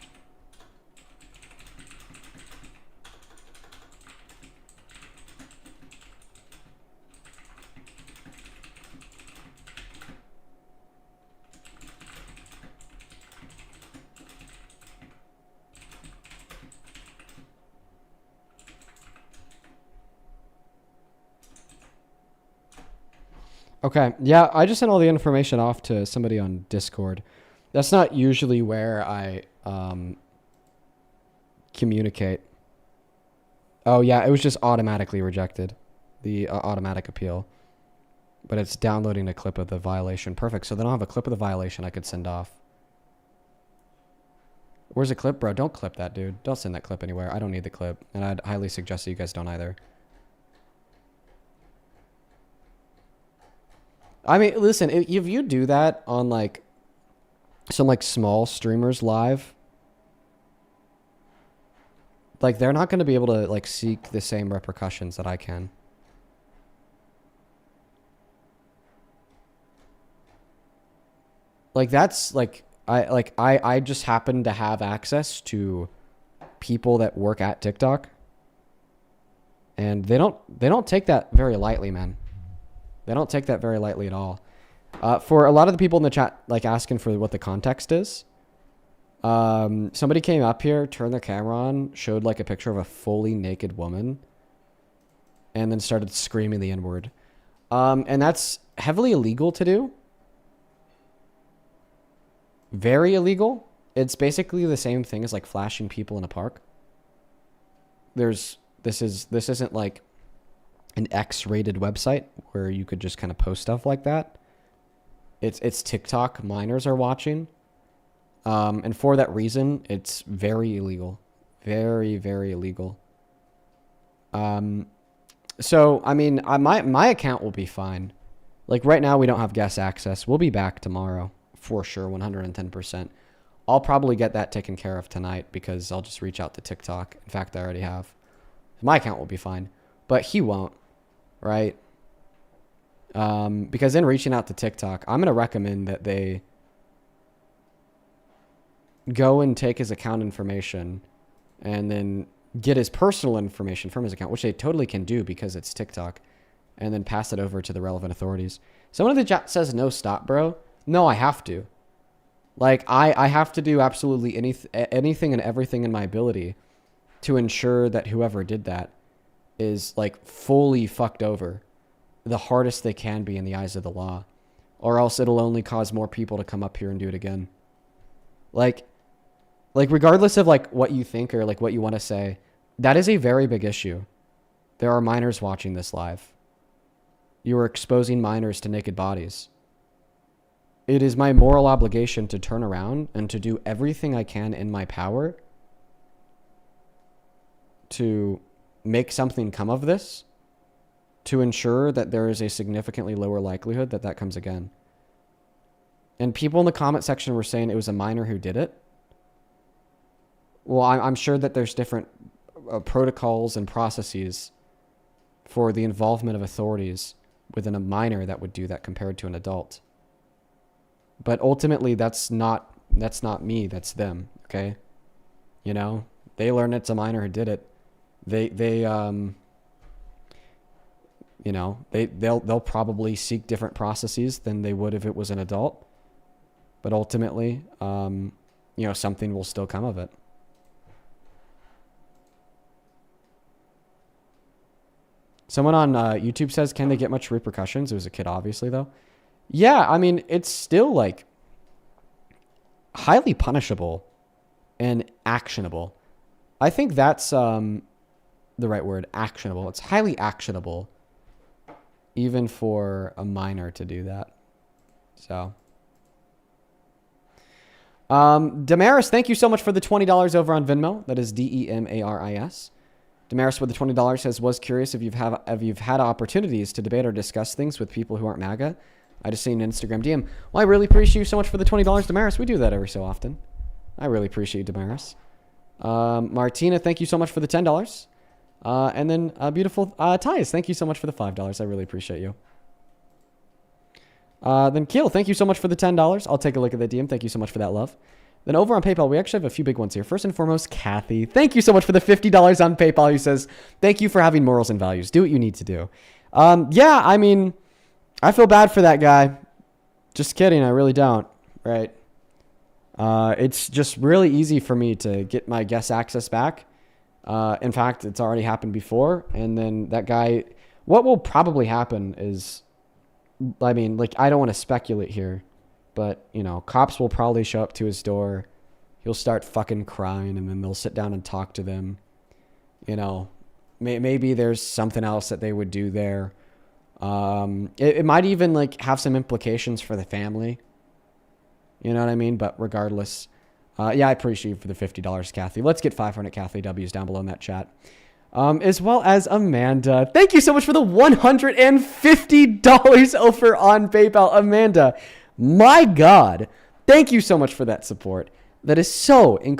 Okay, yeah, I just sent all the information off to somebody on Discord. That's not usually where I communicate. Oh yeah, it was just automatically rejected. The automatic appeal. But it's downloading a clip of the violation. Perfect, so then I'll have a clip of the violation I could send off. Where's the clip, bro? Don't clip that, dude. Don't send that clip anywhere. I don't need the clip. And I'd highly suggest that you guys don't either. I mean, listen, if you do that on like some like small streamers live, like they're not going to be able to like seek the same repercussions that I can. Like that's like I just happen to have access to people that work at TikTok, and they don't take that very lightly, man. They don't take that very lightly at all. For a lot of the people in the chat, like, asking for what the context is, somebody came up here, turned their camera on, showed like a picture of a fully naked woman, and then started screaming the N-word. And that's heavily illegal to do. Very illegal. It's basically the same thing as like flashing people in a park. This isn't like an X-rated website where you could just kind of post stuff like that. It's TikTok. Minors are watching. And for that reason, it's very illegal. Very, very illegal. So, I mean, my account will be fine. Like, right now, we don't have guest access. We'll be back tomorrow, for sure, 110%. I'll probably get that taken care of tonight because I'll just reach out to TikTok. In fact, I already have. My account will be fine. But he won't, right? Because in reaching out to TikTok, I'm going to recommend that they go and take his account information and then get his personal information from his account, which they totally can do because it's TikTok, and then pass it over to the relevant authorities. Someone in the chat says, no, stop, bro. No, I have to. Like, I have to do absolutely anything and everything in my ability to ensure that whoever did that is, like, fully fucked over the hardest they can be in the eyes of the law, or else it'll only cause more people to come up here and do it again. Like regardless of like what you think or like what you want to say, that is a very big issue. There are minors watching this live. You are exposing minors to naked bodies. It is my moral obligation to turn around and to do everything I can in my power to make something come of this, to ensure that there is a significantly lower likelihood that that comes again. And people in the comment section were saying it was a minor who did it. Well, I'm sure that there's different protocols and processes for the involvement of authorities within a minor that would do that compared to an adult. But ultimately, that's not me, that's them, okay? You know, they learn it's a minor who did it. They'll probably seek different processes than they would if it was an adult. But ultimately, something will still come of it. Someone on YouTube says, can they get much repercussions? It was a kid, obviously, though. Yeah, I mean, it's still, like, highly punishable and actionable. I think that's the right word, actionable. It's highly actionable, even for a minor to do that. So, Damaris, thank you so much for the $20 over on Venmo. That is DEMARIS. Damaris with the $20 says, was curious if you've had opportunities to debate or discuss things with people who aren't MAGA. I just seen an Instagram DM. Well, I really appreciate you so much for the $20, Damaris. We do that every so often. I really appreciate you, Damaris. Martina, thank you so much for the $10. And then beautiful Tyus, thank you so much for the $5. I really appreciate you. Then Keel, thank you so much for the $10. I'll take a look at the DM. Thank you so much for that love. Then over on PayPal, we actually have a few big ones here. First and foremost, Kathy. Thank you so much for the $50 on PayPal. Who says, thank you for having morals and values. Do what you need to do. Yeah, I mean, I feel bad for that guy. Just kidding. I really don't. Right. It's just really easy for me to get my guest access back. In fact, it's already happened before. And then that guy, what will probably happen is, I mean, like, I don't want to speculate here, but, you know, cops will probably show up to his door. He'll start fucking crying, and then they'll sit down and talk to them. You know, maybe there's something else that they would do there. It might even, like, have some implications for the family. You know what I mean? But regardless, yeah, I appreciate you for the $50, Kathy. Let's get 500 Kathy W's down below in that chat. As well as Amanda. Thank you so much for the $150 over on PayPal. Amanda, my God, thank you so much for that support. That is so incredible.